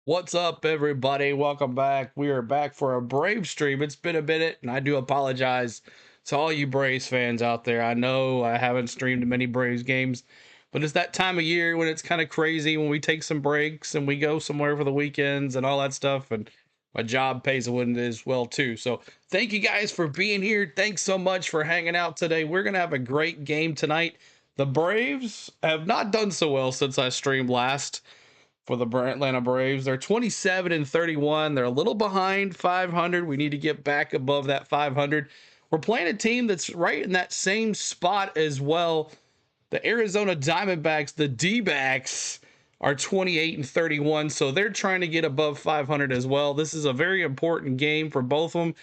What's up, everybody? Welcome back. We are back for a Brave stream. It's been a minute, and I do apologize to all you Braves fans out there. I know I haven't streamed many Braves games, but it's that time of year when it's kind of crazy when we take some breaks and we go somewhere for the weekends and all that stuff. And my job pays a win as well too. So thank you guys for being here. Thanks so much for hanging out today. We're gonna have a great game tonight. The Braves have not done so well since I streamed last for the Atlanta Braves. They're 27 and 31. They're a little behind 500. We need to get back above that 500. We're playing a team that's right in that same spot as well. The Arizona Diamondbacks, the Dbacks, are 28 and 31. So they're trying to get above 500 as well. This is a very important game for both of them.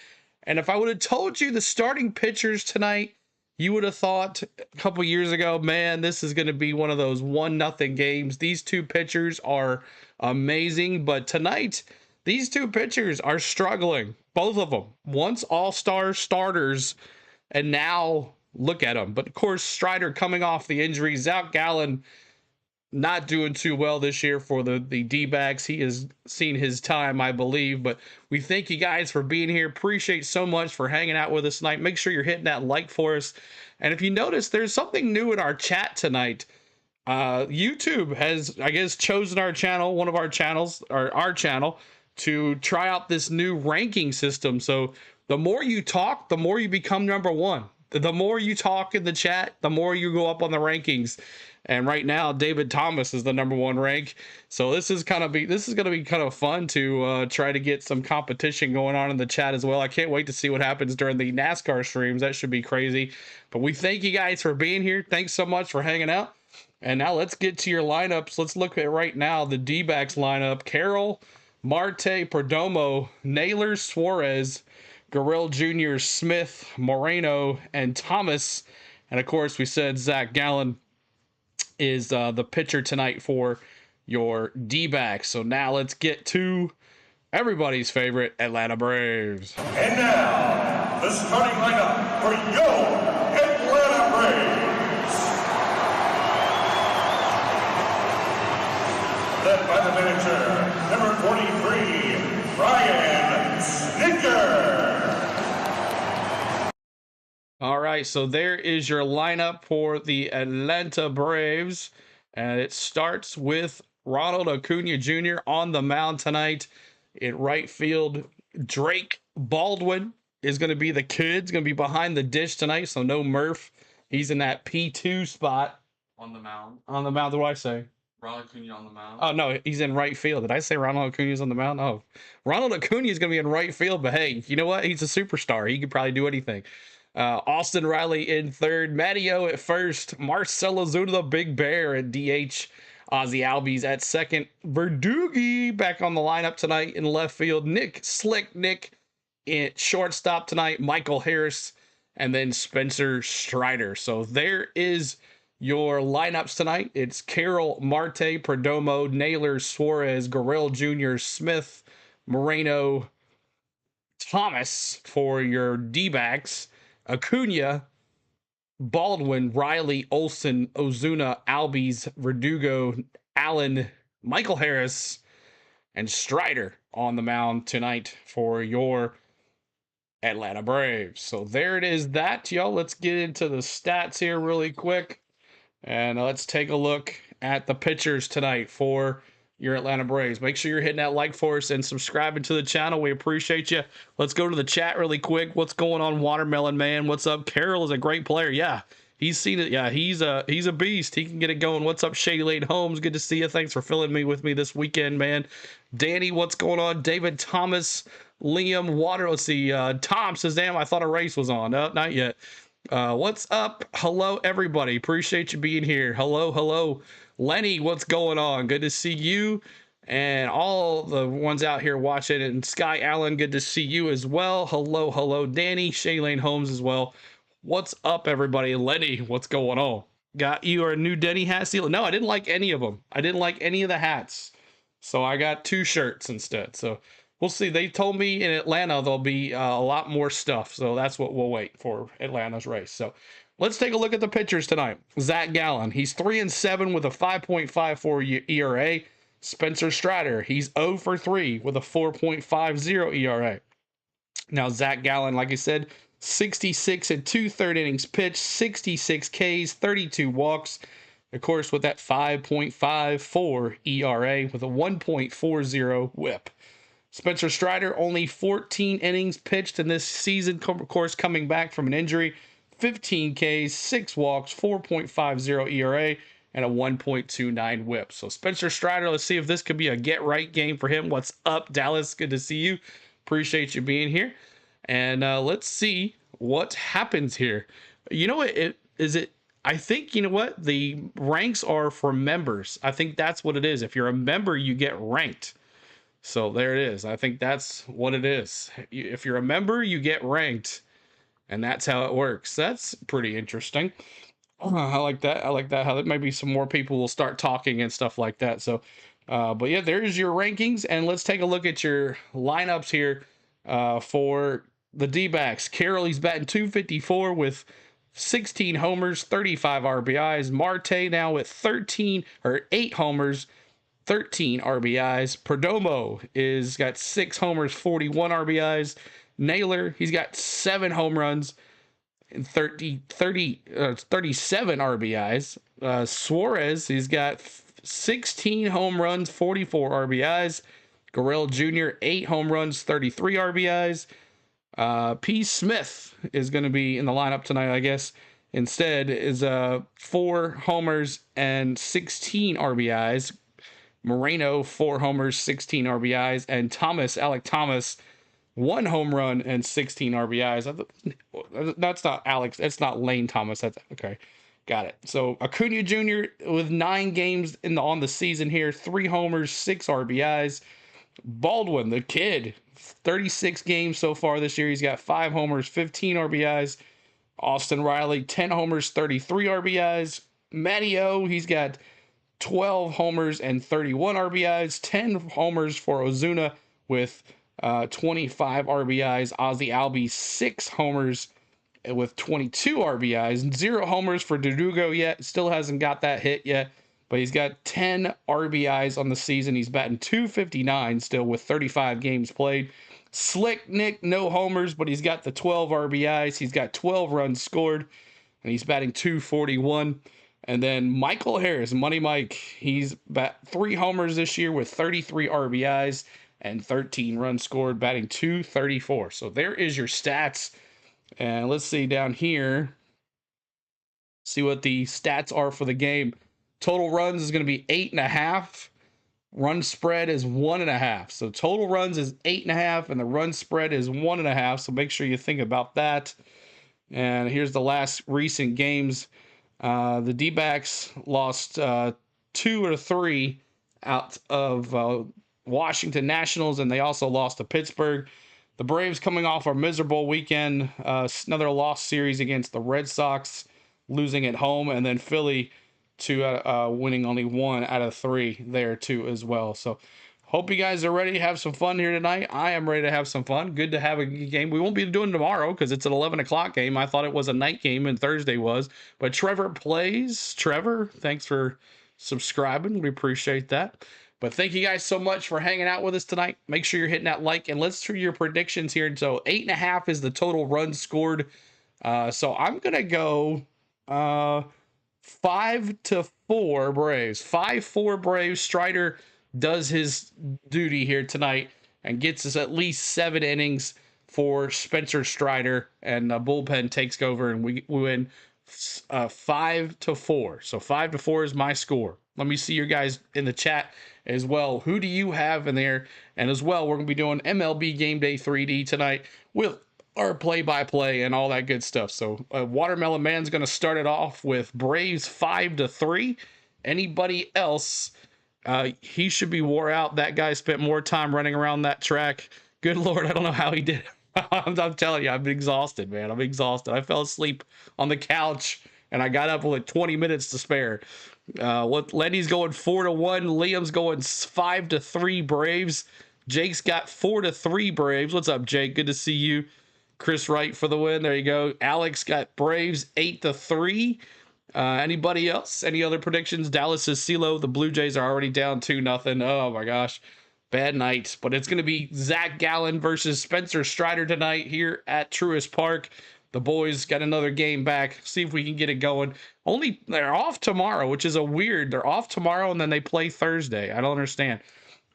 And if I would have told you the starting pitchers tonight, you would have thought a couple years ago, man, this is going to be one of those 1-0 games. These two pitchers are amazing, but tonight, these two pitchers are struggling. Both of them. Once all-star starters, and now look at them. But of course, Strider coming off the injury. Zac Gallen not doing too well this year for the D-backs. He has seen his time, I believe. But we thank you guys for being here. Appreciate so much for hanging out with us tonight. Make sure you're hitting that like for us. And if you notice, there's something new in our chat tonight. YouTube has, I guess, chosen our channel, one of our channels, or our channel, to try out this new ranking system. So the more you talk, the more you become number one. The more you talk in the chat, the more you go up on the rankings. And right now, David Thomas is the number one rank. So this is going to be kind of fun to try to get some competition going on in the chat as well. I can't wait to see what happens during the NASCAR streams. That should be crazy. But we thank you guys for being here. Thanks so much for hanging out. And now let's get to your lineups. Let's look at right now the D-backs lineup. Carroll, Marte, Perdomo, Naylor, Suarez, Gurriel Jr., Smith, Moreno, and Thomas. And of course, we said Zac Gallen is the pitcher tonight for your D-backs. So now let's get to everybody's favorite Atlanta Braves. And now, the starting lineup for your Atlanta Braves. Led by the manager, number 43, Brian Snitker. All right, so there is your lineup for the Atlanta Braves, and it starts with Ronald Acuna Jr. on the mound tonight. In right field, Drake Baldwin is going to be the kid. He's going to be behind the dish tonight, so no Murph. He's in that P2 spot. On the mound. On the mound, what do I say? Ronald Acuna on the mound. Oh, no, he's in right field. Did I say Ronald Acuna's on the mound? Oh, Ronald Acuna is going to be in right field, but hey, you know what? He's a superstar. He could probably do anything. Austin Riley in third, Matteo at first, Marcell Ozuna, the Big Bear at DH, Ozzy Albies at second, Verdugi back on the lineup tonight in left field, Nick in shortstop tonight, Michael Harris, and then Spencer Strider. So there is your lineups tonight. It's Carroll, Marte, Perdomo, Naylor, Suarez, Gurriel Jr., Smith, Moreno, Thomas for your D-backs. Acuna, Baldwin, Riley, Olsen, Ozuna, Albies, Verdugo, Allen, Michael Harris, and Strider on the mound tonight for your Atlanta Braves. So there it is, that, y'all. Let's get into the stats here really quick. And let's take a look at the pitchers tonight for your Atlanta Braves. Make sure you're hitting that like for us and subscribing to the channel. We appreciate you. Let's go to the chat really quick. What's going on, Watermelon Man? What's up? Carroll is a great player. Yeah, he's seen it. Yeah, he's a beast. He can get it going. What's up, Shady Lane Holmes? Good to see you. Thanks for filling me with me this weekend, man. Danny, what's going on? David Thomas, Liam Water. Let's see. Tom says, damn, I thought a race was on. No, not yet. What's up? Hello, everybody. Appreciate you being here. Hello. Lenny, what's going on? Good to see you and all the ones out here watching. And Sky Allen, good to see you as well. Hello. Danny, Shaylane Holmes as well. What's up, everybody? Lenny, what's going on? Got you a new Denny hat seal? No, I didn't like any of them. I didn't like any of the hats. So I got 2 shirts instead. So we'll see. They told me in Atlanta there'll be a lot more stuff. So that's what we'll wait for Atlanta's race. So let's take a look at the pitchers tonight. Zac Gallen, he's 3-7 with a 5.54 ERA. Spencer Strider, he's 0 for 3 with a 4.50 ERA. Now, Zac Gallen, like I said, 66 and 2/3 innings pitched, 66 Ks, 32 walks. Of course, with that 5.54 ERA with a 1.40 whip. Spencer Strider, only 14 innings pitched in this season, of course, coming back from an injury. 15 Ks, 6 walks, 4.50 ERA, and a 1.29 whip. So Spencer Strider, let's see if this could be a get-right game for him. What's up, Dallas? Good to see you. Appreciate you being here. And let's see what happens here. You know what? I think, you know what? The ranks are for members. I think that's what it is. If you're a member, you get ranked. So there it is. I think that's what it is. If you're a member, you get ranked. And that's how it works. That's pretty interesting. I like that. I like that. How that maybe some more people will start talking and stuff like that. So, but yeah, there's your rankings. And let's take a look at your lineups here for the Dbacks. Carroll, he's batting .254 with 16 homers, 35 RBIs. Marte now with 8 homers, 13 RBIs. Perdomo is got 6 homers, 41 RBIs. Naylor, he's got 7 home runs and 37 RBIs. Suarez, he's got 16 home runs, 44 RBIs. Gurriel Jr., 8 home runs, 33 RBIs. P. Smith is going to be in the lineup tonight, I guess. Instead is 4 homers and 16 RBIs. Moreno, 4 homers, 16 RBIs. And Alec Thomas, 1 home run and 16 RBIs. That's not Alex. That's not Lane Thomas. That's okay. Got it. So Acuna Jr. with 9 games on the season here, 3 homers, 6 RBIs. Baldwin, the kid, 36 games so far this year. He's got 5 homers, 15 RBIs. Austin Riley, 10 homers, 33 RBIs. Matty O, he's got 12 homers and 31 RBIs. 10 homers for Ozuna with 25 RBIs. Ozzy Albies, 6 homers with 22 RBIs. 0 homers for Dudugo yet. Still hasn't got that hit yet. But he's got 10 RBIs on the season. He's batting .259 still with 35 games played. Slick Nick, no homers, but he's got the 12 RBIs. He's got 12 runs scored, and he's batting .241. And then Michael Harris, Money Mike, he's 3 homers this year with 33 RBIs and 13 runs scored, batting .234. So there is your stats. And let's see down here, see what the stats are for the game. Total runs is going to be 8.5. Run spread is 1.5. So total runs is 8.5, and the run spread is 1.5. So make sure you think about that. And here's the last recent games. The D-backs lost 2 or 3 out of Washington Nationals, and they also lost to Pittsburgh. The Braves coming off a miserable weekend. Another loss series against the Red Sox, losing at home, and then Philly winning only 1 out of 3 there too as well. So hope you guys are ready to have some fun here tonight. I am ready to have some fun. Good to have a game. We won't be doing tomorrow because it's an 11 o'clock game. I thought it was a night game and Thursday was. But Trevor plays. Trevor, thanks for subscribing. We appreciate that. But thank you guys so much for hanging out with us tonight. Make sure you're hitting that like, and let's do your predictions here. So 8.5 is the total runs scored. So I'm going to go 5-4 Braves. 5-4 Braves. Strider does his duty here tonight and gets us at least 7 innings for Spencer Strider, and the bullpen takes over, and we win 5-4. So 5-4 is my score. Let me see your guys in the chat as well. Who do you have in there? And as well, we're going to be doing MLB Game Day 3D tonight with our play-by-play and all that good stuff. So Watermelon Man's going to start it off with Braves 5-3. Anybody else, he should be wore out. That guy spent more time running around that track. Good Lord, I don't know how he did it. I'm telling you, I'm exhausted, man. I'm exhausted. I fell asleep on the couch, and I got up with 20 minutes to spare. Lenny's going 4-1. Liam's going 5-3 Braves. Jake's got 4-3 Braves. What's up, Jake? Good to see you. Chris Wright for the win. There you go. Alex got Braves 8-3. Anybody else? Any other predictions? Dallas is CeeLo. The Blue Jays are already down 2-0. Oh my gosh. Bad night. But it's going to be Zac Gallen versus Spencer Strider tonight here at Truist Park. The boys got another game back. See if we can get it going. Only they're off tomorrow, which is a weird. They're off tomorrow and then they play Thursday. I don't understand.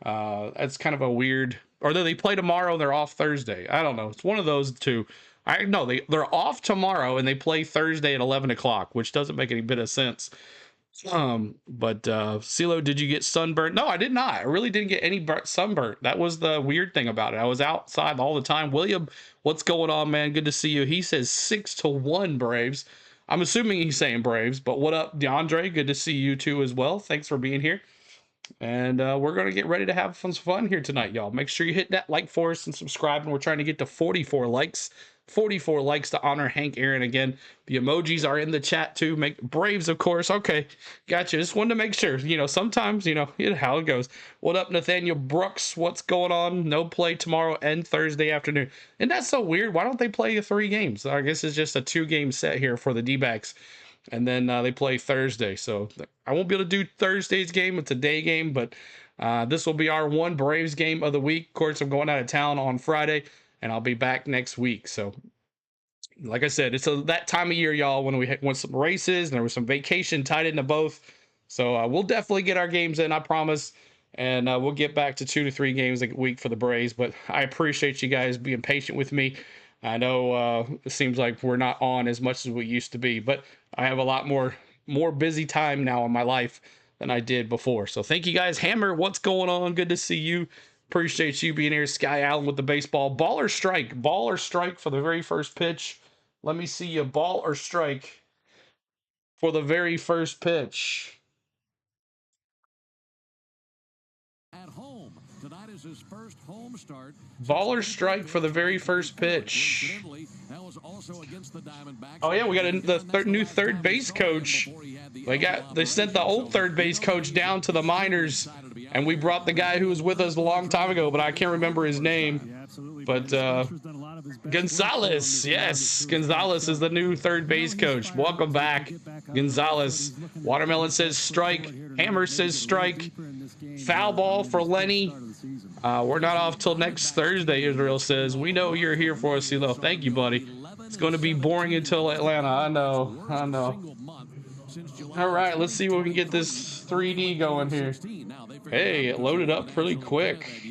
That's kind of a weird. Or they play tomorrow and they're off Thursday. I don't know. It's one of those two. I know they're off tomorrow and they play Thursday at 11 o'clock, which doesn't make any bit of sense. But CeeLo, did you get sunburned? No, I did not. I really didn't get any sunburnt. That was the weird thing about it. I was outside all the time. William, what's going on, man? Good to see you. He says 6-1 Braves. I'm assuming he's saying Braves, but what up, DeAndre? Good to see you too as well. Thanks for being here. And we're going to get ready to have some fun here tonight, y'all. Make sure you hit that like for us and subscribe. And we're trying to get to 44 likes. 44 likes to honor Hank Aaron again. The emojis are in the chat too. Make Braves, of course. Okay, gotcha. Just wanted to make sure. Sometimes, how it goes. What up, Nathaniel Brooks? What's going on? No play tomorrow and Thursday afternoon. And that's so weird. Why don't they play 3 games? I guess it's just a 2-game set here for the Dbacks. And then they play Thursday. So I won't be able to do Thursday's game. It's a day game, but this will be our one Braves game of the week. Of course, I'm going out of town on Friday, and I'll be back next week. So, like I said, it's that time of year, y'all, when we went some races, and there was some vacation tied into both. So we'll definitely get our games in, I promise. And we'll get back to 2 to 3 games a week for the Braves. But I appreciate you guys being patient with me. I know it seems like we're not on as much as we used to be, but I have a lot more busy time now in my life than I did before. So thank you guys. Hammer, what's going on? Good to see you. Appreciate you being here. Sky Allen with the baseball. Ball or strike? Ball or strike for the very first pitch? Let me see you. Ball or strike for the very first pitch? At home. Tonight is his first home start. Ball or strike for the very first pitch? Oh yeah, we got the new third base coach. They sent the old third base coach down to the minors, and we brought the guy who was with us a long time ago, but I can't remember his name. But Gonzalez, yes, Gonzalez is the new third base coach. Welcome back, Gonzalez. Watermelon says strike. Hammer says strike. Foul ball for Lenny. We're not off till next Thursday, Israel says. We know you're here for us, CeeLo. Thank you, buddy. It's going to be boring until Atlanta. I know. All right, let's see if we can get this 3D going here. Hey, it loaded up pretty quick.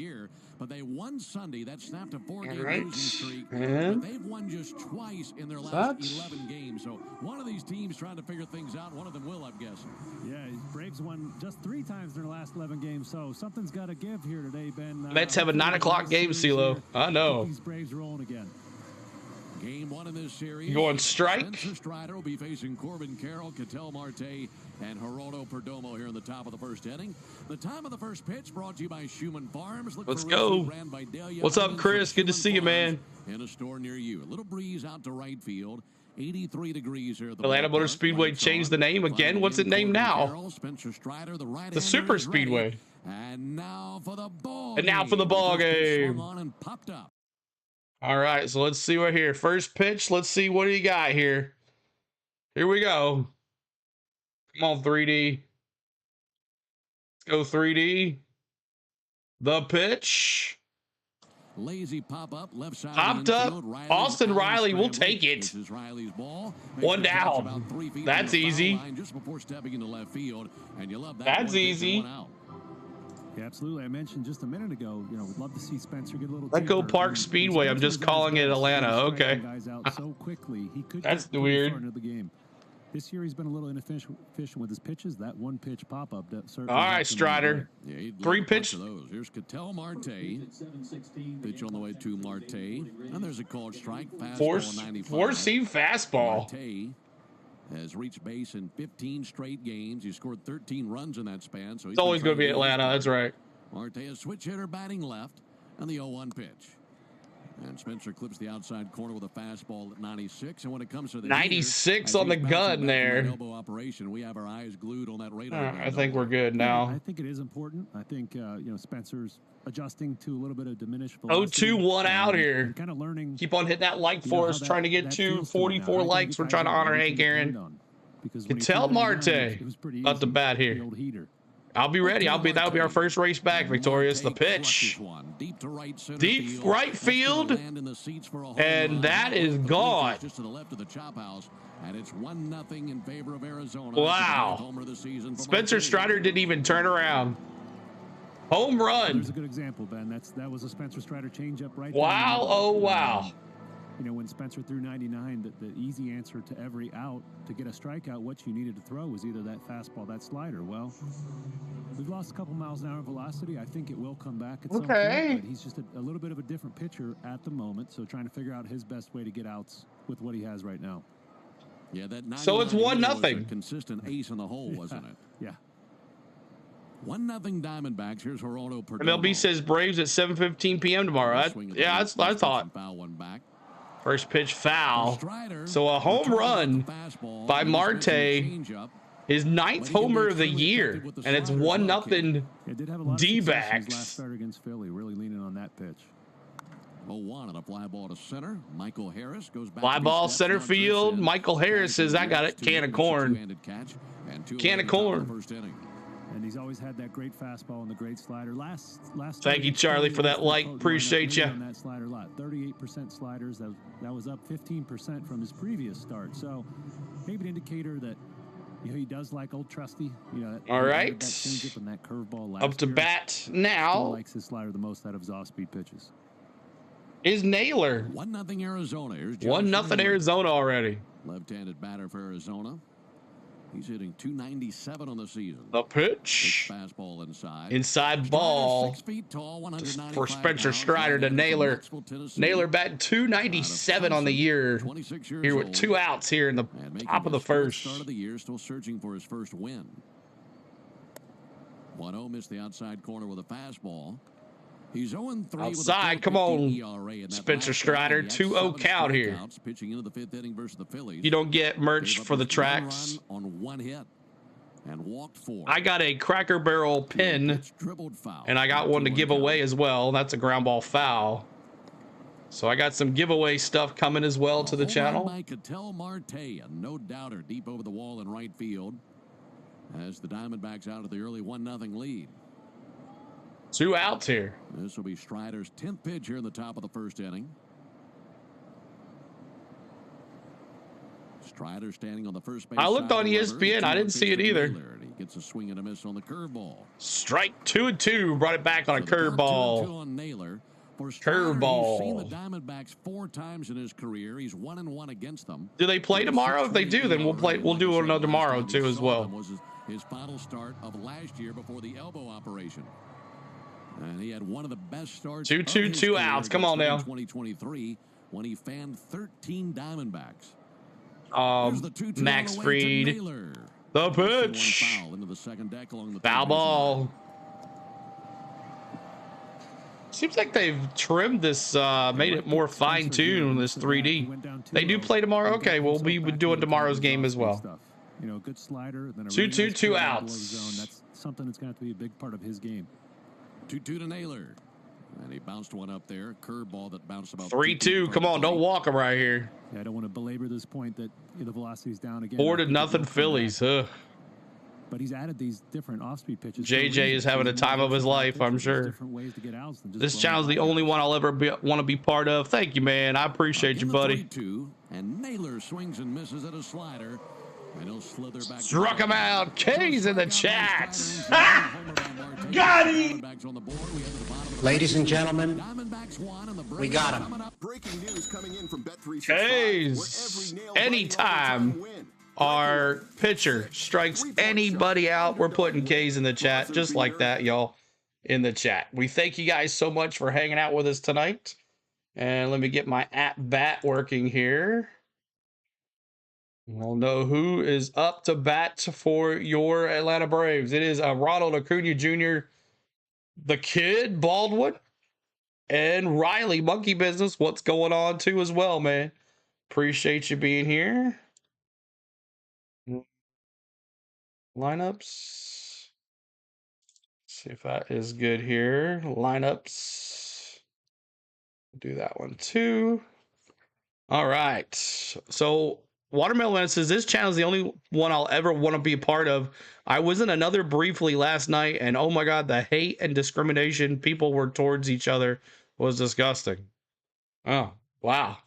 But they won Sunday. That snapped a 4-game losing streak. And but they've won just twice in their last 11 games. So one of these teams trying to figure things out. One of them will, I'm guessing. Yeah, Braves won just 3 times in their last 11 games. So something's got to give here today, Ben. Let's have a 9 o'clock game, CeeLo. I know. These Braves rolling again. Game 1 in this series. You going strike? Spencer Strider will be facing Corbin Carroll, Ketel Marte, and Geraldo Perdomo here in the top of the first inning. The time of the first pitch brought to you by Schumann Farms. Let's go. What's up, Chris? Good to see you, man. In a store near you. A little breeze out to right field. 83 degrees here at the Atlanta Motor Speedway changed the name again. What's it named now? Spencer Strider, the Super Speedway. And now for the ball. game. On and popped up. All right, so let's see what here. First pitch. Let's see what do you got here. Here we go. Come on, 3D. Let's go 3D. The pitch. Lazy pop up, left side. Popped up. Austin Riley will take it. One down. That's easy. Just before stepping into left field, and you love that. That's easy. Yeah, absolutely. I mentioned just a minute ago, we'd love to see Spencer get a little. Let go Park Speedway. I'm just calling it Atlanta. Okay. Guys out so quickly. He could That's weird. Into the game. This year he's been a little inefficient with his pitches. That one pitch pop up. All right, Strider. Yeah, 3 pitch. Here's Ketel Marte. Pitch on the way to Marte. And there's a called strike. Four-seam fastball. Marte has reached base in 15 straight games. He scored 13 runs in that span. So it's always going to be Atlanta. That's right. Marte, a switch hitter batting left, and the 0-1 pitch. And Spencer clips the outside corner with a fastball at 96. And when it comes to the 96 on the gun there. Elbow operation, we have our eyes glued on that radar. I think we're good now. I think it is important. I think Spencer's adjusting to a little bit of diminished velocity. 0-2-1 out here. Kind of learning. Keep on hitting that like for us. Trying to get to 44 likes. We're trying to honor Hank Aaron. because Can when he tell threw 99, Marte it was pretty about the easy, bat here. the old heater. I'll be ready. That'll be our first race back, Victorious. The pitch. Deep right field. And that is gone. Just to the left of the chop house, and it's 1-0 in favor of Arizona. Wow. Spencer Strider didn't even turn around. Home run. There's a good example, Ben. That was a Spencer Strider changeup right there. Wow. Oh, wow. You know, when Spencer threw 99, the easy answer to every out to get a strikeout, what you needed to throw was either that fastball, that slider. Well, we've lost a couple miles an hour velocity. I think it will come back at some point, but he's just a little bit of a different pitcher at the moment, so trying to figure out his best way to get outs with what he has right now. Yeah, that so it's 1-0. Consistent ace in the hole, wasn't it? Yeah. 1-0 Diamondbacks. Here's Geraldo Perdomo. MLB says Braves at 7:15 p.m. tomorrow. That's what I thought. First pitch foul. So a home run by Marte, his 9th homer of the year, and it's 1-0 D-backs. Last start against Philly, really leaning on that pitch. 0-1 and a fly ball to center. Michael Harris goes back. Fly ball center field. Michael Harris says, "I got it." Can of corn. Can of corn. And he's always had that great fastball and the great slider. Last Thank you, Charlie, for that like. Appreciate you. On that slider lot, 38% sliders. That was up 15% from his previous start. So maybe an indicator that he does like old trusty. All right. That changeup and that curveball up to bat now. He likes his slider the most out of his off-speed pitches. Is Naylor 1-0 Arizona? 1-0 Arizona already. Left-handed batter for Arizona. He's hitting 297 on the season. The pitch. Fastball inside. Inside ball. 6 feet tall, For Spencer Strider to Naylor. Naylor batting 297 on the year. Here with 2 outs here in the top of the first. Start of the year, still searching for his first win. 1-0 missed the outside corner with a fastball. He's 0-3 outside. Come on, Spencer Strider. 2-0 count here. Pitching into the 5th inning versus the Phillies. You don't get merch for the tracks. On 1 hit and walked 4. I got a Cracker Barrel pin, and I got one to give away as well. That's a ground ball foul. So I got some giveaway stuff coming as well to the channel. Marte, a no doubter deep over the wall in right field as the Diamondbacks out of the early 1-0 lead. 2 outs here. This will be Strider's 10th pitch here in the top of the first inning. Strider standing on the first base. I looked on ESPN. I didn't see it either. He gets a swing and a miss on the curveball. Strike 2-2. Brought it back on a curveball. Curveball. He's seen the Diamondbacks 4 times in his career. He's 1-1 against them. Do they play tomorrow? If they do, then we'll do another tomorrow too as well. Was his final start of last year before the elbow operation. And he had one of the best starts. 2 outs. Come on now. 2023 when he fanned 13 Diamondbacks. Max Fried. The pitch. Foul ball. Seems like they've trimmed this, made it more fine-tuned, this 3D. They do play tomorrow? Okay, we'll be doing tomorrow's game as well. Good slider. 2 outs. That's something that's going to have to be a big part of his game. 2-2 to Naylor. And he bounced one up there. Curveball that bounced about 3-2. Come on, don't walk him right here. Yeah, I don't want to belabor this point that the velocity's down again. 4-0 Phillies. Ugh. But he's added these different off-speed pitches. JJ is having a time of his life, I'm sure. This channel's the only one I'll ever want to be part of. Thank you, man. I appreciate you, buddy. And Naylor swings and misses at a slider. Struck him out. K's in the chat. Got him. Ladies and gentlemen, we got him. K's. Anytime our pitcher strikes anybody out, we're putting K's in the chat. Just like that, y'all, in the chat. We thank you guys so much for hanging out with us tonight. And let me get my at-bat working here. We'll know who is up to bat for your Atlanta Braves. It is Ronald Acuna Jr., the kid, Baldwin, and Riley, Monkey Business. What's going on, too, as well, man? Appreciate you being here. Lineups. See if that is good here. Lineups. Do that one, too. All right. So Watermelon says, this channel is the only one I'll ever want to be a part of. I was in another briefly last night, and oh my God, the hate and discrimination people were towards each other was disgusting. Oh, wow.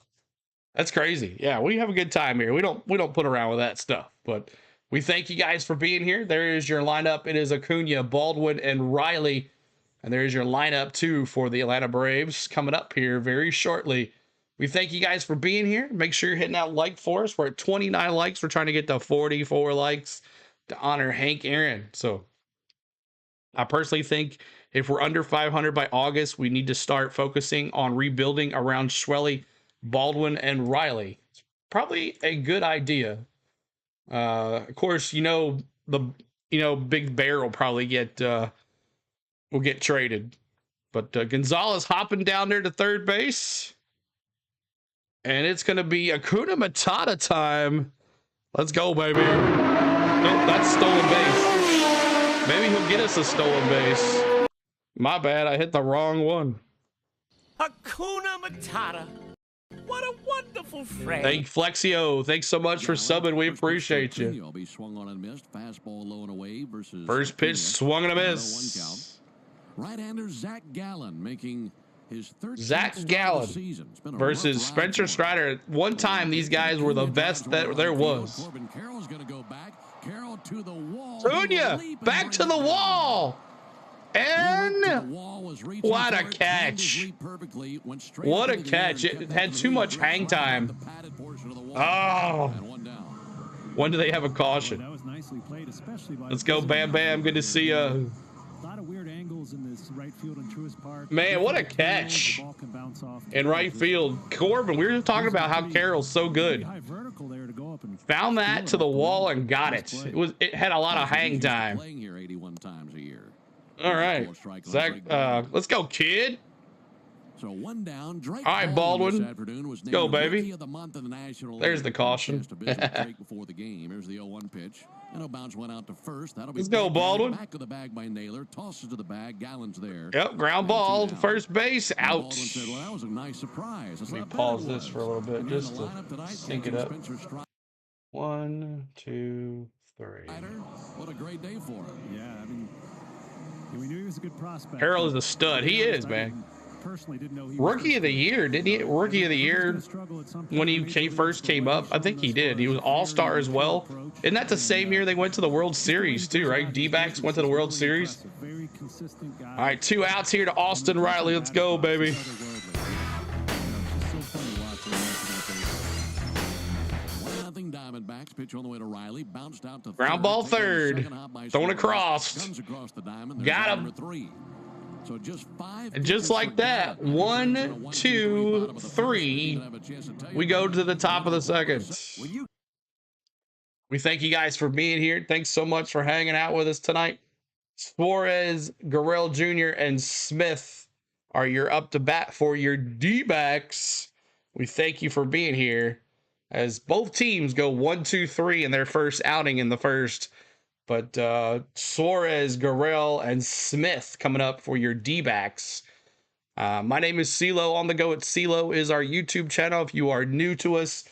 That's crazy. Yeah, we have a good time here. We don't put around with that stuff, but we thank you guys for being here. There is your lineup. It is Acuna, Baldwin, and Riley. And there's your lineup too for the Atlanta Braves coming up here very shortly. We thank you guys for being here. Make sure you're hitting that like for us. We're at 29 likes. We're trying to get to 44 likes to honor Hank Aaron. So I personally think if we're under 500 by August, we need to start focusing on rebuilding around Schwelly, Baldwin, and Riley. It's probably a good idea. Of course, Big Bear will probably get traded. But Gonzalez hopping down there to third base. And it's going to be Acuna Matata time. Let's go, baby. Nope, that's stolen base. Maybe he'll get us a stolen base. My bad, I hit the wrong one. Hakuna Matata. What a wonderful friend. Thank Flexio. Thanks so much for subbing. We appreciate you. First pitch, swung and a miss. Right-hander Zac Gallen making his third. Zac Gallen versus Spencer Strider. One time, these guys were the best that there was. Acuna, back to the wall. And what a catch. What a catch. It had too much hang time. Oh. When do they have a caution? Let's go, Bam Bam. Good to see you. Man, what a catch in right field. Corbin, we were talking about how Carroll's so good. Found that to the wall and got it. It had a lot of hang time. All right, Zach, let's go, kid. So one down. All right, Baldwin. Let's go, baby. There's the caution. Before the game. Here's the 0-1 pitch. And a bounce went out to first. That'll be Let's go, Baldwin. Back of the bag by Naylor. Tosses to the bag. Gallen's there. Yep, ground ball. First base. Out. Said, well, that was a nice surprise. Let me pause this for a little bit just to sync it up. 1, 2, 3. What a great day for him. Yeah, I mean, we knew he was a good prospect. Harold is a stud. He is, man. Personally didn't know he Rookie of the year, didn't he? Rookie of the year when he first came up. I think he did. He was all-star as well. Isn't that the same year they went to the World Series too, right? Dbacks went to the World Series. All right, 2 outs here to Austin Riley. Let's go, baby. Diamondbacks pitch on the way to Riley, bounced out to ground ball third, throwing across. Got him. So just 5. And just like that, 1, 2, 3, we go to the top of the second. We thank you guys for being here. Thanks so much for hanging out with us tonight. Suarez, Gurriel Jr., and Smith are your up to bat for your D-backs. We thank you for being here as both teams go 1, 2, 3 in their first outing in the first. But Suarez, Gurriel, and Smith coming up for your D-backs. My name is CeeLo. On the Go at CeeLo is our YouTube channel. If you are new to us,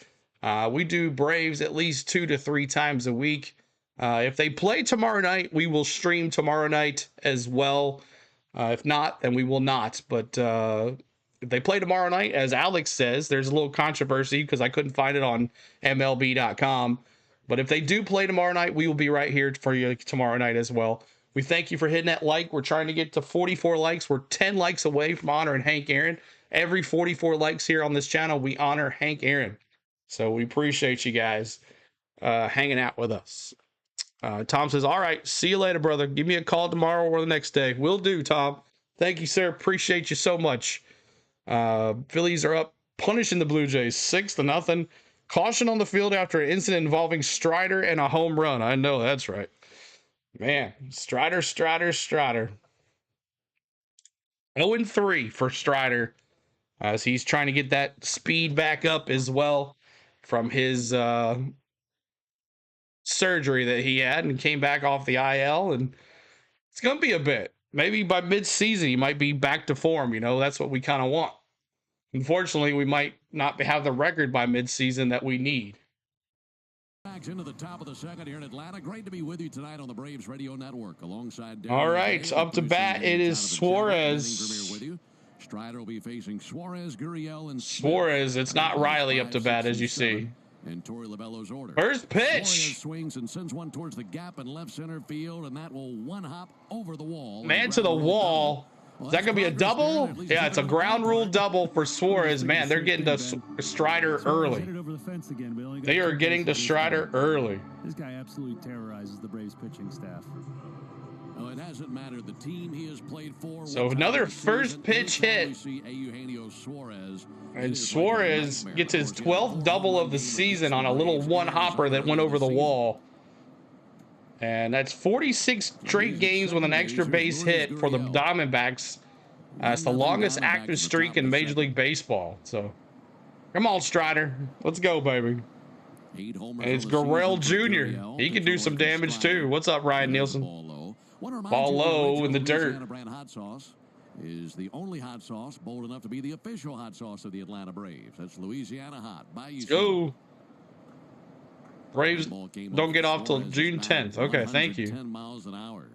we do Braves at least 2 to 3 times a week. If they play tomorrow night, we will stream tomorrow night as well. If not, then we will not. But if they play tomorrow night, as Alex says, there's a little controversy because I couldn't find it on MLB.com. But if they do play tomorrow night, we will be right here for you tomorrow night as well. We thank you for hitting that like. We're trying to get to 44 likes. We're 10 likes away from honoring Hank Aaron. Every 44 likes here on this channel, we honor Hank Aaron. So we appreciate you guys hanging out with us. Tom says, all right, see you later, brother. Give me a call tomorrow or the next day. Will do, Tom. Thank you, sir. Appreciate you so much. Phillies are up, punishing the Blue Jays 6-0. Caution on the field after an incident involving Strider and a home run. I know that's right. Man, Strider. 0-3 for Strider as he's trying to get that speed back up as well from his surgery that he had and came back off the IL. And it's going to be a bit. Maybe by mid-season, he might be back to form. You know, that's what we kind of want. Unfortunately, we might not have the record by mid-season that we need. Into the top of the second here in Atlanta. Great to be with you tonight on the Braves Radio Network alongside. All right, up to bat. It is Suarez. Strider will be facing Suarez, Gurriel, and Suarez. It's not Riley up to bat, as you see. And Torey Lovullo's order. First pitch. Suarez swings and sends one towards the gap in left center field, and that will one hop over the wall. Man to the wall. Is that going to be a double? Yeah, it's a ground rule double for Suarez. Man, they're getting to Strider early. They are getting to Strider early. This guy absolutely terrorizes the Braves pitching staff. Oh, it hasn't mattered the team he has played for. So another first pitch hit. And Suarez gets his 12th double of the season on a little one-hopper that went over the wall. And that's 46 straight games with an extra base hit for the Diamondbacks. It's the longest active streak in Major League Baseball. So, come on, Strider. Let's go, baby. And it's Gurriel Jr. He can do some damage, too. What's up, Ryan Nielsen? Ball low in the dirt. Is the only hot sauce bold enough to be the official hot sauce of the Atlanta Braves. That's Louisiana Hot. Let's go. Braves don't get off till June 10th. Okay, thank you. 10 miles an hour.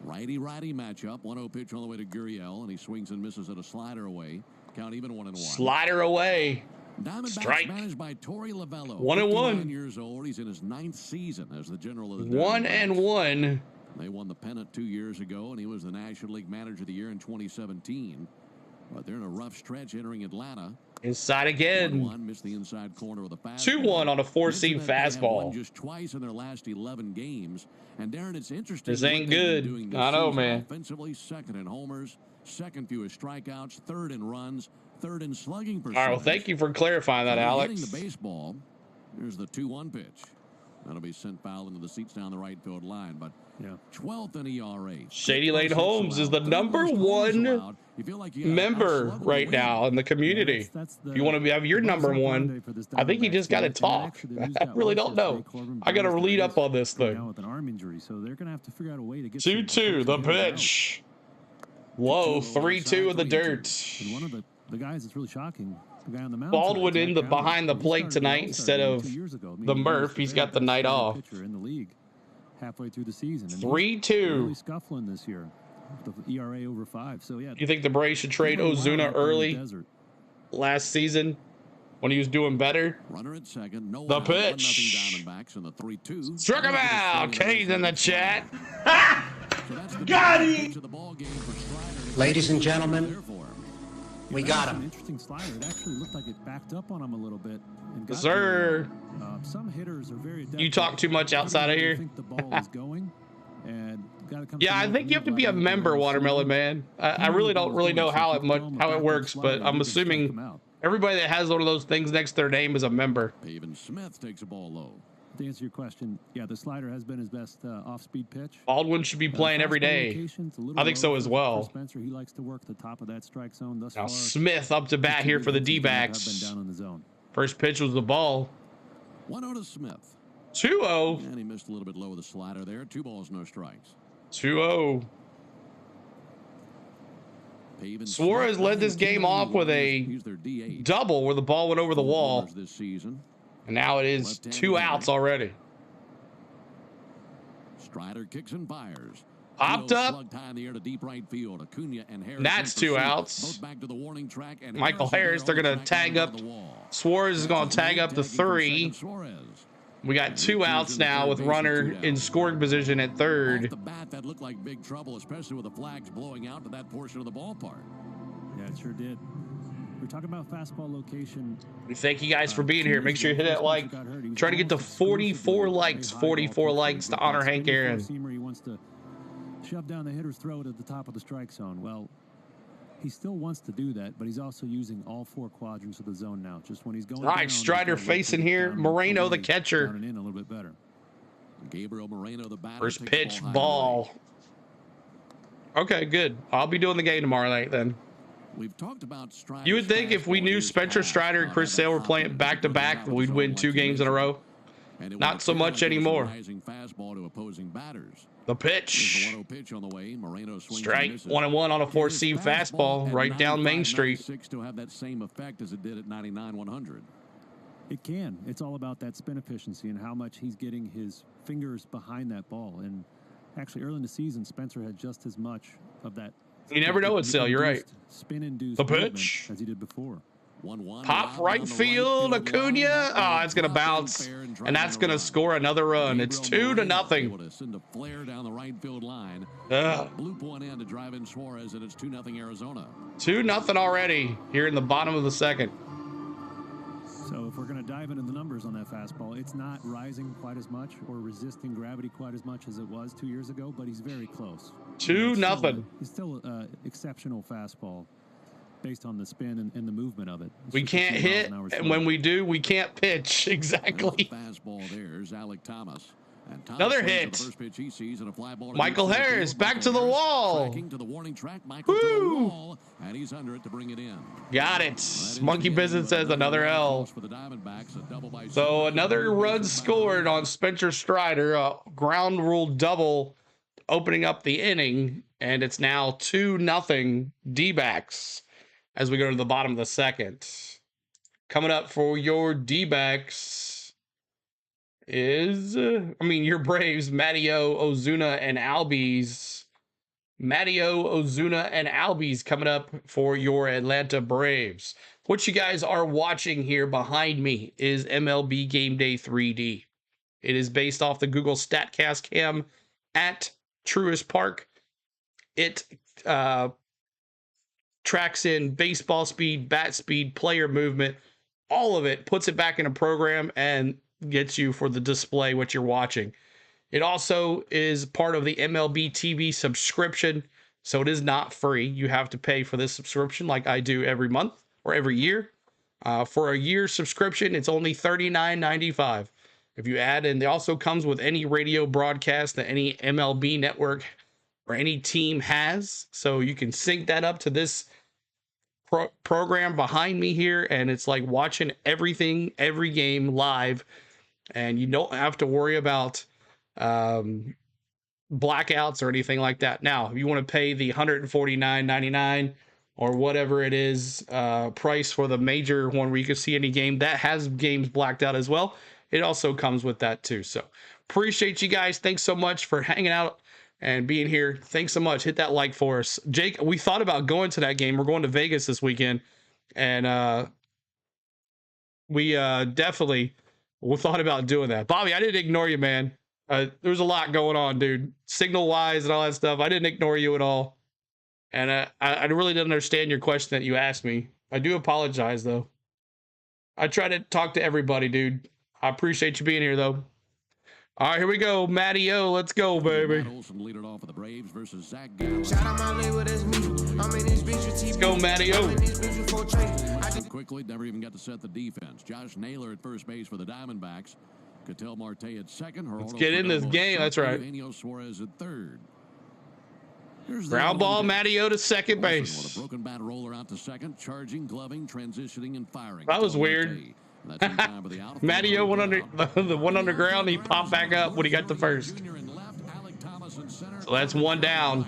Righty-righty matchup. 1-0 pitch on the way to Gurriel, and he swings and misses at a slider away. Count even 1-1. Slider away. Strike. Managed by Torey Lovullo. 1-1. Years old. He's in his 9th season as the general of the 1-1. They won the pennant 2 years ago, and he was the National League Manager of the Year in 2017. But they're in a rough stretch entering Atlanta. Inside again. 1-1, missed the inside corner with a fastball. 2-1 on a four-seam fastball. Just twice in their last 11 games. And Darren, it's interesting. This ain't good. I know, man. Offensively, second in homers, second fewest strikeouts, third in runs, third in slugging percentage. All right, well, thank you for clarifying that, Alex. Hitting the baseball. Here's the 2-1 pitch. That'll be sent foul into the seats down the right field line, but 12th in ERA. Shady Lane Holmes is the #1 member right now in the community. If you want to have your #1, I think you just got to talk. I really don't know. I got to lead up on this thing. 2-2, the pitch. Low, 3-2 in the dirt. One of the guys that's really shocking. Baldwin in the behind the plate tonight instead of the Murph. He's got the night off. Halfway through the season. 3-2. Really scuffling this year. The ERA over 5. So yeah. You think the Braves should trade Ozuna early last season when he was doing better? Runner at second. No the pitch. Struck him out. Kenny's in the chat. Got him. Ladies and gentlemen, we got him. Interesting slider. It actually looked like it backed up on him a little bit. Sir, some hitters are very you talk too much outside of here. Think the ball is going, and yeah, I think you have to be a member, Watermelon Man. I really don't know how it works, but I'm assuming everybody that has one of those things next to their name is a member. Pavin Smith takes a ball low. To answer your question, yeah, the slider has been his best off-speed pitch. Baldwin should be playing every day. I think so as well. Spencer, he likes to work the top of that strike zone. Thus now far, Smith up to bat here for the Dbacks. First pitch was the ball. 1-0 to Smith. 2-0. And he missed a little bit low with the slider there. 2 balls, no strikes. 2-0. Suarez led this game off with a double where the ball went over the wall. This season. And now it is 2 outs already. Strider kicks and fires. Popped up. That's 2 outs. Michael Harris, they're going to tag up. Suarez is going to tag up to 3. We got 2 outs now with runner in scoring position at third. The bat that looked like big trouble, especially with the flags blowing out to that portion of the ballpark. Yeah, it sure did. We're talking about fastball location. Thank you guys for being here. Make sure you hit that like. Try to get to 44 likes. 44 likes to honor Hank Aaron. He wants to shove down the hitter's throat at the top of the strike zone. Well, he still wants to do that, but he's also using all 4 quadrants of the zone now. Just when he's going. All right, Strider facing here. Moreno, the catcher. In a little bit better. Gabriel Moreno, the batter. First pitch, ball. Okay, good. I'll be doing the game tomorrow night then. We've talked about you would think if we knew Spencer Strider and Chris Sale were playing back-to-back, we'd win 2 games in a row. And Not so much anymore. Rising fastball to opposing batters. The pitch. The 1-0 pitch on the way. Moreno swings Strike. and misses. 1-1 on a four-seam fastball right down Main Street. 95, to have that same effect as it did at 99-100. It can. It's all about that spin efficiency and how much he's getting his fingers behind that ball. And actually, early in the season, Spencer had just as much of that. You never know it, Sale. You're right. Spin-induced The pitch. as he did before. 1-1. Pop right field, Acuna. Oh, it's going to bounce, and that's going to score another run. It's 2-0. Send a flare down the right field line. Loop one in to drive in Suarez, and it's 2-0 Arizona. 2-0 already here in the bottom of the second. So if we're going to dive into the numbers on that fastball, it's not rising quite as much or resisting gravity quite as much as it was 2 years ago, but he's very close. 2-0. It's still an exceptional fastball based on the spin and the movement of it. It's We can't hit, and when we do, we can't pitch. Exactly. Fastball there's Alec Thomas. And Thomas Another swings at hit. the first pitch he sees and a fly ball to Michael the field. Harris back Michael to the Harris wall. tracking to the warning track. Michael to the Woo! wall, and he's under it to bring it in. Got it. Monkey Business says another L. For the Diamondbacks, a double by So another run scored on Spencer Strider, a ground rule double opening up the inning, and it's now 2-0 D-backs as we go to the bottom of the second. Coming up for your D-backs is, your Braves, Matteo, Ozuna, and Albies. Matteo, Ozuna, and Albies coming up for your Atlanta Braves. What you guys are watching here behind me is MLB Game Day 3D. It is based off the Google StatCast cam at Truist Park. It tracks in baseball speed, bat speed, player movement, all of it, puts it back in a program and gets you for the display what you're watching. It also is part of the MLB TV subscription, so it is not free. You have to pay for this subscription like I do every month or every year. For a year subscription, it's only $39.95. If you add, and it also comes with any radio broadcast that any MLB network or any team has, so you can sync that up to this program behind me here, and it's like watching everything, every game live, and you don't have to worry about blackouts or anything like that. Now, if you want to pay the $149.99 or whatever it is price for the major one where you can see any game that has games blacked out as well, it also comes with that too. So appreciate you guys. Thanks so much for hanging out and being here. Thanks so much. Hit that like for us. Jake, we thought about going to that game. We're going to Vegas this weekend, and we definitely thought about doing that. Bobby, I didn't ignore you, man. There was a lot going on, dude. Signal-wise and all that stuff. I didn't ignore you at all. And I really didn't understand your question that you asked me. I do apologize, though. I try to talk to everybody, dude. I appreciate you being here, though. All right, here we go. Matty-O, let's go, baby. Lead it off for the Braves versus Zac Gallen. Let's go, Matty-O. Quickly, never even got to set the defense. Josh Naylor at first base for the Diamondbacks. Cattell Marte at second. Let's get in this game. That's right. Suarez at third. Ground ball, Matty-O to second base. With a broken bat roller out to second, charging, gloving, transitioning, and firing. That was weird. Matty-O went under the one underground. He popped back up when he got the first. So that's one down.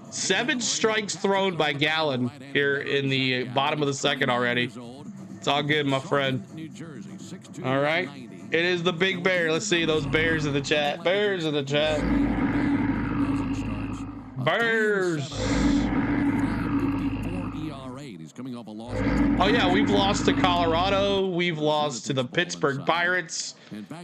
7 strikes thrown by Gallen here in the bottom of the second already. It's all good, my friend. All right. It is the Big Bear. Let's see those Bears in the chat. Bears in the chat. Bears. Oh, yeah, we've lost to Colorado. We've lost to the Pittsburgh Pirates.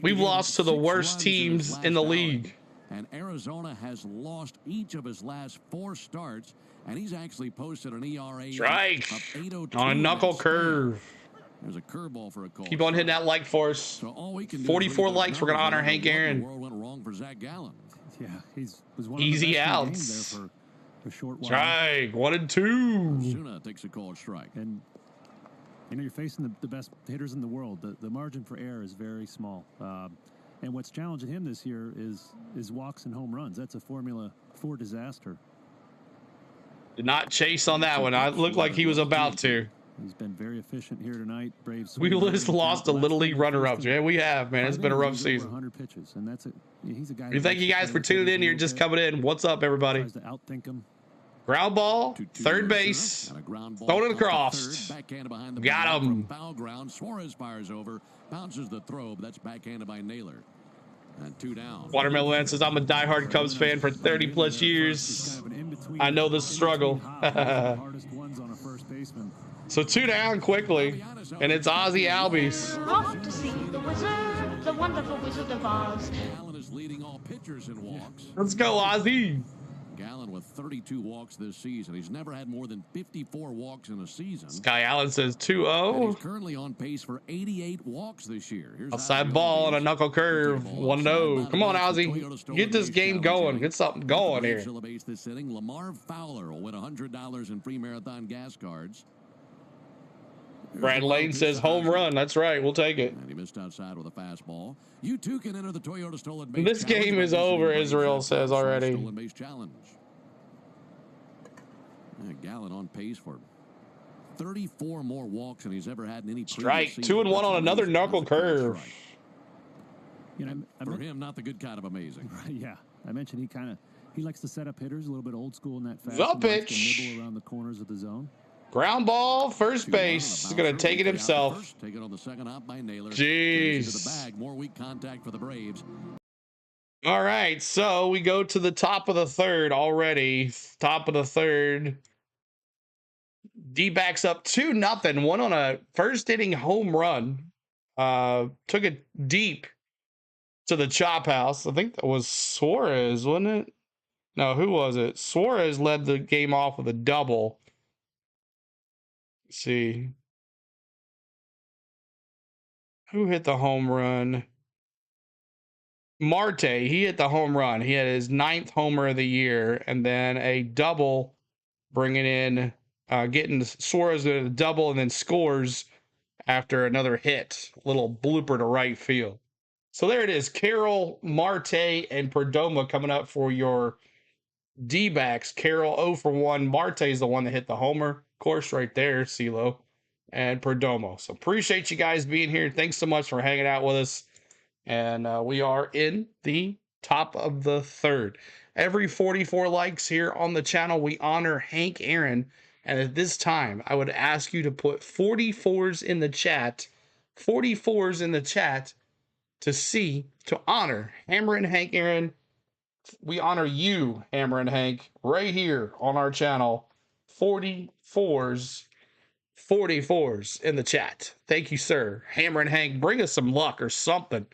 We've lost to the worst teams in the league. And Arizona has lost each of his last 4 starts, and he's actually posted an ERA Strike of 8.02 on a knuckle curve. There's a curveball for a call. Keep on hitting that like for us. So all we can do 44 likes. We're going to honor Hank Aaron. The world went wrong for Zac Gallen. Yeah, was one easy of the best outs. there for a short while. Strike 1 and 2. Ozuna takes a called strike. And you're facing the best hitters in the world. The margin for error is very small. And what's challenging him this year is walks and home runs. That's a formula for disaster. Did not chase on that one. I looked like he was about to. He's been very efficient here tonight. Braves. We just lost a Little League runner-up. Yeah, we have, man. It's been a rough season. 100 pitches, and that's it. He's a guy. Thank you guys for tuning in. You're just coming in. What's up, everybody? Tries to outthink him. Ground ball, third base, throwing it across. Got him. Foul ground. Suarez fires over, bounces the throw, but that's backhanded by Naylor. And 2 down. Watermelon says, I'm a diehard Cubs fan for 30 plus years. I know the struggle. So 2 down quickly, and it's Ozzy Albies. Off to see the wizard, the wonderful Wizard of Oz. Gallen is leading all pitchers in walks. Let's go, Ozzy. Gallen with 32 walks this season. He's never had more than 54 walks in a season. Sky Allen says 2-0. And he's currently on pace for 88 walks this year. Here's outside ball on a knuckle curve. 1-0. Come on, Ozzy. Get this game going. Get something going here. This inning, Lamar Fowler will win $100 in free marathon gas cards. Brad Lane says home run. That's right. We'll take it. And he missed outside with a fastball. You too can enter the Toyota Stolen Base This game is over, Israel says already. Stolen Base Challenge. Gallen on pace for 34 more walks than he's ever had in any strike. 2-1 on another knuckle curve. You know, for him, not the good kind of amazing. Yeah, I mentioned he likes to set up hitters a little bit old school in that fashion. The pitch. Nibble around the corners of the zone. Ground ball, first base. He's going to take it himself. Take it on the second out by Naylor. Jeez. The bag. More weak contact for the Braves. All right, so we go to the top of the third already. Top of the third. Dbacks up 2-0. One on a first inning home run. Took it deep to the chop house. I think that was Suarez, wasn't it? No, who was it? Suarez led the game off with a double. Let's see. Who hit the home run? Marte. He hit the home run. He had his 9th homer of the year, and then a double, bringing in, getting Suarez with a double, and then scores after another hit. Little blooper to right field. So there it is. Carroll, Marte, and Perdomo coming up for your D-backs. Carroll 0 for 1. Marte is the one that hit the homer. Of course, right there, CeeLo and Perdomo. So appreciate you guys being here. Thanks so much for hanging out with us. And we are in the top of the third. Every 44 likes here on the channel, we honor Hank Aaron. And at this time, I would ask you to put 44s in the chat. 44s in the chat to honor Hammer and Hank Aaron. We honor you, Hammer and Hank, right here on our channel. 44s in the chat. Thank you, sir. Hammer and Hank, bring us some luck or something.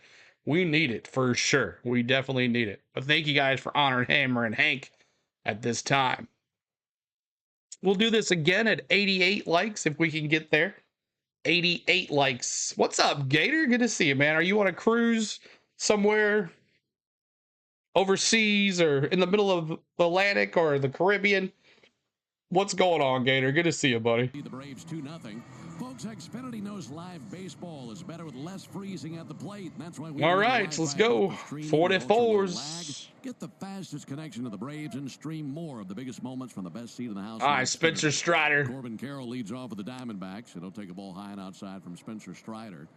We need it for sure. We definitely need it. But thank you guys for honoring Hammer and Hank at this time. We'll do this again at 88 likes if we can get there. 88 likes. What's up, Gator? Good to see you, man. Are you on a cruise somewhere overseas or in the middle of the Atlantic or the Caribbean? What's going on, Gator? Good to see you, buddy. The Braves 2-0. Folks, Xfinity knows live baseball is better with less freezing at the plate. That's why we all right, let's go. 44s. Get the fastest connection to the Braves and stream more of the biggest moments from the best seat in the house. All right, Spencer Strider. Corbin Carroll leads off with the Diamondbacks. It'll take a ball high and outside from Spencer Strider.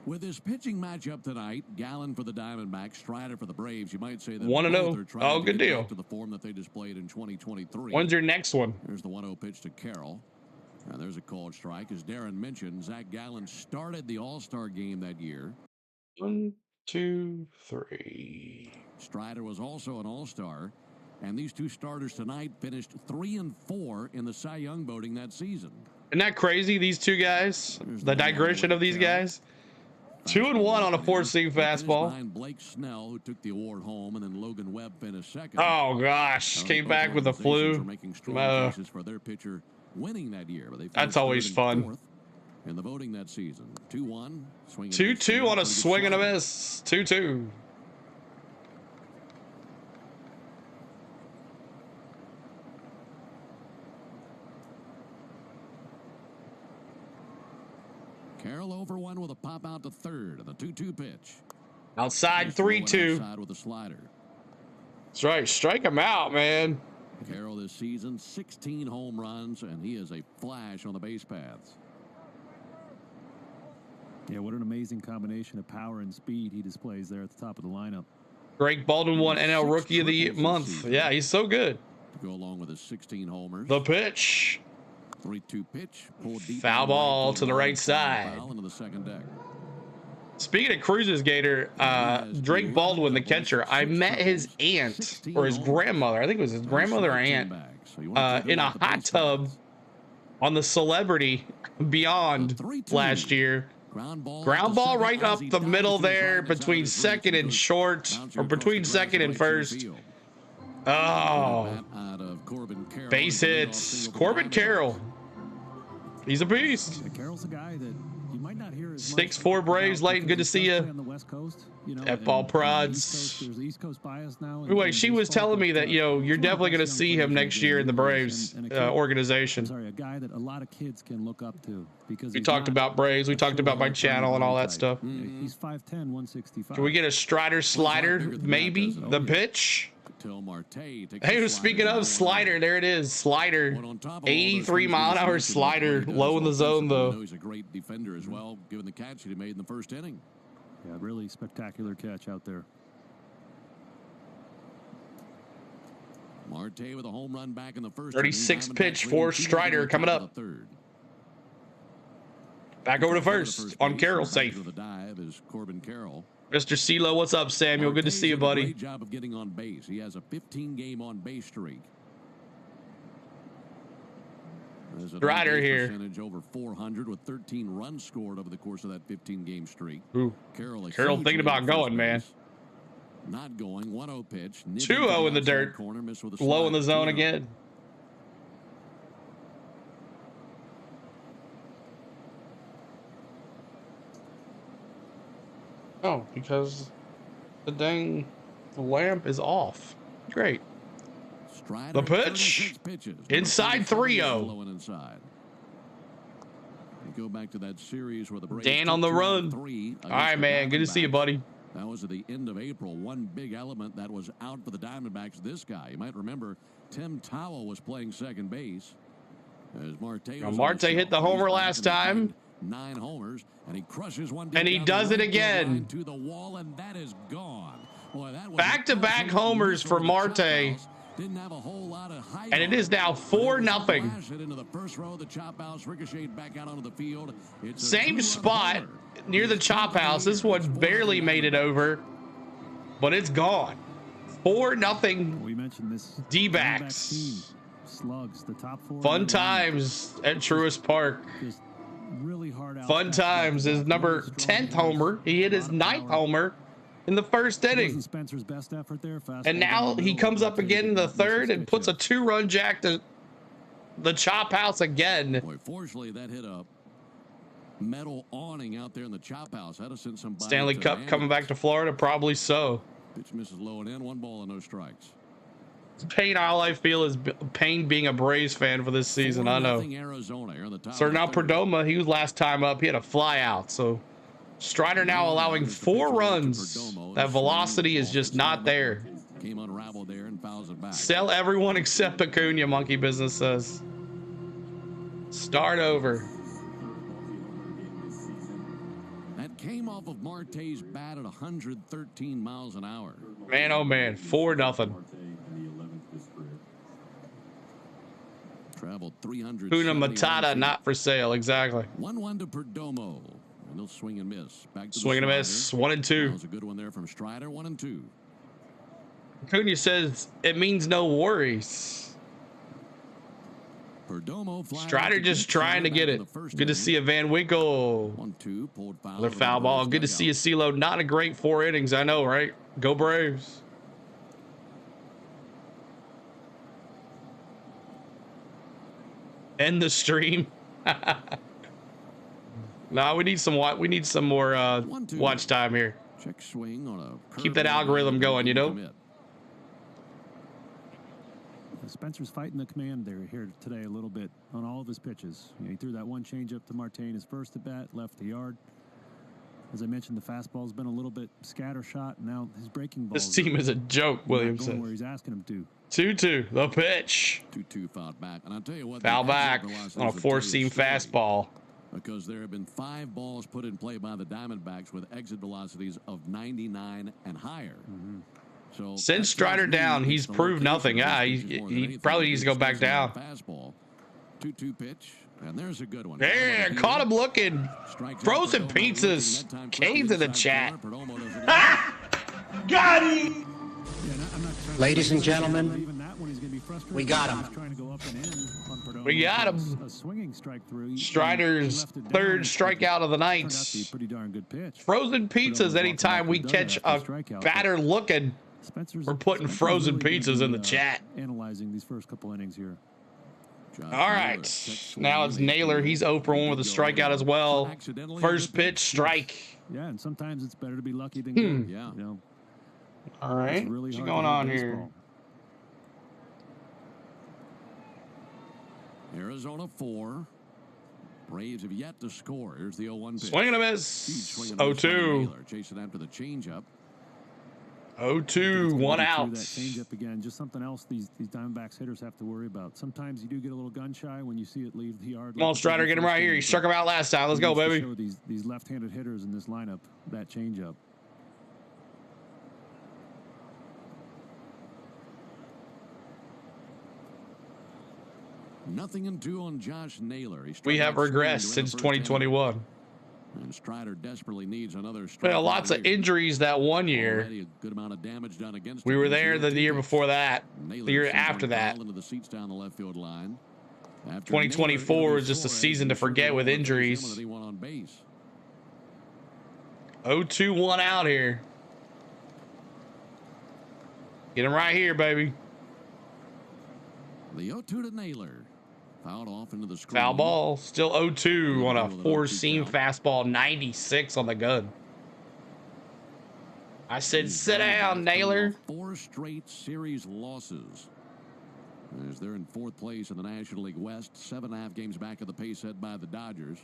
With this pitching matchup tonight, Gallen for the Diamondbacks, Strider for the Braves, you might say that 1-0. Oh, good deal. To the form that they displayed in 2023. When's your next one? Here's the 1-0 pitch to Carroll. And there's a called strike. As Darren mentioned, Zac Gallen started the All-Star game that year. 1, 2, 3. Strider was also an All-Star. And these two starters tonight finished 3 and 4 in the Cy Young voting that season. Isn't that crazy, these two guys? The digression of these guys? 2 and 1 on a 4-seam fastball. Blake Snell, who took the award home, and then Logan Webb finished second. Oh gosh, came back with the flu. For their pitcher winning that year, but that's always fun. In the voting that season, 2-1, 2-2 on a swing and a miss. 2-2. Carroll over 1 with a pop out to third, and the 2-2 pitch. Outside 3-2. Outside with a slider. That's right. Strike him out, man. Carroll this season, 16 home runs, and he is a flash on the base paths. Yeah, what an amazing combination of power and speed he displays there at the top of the lineup. Drake Baldwin won NL Rookie of the Month. Yeah, he's so good. To go along with his 16 homers. The pitch. 3-2 pitch. Foul ball to the right side. Into the second deck. Speaking of Cruises, Gator, Drake Baldwin, the catcher, I met his aunt or his grandmother. I think it was his grandmother or aunt in a hot tub on the Celebrity Beyond last year. Ground ball right up the middle there between second and short, or between second and first. Oh, base hits. Corbin Carroll. He's a beast. Carroll's a guy that you might not hear as 6'4" Braves, Layton. Good to see you. On the West Coast, F-ball prods. There's East Coast bias now. Anyway, she was telling me that, you're definitely going to see him next year in the Braves organization. Sorry, a guy that a lot of kids can look up to because we talked about Braves. We talked about my channel and all that stuff. He's 5'10", 165. Can we get a Strider slider? Maybe the pitch. Hey, speaking of slider, there it is. Slider, 83-mile-an-hour slider, low in the zone though. He's a great defender as well, given the catch that he made in the first inning. Yeah, really spectacular catch out there. Marte with a home run back in the first. 36 pitch for Strider coming up. Back over to first on Carroll, safe. The dive is Corbin Carroll. Mr. CeeLo, what's up, Samuel? Good to see you, buddy. Great job of getting on base. He has a 15-game on-base streak. Strider here. Percentage over 400 with 13 runs scored over the course of that 15-game streak. Ooh. Carroll thinking about going, man. Not going. 1-0 pitch. 2-0 in the dirt. Corner, low in the zone again. Oh, because the dang lamp is off. Great. Strider, the pitch. Inside 3-0. Go back to that series where the Braves Dan on the run. All right, man. Good to see you, buddy. That was at the end of April. One big element that was out for the Diamondbacks. This guy, you might remember, Tim Towel was playing second base. As Marte hit the homer last time. 9 homers, and he crushes one. And he does it again. To the wall, and that is gone. Boy, that was back-to-back homers for Marte. Didn't have a whole lot of height. And it is now 4-0. Into the first row of the chop house, ricocheted back out onto the field. Same spot near the chop house. This one barely made it over, but it's gone. 4-0. We mentioned this. Dbacks. Slugs, the top 4. Fun times at Truist Park. Just really hard out. Fun times. His number 10th homer. He hit his 9th homer in the first inning. Spencer's best effort there. And now he comes up again in the third and puts a 2-run jack to the chop house again. Boy, fortunately, that hit a metal awning out there in the chop house. Had to send somebody. Stanley Cup coming back to Florida, probably so. Pitch misses low and in. 1 ball and no strikes. Pain, all I feel is pain being a Braves fan for this season. I know. So now Perdomo, he was last time up. He had a fly out. So Strider now allowing 4 runs. That velocity is just not there. Came unraveled there and fouls it back. Sell everyone except Acuna, Monkey Business says. Start over. That came off of Marte's bat at 113 miles an hour. Man, oh man, 4-0. Traveled 300. Kuna Matata not for sale. Exactly. 1-1 to Perdomo. And he'll swing and miss. Back to swing and miss. 1-2. That was a good one there from Strider. 1-2. Acuna says it means no worries. Perdomo Strider just trying to get it. Good to see a Van Winkle. 1-2. Pulled foul. Another foul ball. Good to see a CeeLo. Not a great 4 innings. I know, right? Go Braves. End the stream. No, we need some more watch time here. Check swing on a keep that algorithm going, you know. Spencer's fighting the command there here today a little bit on all of his pitches. He threw that one changeup to Marte in his first at bat, left the yard. As I mentioned, the fastball's been a little bit scattershot. Now his breaking ball. This team is a joke, Williams says. Where he's asking him to. 2-2, the pitch. 2-2 fouled back. And I'll tell you what, foul back on a four-seam fastball. Because there have been 5 balls put in play by the Diamondbacks with exit velocities of 99 and higher. So since Strider down, he's proved nothing. He probably needs to go back down. Fastball, 2-2 pitch, and there's a good one. Yeah, caught him looking. Frozen pizzas. Caves in the chat. Got him! Ladies and gentlemen, we got him. We got him. Strider's 3rd strikeout of the night. Frozen pizzas. Anytime we catch a batter looking, we're putting frozen pizzas in the chat. Analyzing these first couple innings here. All right, now it's Naylor. He's 0 for 1 with a strikeout as well. First pitch, strike. Yeah, and sometimes it's better to be lucky than good. Yeah. You know, all right, really what's going on here? Arizona 4. Braves have yet to score. Here's the 0-1 pitch. Swing and a miss. 0-2. Chasing after the changeup. 0-2, 1 out. That changeup again, just something else these Diamondbacks hitters have to worry about. Sometimes you do get a little gun shy when you see it leave the yard. Come on, Strider, get him right here. He struck him out last time. Let's go, baby. Show these left-handed hitters in this lineup that changeup. Nothing in 2 on Josh Naylor. We have regressed since 2021. And Strider desperately needs another strike. Well, lots of injuries that one year. A good amount of damage done against we were there the year before that, the year after that. Into the seats down the left field line. 2024 is just a season to forget with injuries. 0-2, 1 out here. Get him right here, baby. The 0-2 to Naylor. Fouled off into the screen. Foul ball. Still 0-2 on a four-seam fastball. 96 on the gun. I said, sit down, Naylor. 4 straight series losses. As they're in 4th place in the National League West. 7.5 games back of the pace set by the Dodgers.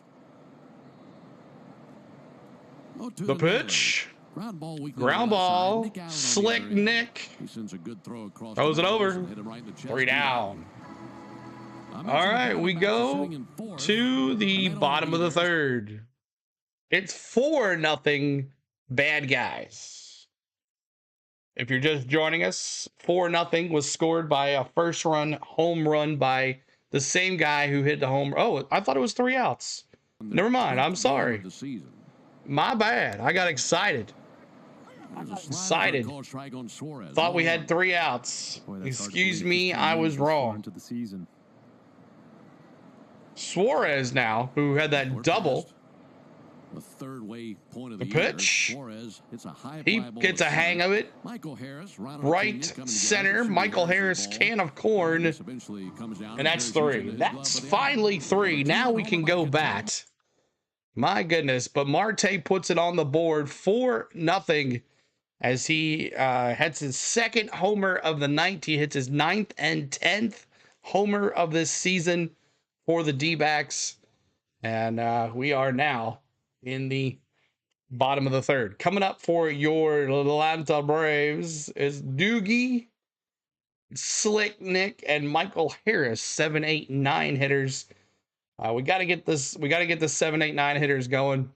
The pitch. Ground ball. Slick Nick. He sends a good throw across. Throws it over. 3 down. All right, we go to the bottom of the 3rd. It's 4-0 bad guys. If you're just joining us, 4-0 was scored by a first-run home run by the same guy who hit the home. Oh, I thought it was 3 outs. Never mind. I'm sorry. My bad. I got excited. Thought we had 3 outs. Excuse me, I was wrong. Suarez now, who had that double. The third way point of the pitch. He gets a hang of it. Right center. Michael Harris, can of corn. And that's 3. That's finally 3. Now we can go bat. My goodness. But Marte puts it on the board. 4-0 as he hits his 2nd homer of the night. He hits his 9th and 10th homer of this season for the Dbacks. And we are now in the bottom of the 3rd. Coming up for your Atlanta Braves is Doogie, Slick Nick, and Michael Harris. 7, 8, 9 hitters. We got to get this. We got to get the 7, 8, 9 hitters going.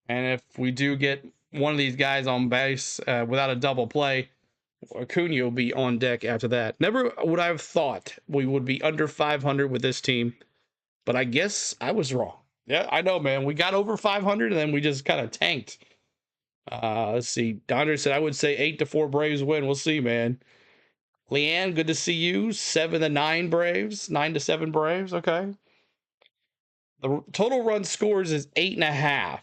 And if we do get one of these guys on base without a double play, Acuna will be on deck after that. Never would I have thought we would be under 500 with this team, but I guess I was wrong. Yeah, I know, man. We got over 500, and then we just kind of tanked. Let's see. Donder said, I would say 8-4 Braves win. We'll see, man. Leanne, good to see you. 7-9 Braves. 9-7 Braves. Okay. The total run scores is 8.5.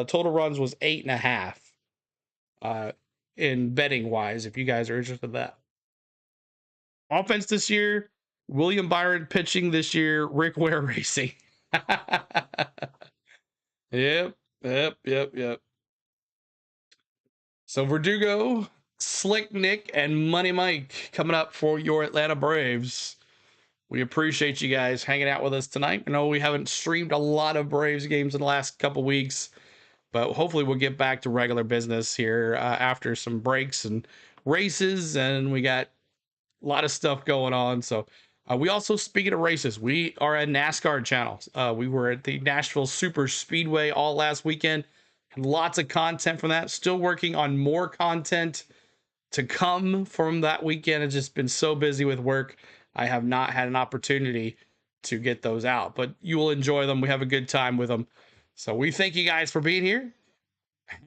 Total runs was 8.5. In betting wise, if you guys are interested in that. Offense this year, William Byron pitching this year, Rick Ware racing. Yep. So Verdugo, Slick Nick, and Money Mike coming up for your Atlanta Braves. We appreciate you guys hanging out with us tonight. I know we haven't streamed a lot of Braves games in the last couple weeks, but hopefully we'll get back to regular business here after some breaks and races, and we got a lot of stuff going on. So we also, speaking of races, we are a NASCAR channel. We were at the Nashville Super Speedway all last weekend. Lots of content from that. Still working on more content to come from that weekend. I've just been so busy with work. I have not had an opportunity to get those out, but you will enjoy them. We have a good time with them. So we thank you guys for being here.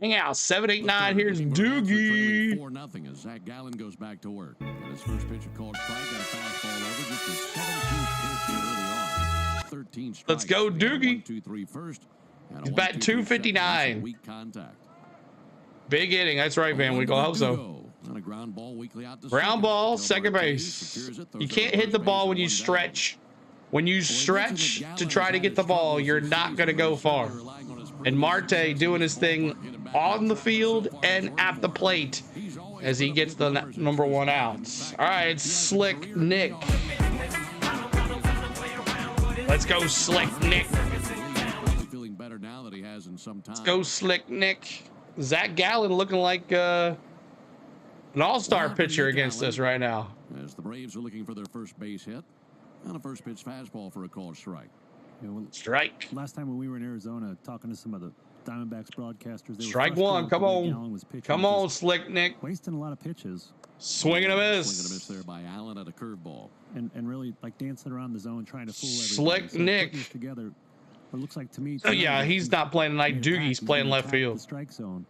Hang out. 789. Here's Doogie. 4-0 as Zac Gallen goes back to work. And his first pitch, a called strike, got a fastball over just his 17th pitch early on. 13 strikes. Let's go, Doogie. 1-2-3 first. He's batting 259. Weak contact. Big inning. That's right, Van Winkle. I hope so. On a ground ball weakly out to ground ball, second base. You can't hit the ball when you stretch. When you stretch to try to get the ball, you're not going to go far. And Marte doing his thing on the field and at the plate as he gets the number 1 out. All right, Slick Nick. Let's go, Slick Nick. Let's go, Slick Nick. Zac Gallen looking like an all-star pitcher against us right now. As the Braves are looking for their first base hit. On a first pitch fastball for a called strike. Strike. Last time when we were in Arizona talking to some of the Diamondbacks broadcasters, they strike one. Come on. Come on, Slick Nick. Wasting a lot of pitches. Swinging a miss. Swinging a miss there by Allen at a curveball. And really like dancing around the zone trying to fool everybody. Slick so Nick. Together, it looks like to me. Oh, yeah, he's not playing tonight. Doogie's playing left field. The strike zone.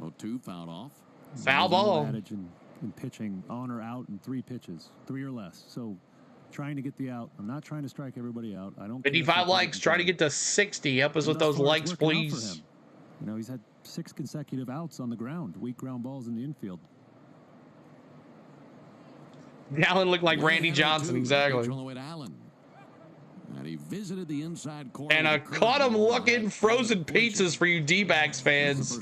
0-2 fouled off. Foul ball. In pitching on or out in 3 pitches, 3 or less. So trying to get the out. I'm not trying to strike everybody out. I don't. 55 likes. Try to get to 60. Help us with those likes, please. You know, he's had 6 consecutive outs on the ground. Weak ground balls in the infield. Gallen looked like Randy Johnson, exactly. And he visited the inside corner. And I caught him looking frozen pizzas for you D-backs fans.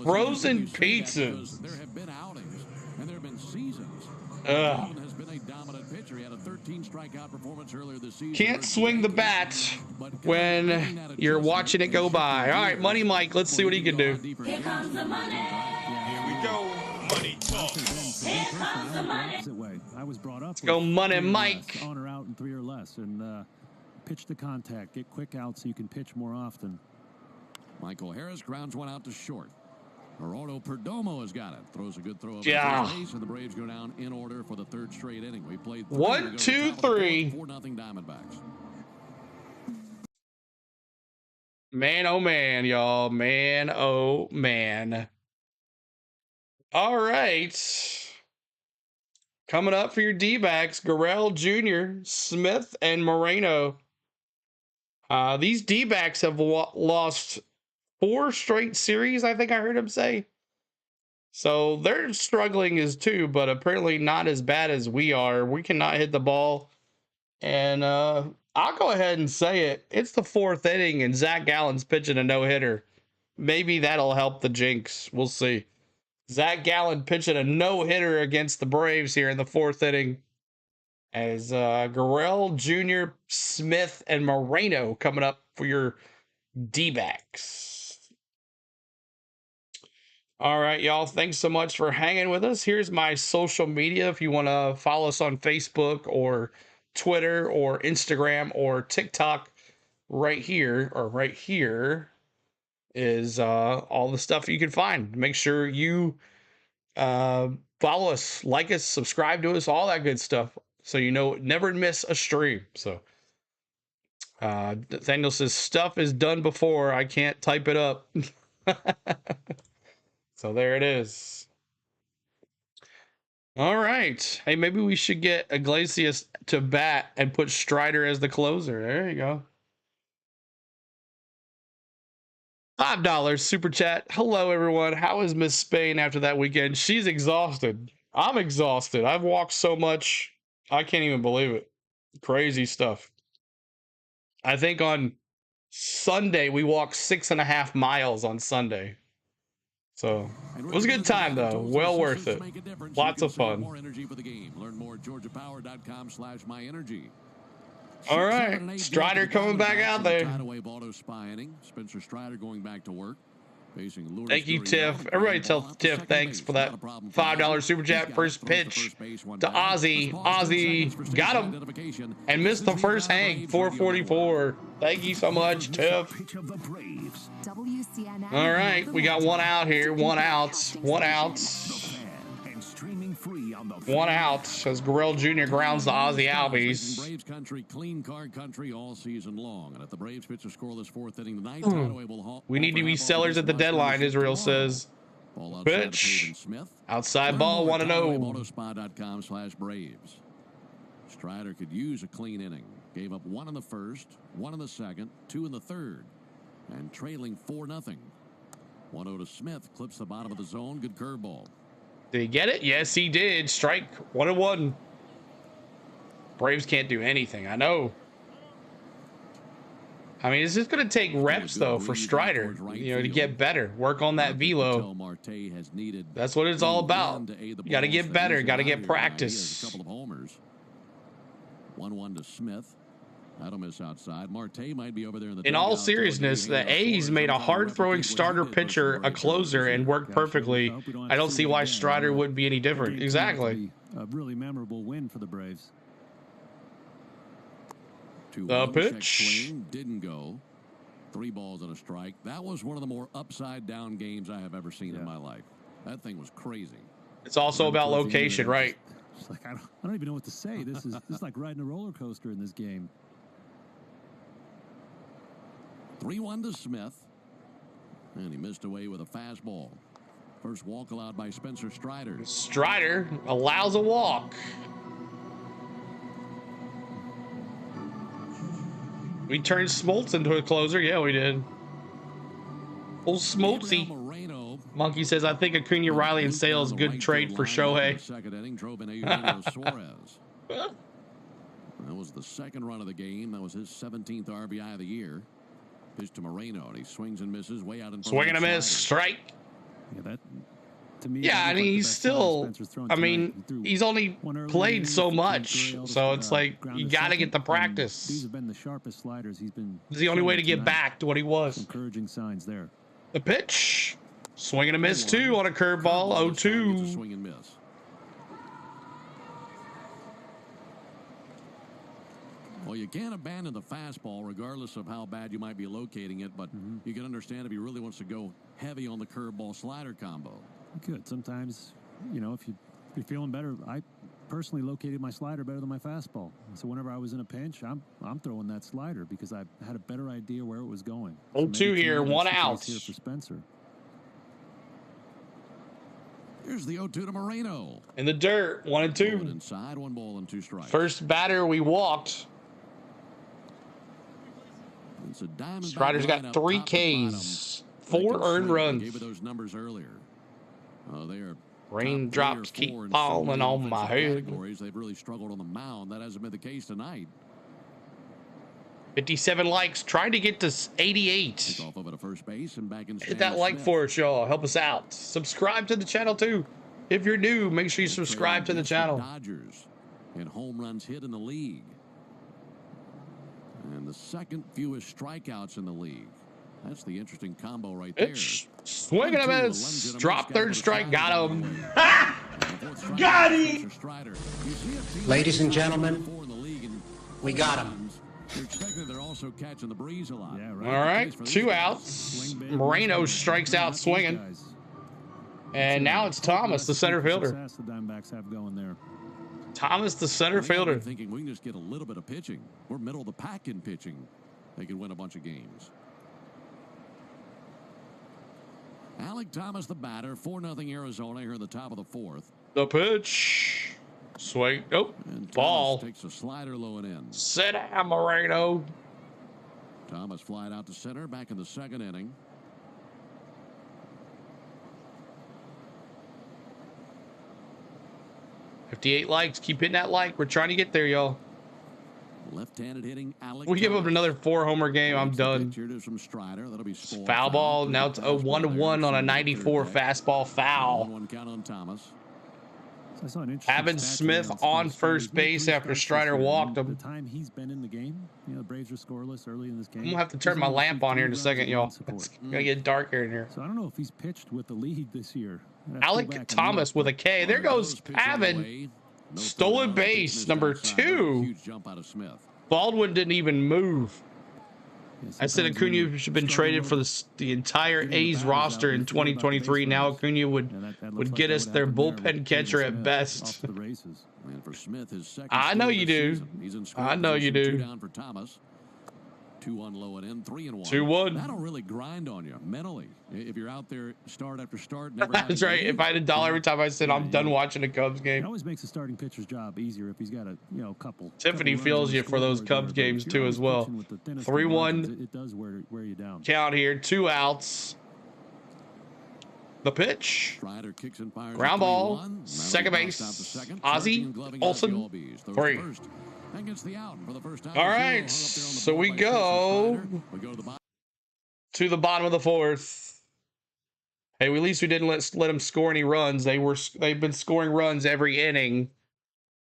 Frozen pizzas. There have been outings and there have been seasons. Ugh. Has been a dominant pitcher. He had a 13 strikeout performance earlier this season. Can't swing the bat when you're watching it go by. All right, Money Mike, let's see what he can do. Here comes the money. Here we go. Money talk. Here comes the money. I was brought up. Let's go, Money Mike. On or out in 3 or less, and pitch to contact, get quick out so you can pitch more often. Michael Harris grounds one out to short. Geraldo Perdomo has got it. Throws a good throw up yeah. Base, and the Braves go down in order for the 3rd straight inning. We played 1, 2, 3. 4-0 Diamondbacks. Man, oh man, y'all. Man, oh man. All right. Coming up for your D-backs, Gurriel Jr., Smith, and Moreno. These D-backs have lost 4 straight series, I think I heard him say. So they're struggling as too, but apparently not as bad as we are. We cannot hit the ball. And I'll go ahead and say it. It's the 4th inning, and Zac Gallen's pitching a no-hitter. Maybe that'll help the jinx. We'll see. Zac Gallen pitching a no-hitter against the Braves here in the 4th inning. As Gurriel Jr., Smith, and Moreno coming up for your D-backs. All right, y'all. Thanks so much for hanging with us. Here's my social media. If you want to follow us on Facebook or Twitter or Instagram or TikTok, right here is all the stuff you can find. Make sure you follow us, like us, subscribe to us, all that good stuff, so you know never miss a stream. So Nathaniel says stuff is done before I can't type it up. So there it is. All right. Hey, maybe we should get Iglesias to bat and put Strider as the closer. There you go. $5 super chat. Hello, everyone. How is Miss Spain after that weekend? She's exhausted. I'm exhausted. I've walked so much. I can't even believe it. Crazy stuff. I think on Sunday, we walked 6.5 miles on Sunday. So it was a good time, though. Well worth it. Lots of fun. More energy for the game. Learn more at georgiapower.com/myenergy. All right, Strider coming back out there. Spencer Strider going back to work. Thank you, Tiff. Everybody tell Tiff thanks for that $5 super chat. First pitch to Ozzy. Ozzy got him and missed the first hang. 444. Thank you so much, Tiff. All right, we got one out here. One out. One out. One out as Gorell Jr. grounds the Ozzy Albies. Braves country, clean card country all season long. And if the Braves pitch a scoreless fourth inning tonight, we need to be sellers at the deadline, Israel says. Pitch. Outside ball, 1-0. Motospot.com/Braves. Strider could use a clean inning. Gave up 1 in the first, 1 in the second, 2 in the third, and trailing 4-0. 1-0 to Smith. Clips the bottom of the zone. Good curveball. Did he get it? Yes, he did. Strike 1-1. Braves can't do anything. I know. I mean, it's just going to take reps, though, for Strider, you know, to get better. Work on that velo. That's what it's all about. You got to get better. Got to get practice. A couple of homers. 1-1 to Smith. That'll miss outside. Marte might be over there in all seriousness, the A's made a hard-throwing starter pitcher a closer and worked perfectly. I don't see why Strider wouldn't be any different. Exactly. A really memorable win for the Braves. The pitch didn't go. 3 balls and a strike. That was one of the more upside-down games I have ever seen in my life. That thing was crazy. It's also about location, right? It's like I don't even know what to say. This is like riding a roller coaster in this game. 3-1 to Smith. And he missed away with a fastball. First walk allowed by Spencer Strider. Strider allows a walk. We turned Smoltz into a closer. Yeah, we did. Old Smoltzy. Monkey says, I think Acuna, Riley, and Sale is a good trade for Shohei. Second inning, drove in Suarez. That was the second run of the game. That was his 17th RBI of the year. Pitch to Moreno, and he swings and misses way out in front. Swing and a miss, strike. Yeah, that to me. Yeah, I mean he's still. I mean he's only played so much, so it's like you got to get the practice. These have been the sharpest sliders he's been. It's the only way to get back to what he was. Encouraging signs there. The pitch, swing and a miss too on a curveball. 0-2. Swing and miss. Well, you can't abandon the fastball regardless of how bad you might be locating it, but you can understand if he really wants to go heavy on the curveball slider combo. Good. Sometimes, you know, if you're feeling better, I personally located my slider better than my fastball. So whenever I was in a pinch, I'm throwing that slider because I had a better idea where it was going. 0-2 here, 1 out. Here for Spencer. Here's the 0-2 to Moreno. In the dirt, 1-2. Inside, 1 ball and 2 strikes. First batter we walked. Strider's got 3 Ks, 4 earned runs. Gave those numbers earlier. They are raindrops keep falling on my head. They've really struggled on the mound. That hasn't been the case tonight. 57 likes, trying to get to 88. Off over to first base and back in. Hit that like for us, y'all. Help us out. Subscribe to the channel too. If you're new, make sure you subscribe to the channel. Dodgers and home runs hit in the league. And the second fewest strikeouts in the league. That's the interesting combo right there. Swing and a miss. Drop third strike. Got him. Got him. Ladies and gentlemen, we got him. They're also catching the breeze a lot. Yeah, right. All right, 2 outs. Moreno strikes out swinging. And now it's Thomas, the center fielder. The Diamondbacks have going there. Thomas, the center fielder. Thinking we can just get a little bit of pitching. We're middle of the pack in pitching. They can win a bunch of games. Alec Thomas, the batter. 4-0 Arizona here in the top of the 4th. The pitch. Swing. Oh, ball. Takes a slider low and in. Sit down, Moreno. Thomas flied out to center back in the 2nd inning. $58 likes. Keep hitting that like. We're trying to get there, y'all. Left-handed hitting Alec. We give up another 4-homer game. I'm done. Foul ball. Now it's a 1-1 on a 94 fastball foul. 1 count on Thomas. I saw an interesting having stat Smith today on Strider. first He's made base 3 after starts this Strider year. walked The him. time he's been in the game, you know, the Braves are scoreless early in this game. I'm gonna have to He's turn my only lamp received on here 3 in a runs second, and y'all. run support. It's gonna get darker in here. So I don't know if he's pitched with the lead this year. Alec Thomas with a K. There goes Pavin. Stolen base, number 2. Huge jump out of Smith. Baldwin didn't even move. I said sometimes when Acuna you're should have been struggling a traded for little the entire getting the A's batters roster out, in you feel about the 2023. base Now runners. Acuna Yeah, that would looks like get that us would their happen there with bullpen catcher Smith at off best. to the races. And for Smith, his second I know steal you of do. the season. He's in scoring I know you position, do. 2 down for Thomas. 2-1 low and in, 3-1. 2-1. That'll really grind on you mentally if you're out there start after start. Never That's right. If I had $1 every time I said I'm done watching a Cubs It game. always makes a starting pitcher's job easier if he's got a couple. Tiffany couple feels runs on you the for those scoreboard Cubs there, but games if too you're as always well. pitching with the thinnest 3-1. margins, it does wear you down. Count here, 2 outs. The pitch. Strider kicks and fires Ground a ball. 3-1. Second That'll base. stop the second. Ozzy. Charging and gloving out the Olsen. Albies. Throws 3. first. And gets the out for the first time. All Hung right. up there on the So ball we by go Strider. We go to the bottom. to the bottom of the 4th. Hey, at least we didn't let them score any runs. They've been scoring runs every inning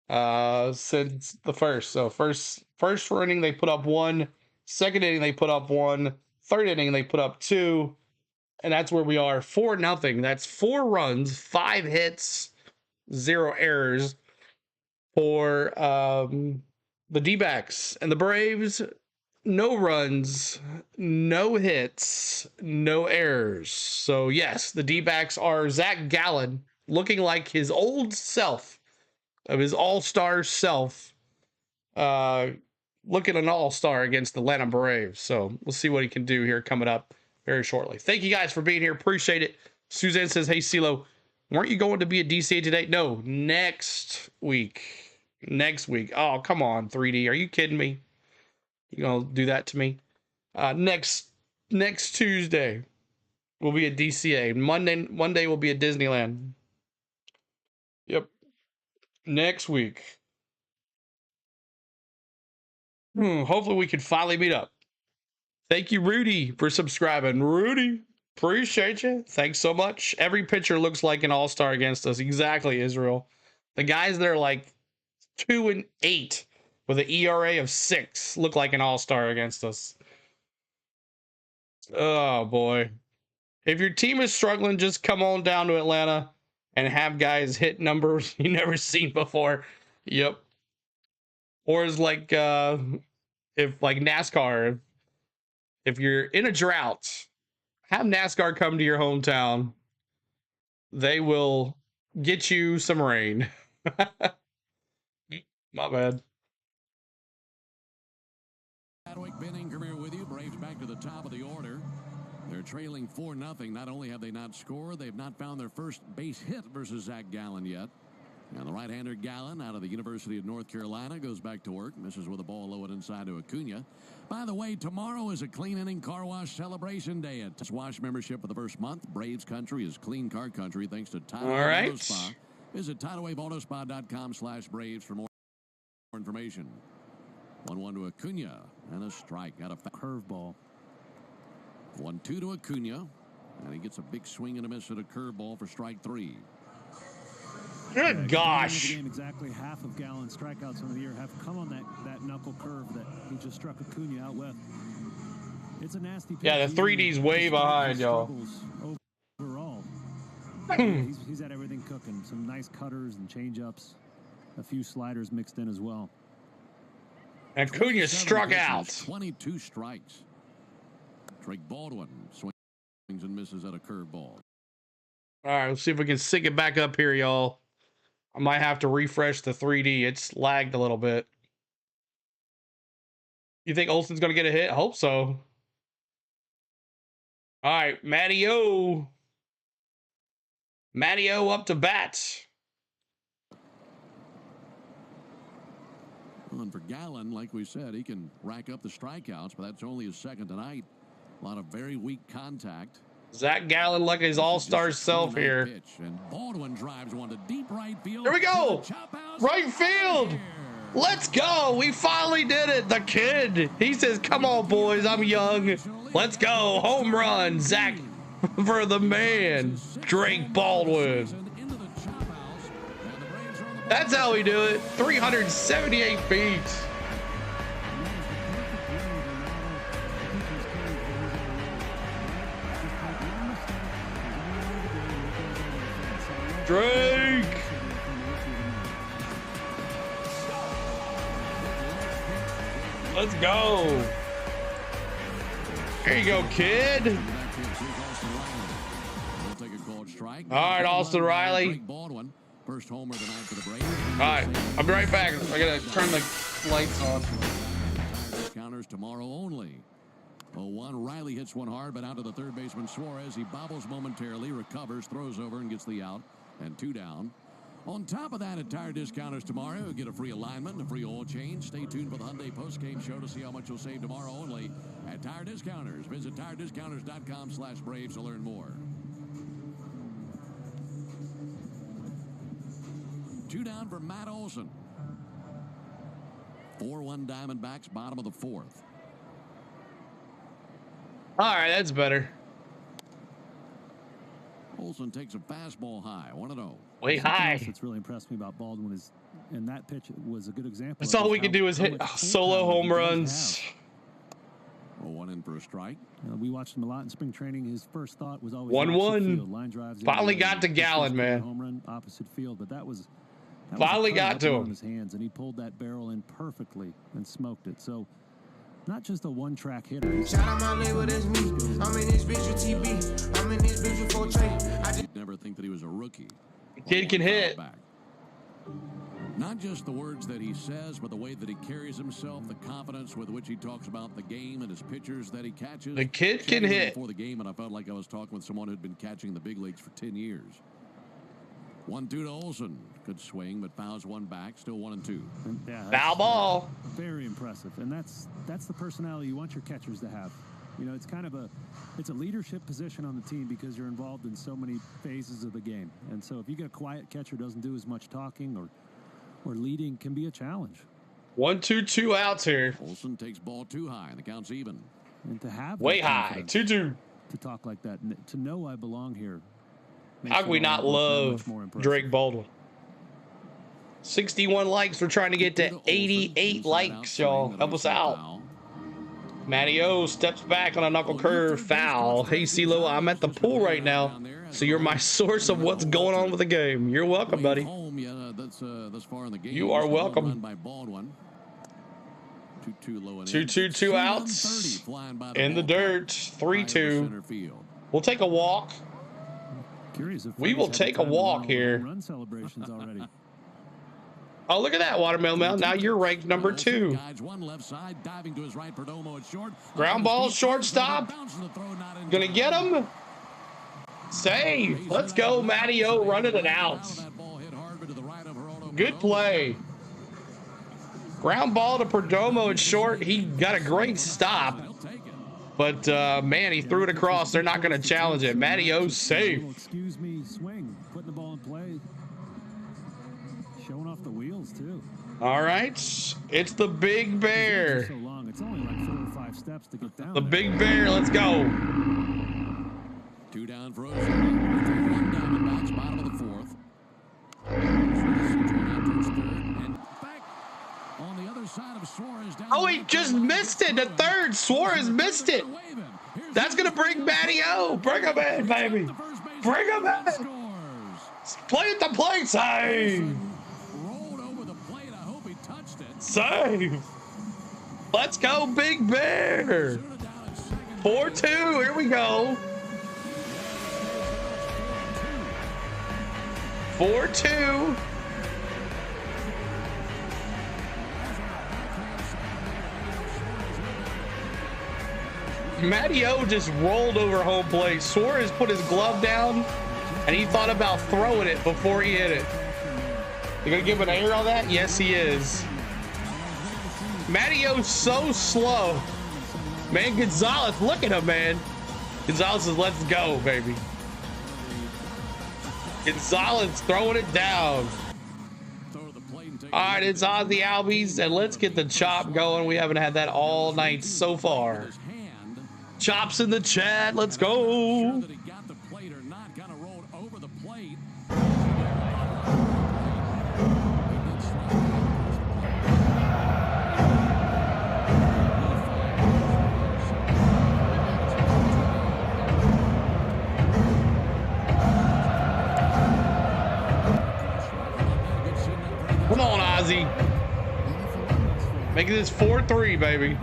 since the first. So first inning they put up 1, second inning they put up 1, third inning they put up 2, and that's where we are. 4-0. That's 4 runs, 5 hits, 0 errors for the D-backs. And the Braves, no runs, no hits, no errors. So yes, the D-backs are Zac Gallen looking like his old self, of his all-star self, looking an all-star against the Atlanta Braves. So we'll see what he can do here coming up very shortly. Thank you guys for being here. Appreciate it. Suzanne says, hey, CeeLo, weren't you going to be a DCA today? No, next week. Next week. Oh, come on, 3D. Are you kidding me? You gonna do that to me? Next Tuesday will be a DCA. Monday will be a Disneyland. Yep. Next week. Hopefully we can finally meet up. Thank you, Rudy, for subscribing. Rudy, appreciate you. Thanks so much. Every pitcher looks like an all-star against us. Exactly, Israel. The guys that are like 2-8 with an ERA of 6 look like an all-star against us. Oh, boy. If your team is struggling, just come on down to Atlanta and have guys hit numbers you never seen before. Yep. Or it's like, if like NASCAR, if you're in a drought, have NASCAR come to your hometown. They will get you some rain. My bad. Ben Ingermer with you. Braves back to the top of the order. They're trailing 4-0. Not only have they not scored, they've not found their first base hit versus Zac Gallen yet. And the right-hander Gallen out of the University of North Carolina goes back to work. Misses with a ball low and inside to Acuna. By the way, tomorrow is a clean inning car wash celebration day at Wash membership for the first month. Braves country is clean car country thanks to Tidal Wave Auto Spa. Visit TidalWaveAutoSpa.com/Braves for more information. 1-1 to Acuna and a strike out of Curveball. 1-2 to Acuna. And he gets a big swing and a miss at a curveball for strike 3. Good gosh. Game, exactly half of Gallen's strikeouts on the year have come on that knuckle curve that he just struck Acuna out with. It's a nasty pitch. Yeah, the 3D's way behind, y'all. Overall. he's had everything cooking. Some nice cutters and change-ups. A few sliders mixed in as well. Acuna struck out. 22 strikes. Drake Baldwin swings and misses at a curveball. All right, let's see if we can sync it back up here, y'all. I might have to refresh the 3D. It's lagged a little bit. You think Olsen's going to get a hit? I hope so. All right, Matty-O. Matty-O up to bat. Well, and for Gallen, like we said, he can rack up the strikeouts, but that's only his second tonight. A lot of very weak contact. Zac Gallen like his all-star self here. Pitch, and Baldwin drives one to deep right field. Here we go. Right field. Let's go. We finally did it. The kid. He says, come on, boys. I'm young. Let's go. Home run. Zach for the man. Drake Baldwin. That's how we do it. 378 feet. Drake. Let's go. There you go, kid. All right, Austin Riley. All right, I'll be right back. I gotta turn the lights on. Counters tomorrow only. 0-1. Riley hits one hard, but out to the third baseman Suarez. He bobbles momentarily, recovers, throws over, and gets the out. And 2 down. On top of that, at Tire Discounters tomorrow, you'll get a free alignment, a free oil change. Stay tuned for the Hyundai postgame show to see how much you'll save tomorrow only at Tire Discounters. Visit TireDiscounters.com/Braves to learn more. 2 down for Matt Olson. 4-1 Diamondbacks, bottom of the 4th. All right, that's better. Olson takes a fastball high, 1-0. Way high. That's really impressed me about Baldwin is, and that pitch was a good example. That's all we can do is hit solo home runs. 0-1 in for a strike. We watched him a lot in spring training. His first thought was always 1-1. line drives. Finally got to Gallen, man. Home run opposite field, but that was finally got to him. In his hands, and he pulled that barrel in perfectly and smoked it. So, not just a one-track hitter. Shout out my label, that's me. I'm in this bitch with TB. I'm in this bitch with 4 Trey. I just never think that he was a rookie. The kid can hit. Back. Not just the words that he says, but the way that he carries himself, the confidence with which he talks about the game and his pitchers that he catches. The kid can hit. Before the game, and I felt like I was talking with someone who'd been catching the big leagues for 10 years. 1-2 to Olson. Good swing, but fouls one back. Still 1-2. Yeah, foul ball. Very impressive, and that's the personality you want your catchers to have. You know, it's kind of a leadership position on the team because you're involved in so many phases of the game. And so if you get a quiet catcher who doesn't do as much talking or leading, can be a challenge. 1-2, 2 outs here. Olson takes ball too high, and the count's even. And to have way high, 2-2. To talk like that, and to know I belong here. How can we not love Drake Baldwin? 61 likes. We're trying to get to 88 likes, y'all. Help us out. Matty O steps back on a knuckle curve. Foul. Hey, CeeLo, I'm at the pool right now, so you're my source of what's going on with the game. You're welcome, buddy. You are welcome. 2-2, 2 outs. In the dirt. 3-2. We'll take a walk. We will take a walk here. Run celebrations already. Oh, look at that, Watermelon Mel. Now you're ranked number 2. Ground ball, shortstop. Gonna get him. Save. Let's go, Matty O running it out. Good play. Ground ball to Perdomo at short. He got a great stop. But, man, he threw it across. They're not going to challenge it. Matty O's safe. Excuse me, swing. Putting the ball in play. Showing off the wheels, too. All right. It's the Big Bear. So long. It's only like 4 or 5 steps to get down. The Big Bear. Let's go. 2 down for Olson. 3-1 Diamondbacks, bottom of the 4th. And back on the other side of Suarez. Oh, he just missed it. The third. Suarez missed it. That's going to bring Matty O. Bring him in, baby. Bring him in. Play at the plate. Save. Rolled over the plate. I hope he touched it. Save. Let's go, Big Bear. 4-2. Here we go. 4-2. Matty O just rolled over home plate. Suarez put his glove down, and he thought about throwing it before he hit it. You gonna give an air on that? Yes, he is. Matty O's so slow. Man, Gonzalez, look at him, man. Gonzalez says, let's go, baby. Gonzalez throwing it down. All right, it's on the Albies, and let's get the chop going. We haven't had that all night so far. Chops in the chat. Let's go. Making this 4-3, baby.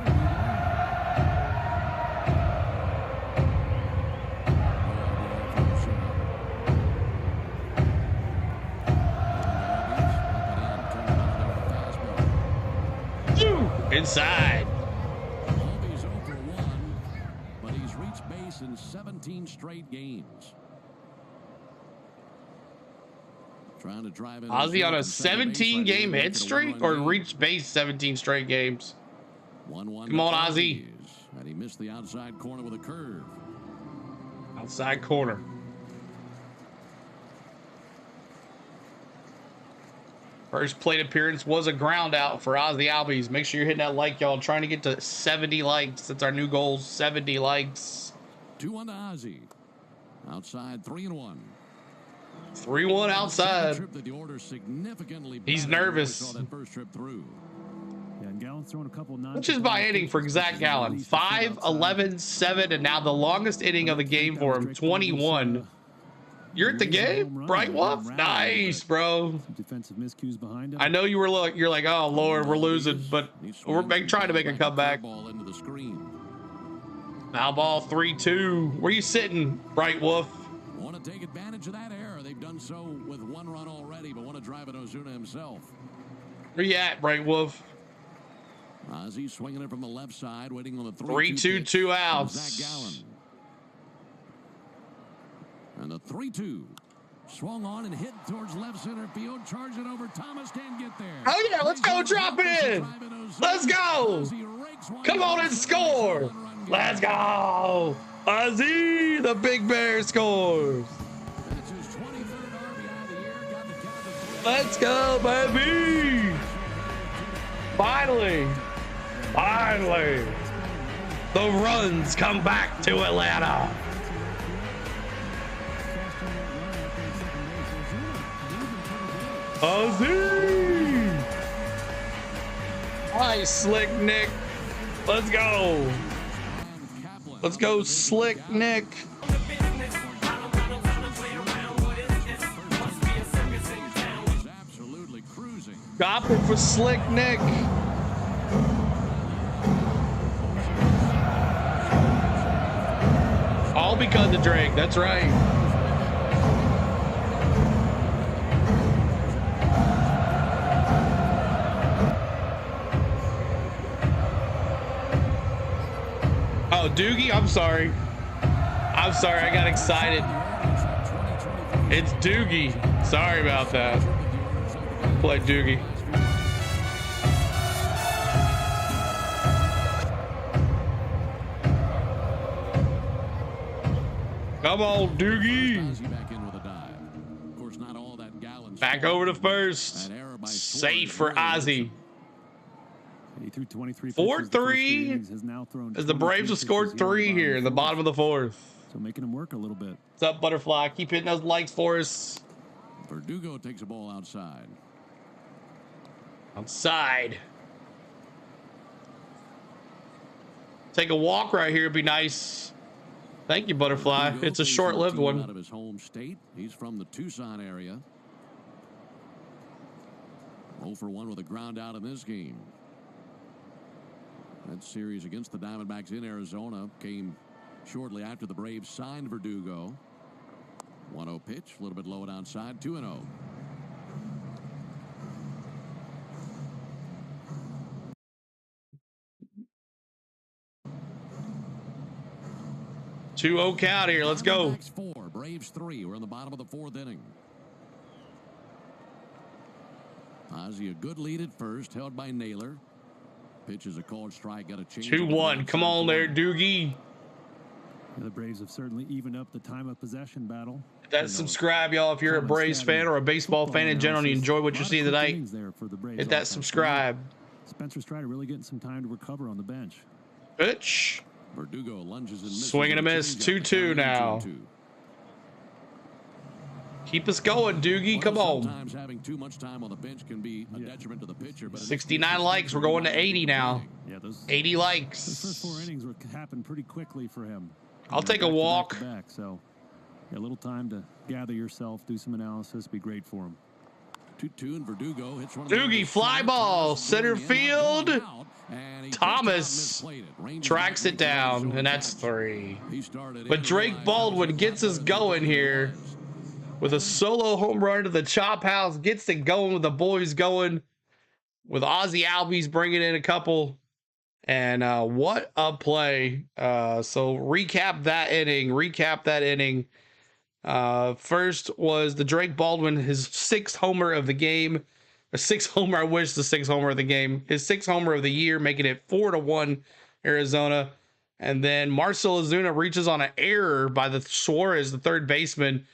Inside. He's 0 for 1, but he's reached base in 17 straight games. Trying to drive in. Ozzy on a 17-game hit streak or reached base 17 straight games. 1-1. Come on, Ozzy. And he missed the outside corner with a curve. Outside corner. First plate appearance was a ground out for Ozzy Albies. Make sure you're hitting that like, y'all. Trying to get to 70 likes. That's our new goal, 70 likes. 2-1 to Ozzy. Outside, 3-1. 3-1 outside. He's nervous. Yeah, and Gallen's thrown a couple Which is by inning for Zac Gallen. 5, 11, 7, and now the longest inning of the game for him, 21. You're at the game, Bright Wolf? Nice, bro. Defensive miscues behind him. I know you were you're like, oh Lord, we're losing, but we're trying to make a comeback. Ball into the screen. Foul ball 3-2. Where you sitting, Bright Wolf? Want to take advantage of that error. They've done so with 1 run already, but want to drive it Ozuna himself. Where you at, Bright Wolf? Ozzy swinging it from the left side, waiting on the 3-2, 2 outs. Zac Gallen. And the 3-2 swung on and hit towards left center field. Charge it over. Thomas can't get there. Oh yeah, let's go drop it in. Let's go. Come on and score. Let's go. Ozzy, the Big Bear scores. Let's go, baby. Finally. The runs come back to Atlanta. Ozzy! Nice, Slick Nick. Let's go. Let's go, Slick Nick. Gopping for Slick Nick. All because of Drake. That's right. Oh, Doogie, I'm sorry. I got excited. It's Doogie. Sorry about that. Play Doogie. Come on, Doogie. Back over to first. Safe for Ozzy. 4-3 as the Braves have scored 3 here in the bottom of the 4th. So making them work a little bit. What's up, Butterfly? Keep hitting those likes for us. Verdugo takes a ball outside. Outside. Take a walk right here. It'd be nice. Thank you, Butterfly. Verdugo it's a short-lived one. Out of his home state. He's from the Tucson area. 0 for 1 with a ground out in this game. That series against the Diamondbacks in Arizona came shortly after the Braves signed Verdugo. 1-0 pitch, a little bit low and outside, 2-0. Two-0 count here. Let's go. Diamondbacks 4, Braves 3. We're in the bottom of the 4th inning. Ozzy a good lead at first, held by Naylor. Pitch is a called strike. Got a change. 2-1. Come on there, Doogie. The Braves have certainly evened up the time of possession battle. Hit that subscribe, y'all. If you're a Braves fan or a baseball fan in general and you enjoy what you're seeing tonight, hit that subscribe. Spencer Strider really getting some time to recover on the bench. Pitch. Verdugo lunges and misses. Swing and a miss. 2-2 now. 2-2. Keep us going, Doogie. Come on. Sometimes having too much time on the bench can be a detriment to the pitcher. But 69 likes. We're going to 80 now. Yeah, those 80 likes. Those first 4 innings happened pretty quickly for him. I'll take a walk. Back, so yeah, a little time to gather yourself, do some analysis, be great for him. 2-2, and Verdugo hits one. Doogie fly ball, center field. Thomas tracks it down, and that's 3. But Drake Baldwin gets us going here with a solo home run to the chop house, gets it going with the boys going, with Ozzy Albies bringing in a couple. And what a play. So recap that inning. First was the Drake Baldwin, his 6th homer of the game. A 6th homer, I wish the 6th homer of the game. His 6th homer of the year, making it 4-1 Arizona. And then Marcell Ozuna reaches on an error by the Suarez, the third baseman.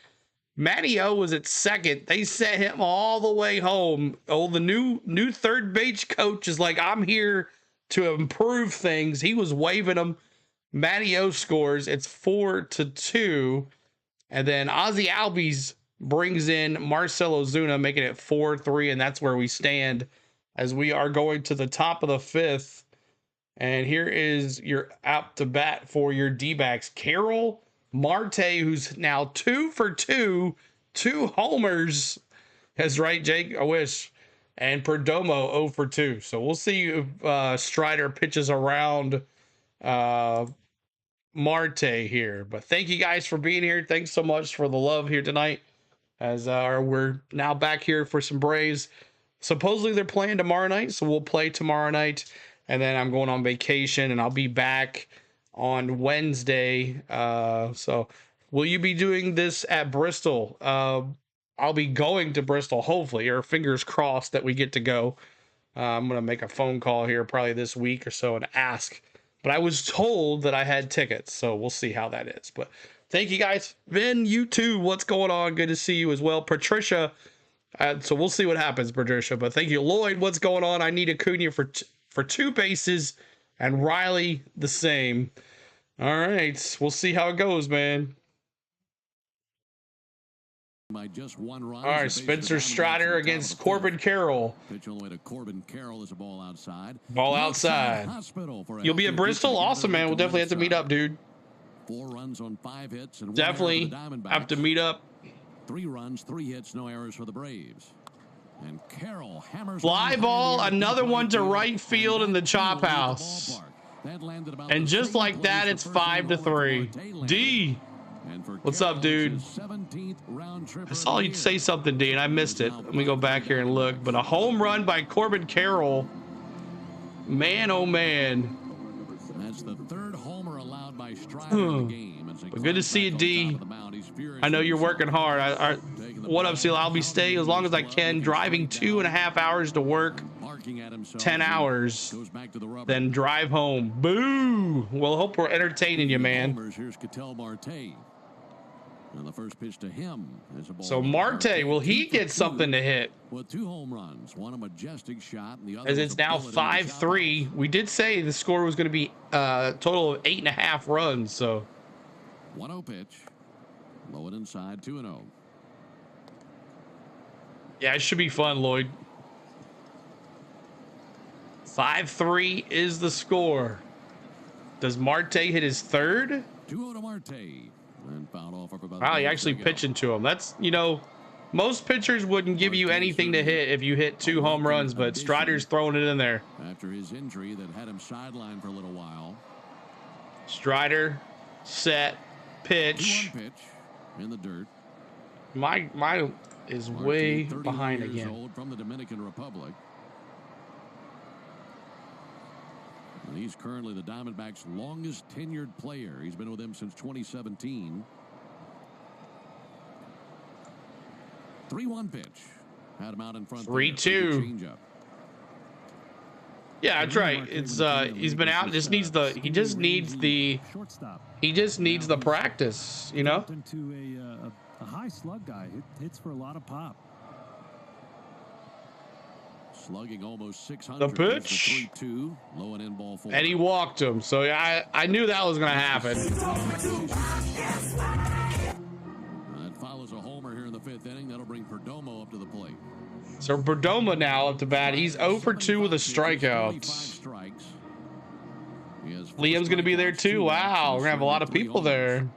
Matty O was at second. They sent him all the way home. Oh, the new third base coach is like, I'm here to improve things. He was waving them. Matty O scores. It's 4-2. And then Ozzy Albies brings in Marcell Ozuna, making it 4-3, and that's where we stand as we are going to the top of the 5th. And here is your out to bat for your D-backs. Carroll Marte, who's now 2 for 2, 2 homers. That's right, Jake. I wish. And Perdomo 0 for 2. So we'll see if Strider pitches around Marte here. But thank you guys for being here. Thanks so much for the love here tonight, as we're now back here for some Braves. Supposedly they're playing tomorrow night, so we'll play tomorrow night, and then I'm going on vacation, and I'll be back on Wednesday. So will you be doing this at Bristol? I'll be going to Bristol, hopefully, or fingers crossed that we get to go. I'm going to make a phone call here probably this week or so and ask. But I was told that I had tickets, so we'll see how that is. But thank you guys. Vin, you too. What's going on? Good to see you as well. Patricia. So we'll see what happens, Patricia. But thank you. Lloyd, what's going on? I need Acuna for 2 bases, and Riley the same. All right. We'll see how it goes, man. By just 1 run. All right, Spencer Strider against Corbin Carroll. Pitch all the way to Corbin Carroll as a ball outside. Ball outside. You'll be at Bristol? Awesome, man. We'll definitely have to meet up, dude. 4 runs on 5 hits. And definitely have to meet up. 3 runs, 3 hits, no errors for the Braves. And Carroll hammers fly ball, another one to right field in the chop house. And just like that, it's 5-3. D. What's up, dude? I saw you say something, D, and I missed it. Let me go back here and look. But a home run by Corbin Carroll. Man, oh man. That's the 3rd homer allowed by Strider in the game. But good to see you, D. I know you're working hard. What up, Seal? I'll be staying as long as I can. Driving 2.5 hours to work. 10 hours. Then drive home. Boo! Well, hope we're entertaining you, man. Here's Ketel Marte. And the first pitch to him is a ball. So Marte, will he get something to hit? With 2 home runs, one a majestic shot, and the other. As it's now 5-3. We did say the score was going to be a total of 8.5 runs. So 1-0 pitch, low and inside, 2-0. Yeah, it should be fun, Lloyd. 5-3 is the score. Does Marte hit his 3rd? 2-0 to Marte. And fouled off for about wow, he actually pitching to him. That's, you know, most pitchers wouldn't give you anything to hit if you hit 2 home runs, but Strider's throwing it in there. After his injury that had him sidelined for a little while. Strider, set, pitch. 2-1 pitch in the dirt. My is Marte, way behind again. Old from the Dominican Republic. And he's currently the Diamondbacks' longest tenured player. He's been with them since 2017. 3-1 pitch. Had him out in front. 3-2. Yeah, that's right. It's he's been out. Just needs the. He just needs the. He just needs the practice. You know. Into a high slug guy. It hits for a lot of pop. Slugging almost 600. The pitch. 3-2. Low and in ball 4. And he walked him. So I knew that was gonna happen. That follows a homer here in the 5th inning. That'll bring Perdomo up to the plate. So Perdomo now up to bat. He's 0 for 2 with a strikeout. Liam's going to be there too. Wow, we're going to have a lot of people there.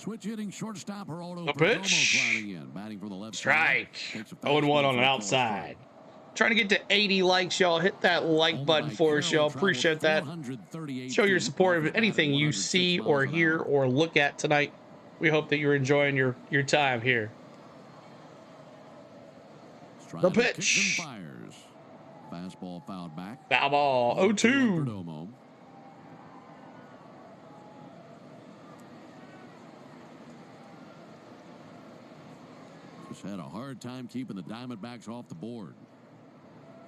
Switch hitting shortstop Geraldo A Perdomo pitch. climbing in, batting from the left Strike. side. 0-1 on an outside. Trying to get to 80 likes, y'all. Hit that like button for us, y'all. Appreciate that. Show your support of anything you see or hear or look at tonight. We hope that you're enjoying your time here. The pitch. Fastball fouled back. Foul ball. 0-2. Just had a hard time keeping the Diamondbacks off the board.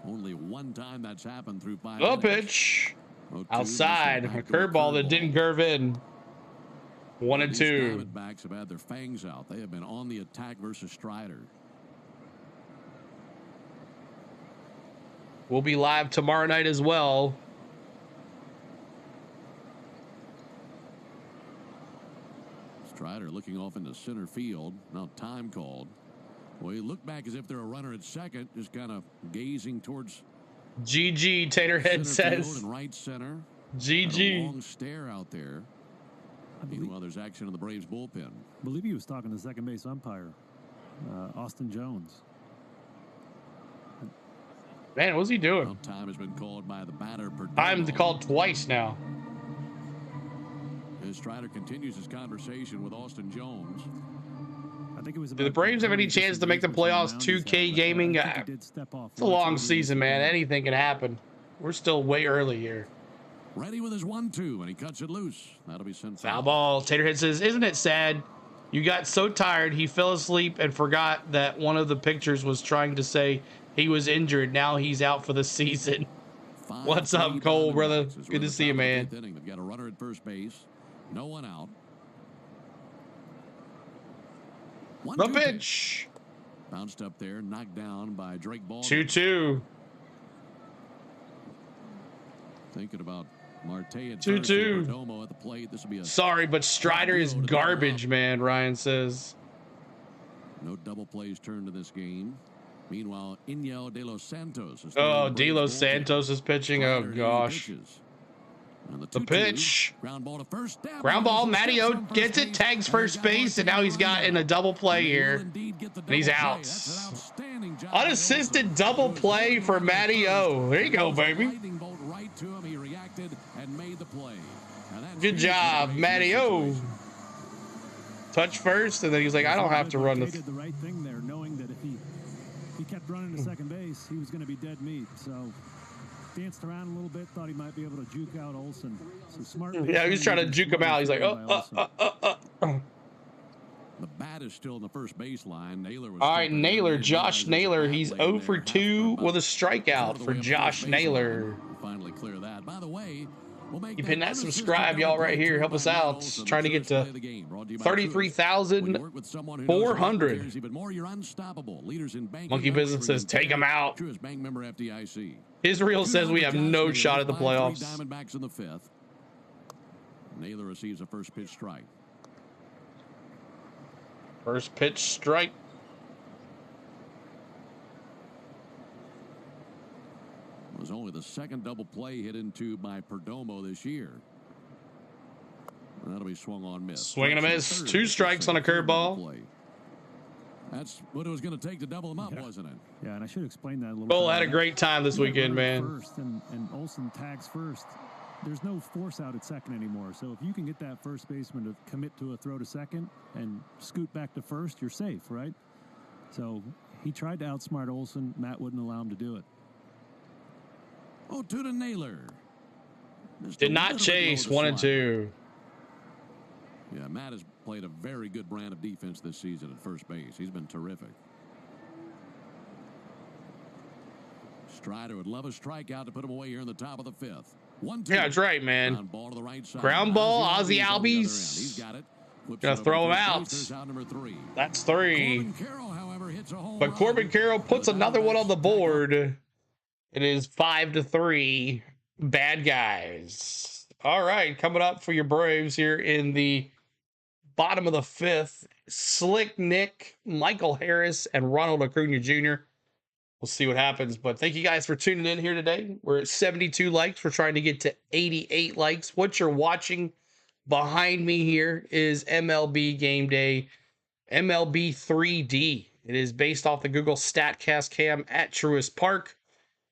Only one time that's happened through 5 The innings. Pitch. Outside. A curveball that didn't curve in. 1-2. Diamondbacks have had their fangs out. They have been on the attack versus Strider. We'll be live tomorrow night as well. Strider looking off into center field. Now time called. Well, he looked back as if they're a runner at second, just kind of gazing towards GG, Taterhead says. And right center. GG. A long stare out there. Meanwhile, there's action in the Braves bullpen. I believe he was talking to the second base umpire, Austin Jones. Man, what's he doing? Well, time has been called by the batter. Time called twice now. As Strider continues his conversation with Austin Jones. I think it was. Do the Braves have any chance to make the playoffs? 2K gaming. It's a long season, man. Anything can happen. We're still way early here. Ready with his 1-2, and he cuts it loose. That'll be sent foul ball. Taterhead says, "Isn't it sad? You got so tired he fell asleep and forgot that one of the pictures was trying to say he was injured. Now he's out for the season." What's up, Cole, brother? Good to see you, man. They've got a runner at first base. No one out. The pitch. Bounced up there, knocked down by Drake Ball. 2-2. Thinking about Marte at 2-2. Perdomo at the plate. This will be a sorry, but Strider is garbage, man. Ryan says. No double plays turned to this game. Meanwhile, Iñigo De Los Santos. Oh, De Los Santos is pitching. Oh gosh. The pitch. Ground ball to first. Ground ball. Matteo gets it, tags first base, and now he's got in a double play here. And he's out. Unassisted double play for Matteo. There you go, baby. Good job, Matteo. Touch first, and then he's like, I don't have to run this. He did the right thing there, knowing that if he kept running to second base, he was going to be dead meat. So danced around a little bit, thought he might be able to juke out Olsen. So smart. Yeah, he was trying to juke him out. He's like, The bat is still in the first baseline. Naylor was all right, Naylor, Josh Naylor. He's 0 for 2 with a strikeout for Josh Naylor. Finally clear that. By the way, keep hitting that subscribe, y'all, right here. Help us out. Trying to get to 33,400. Monkey Business says, take him out. Israel says we have no shot at the playoffs. Diamondbacks in the fifth. Naylor receives a first pitch strike. First pitch strike. It was only the second double play hit into by Perdomo this year. That'll be swung on miss. Swing and a miss. 2 strikes on a curveball. That's what it was going to take to double them up, wasn't it? Yeah, and I should explain that a little Cole bit. had a great time this weekend, man. First and Olsen tags first. There's no force out at second anymore. So if you can get that first baseman to commit to a throw to second and scoot back to first, you're safe, right? So he tried to outsmart Olsen. Matt wouldn't allow him to do it. 0-2 to Naylor. Did not chase. 1-2. Yeah, Matt has played a very good brand of defense this season at first base. He's been terrific. Strider would love a strikeout to put him away here in the top of the fifth. 1-2. Yeah, that's right, man. Ground ball to the right side. Ground ball, Ozzy Albies. He's got it. Gonna throw him out. Number 3. That's 3. Corbin Carroll, however, hits a home But Corbin Carroll puts another one on the board. It is 5-3. Bad guys. All right, coming up for your Braves here in the bottom of the 5th. Slick Nick, Michael Harris, and Ronald Acuna Jr. We'll see what happens. But thank you guys for tuning in here today. We're at 72 likes. We're trying to get to 88 likes. What you're watching Behind me here is MLB Game Day, MLB 3D. It is based off the Google StatCast cam at Truist Park.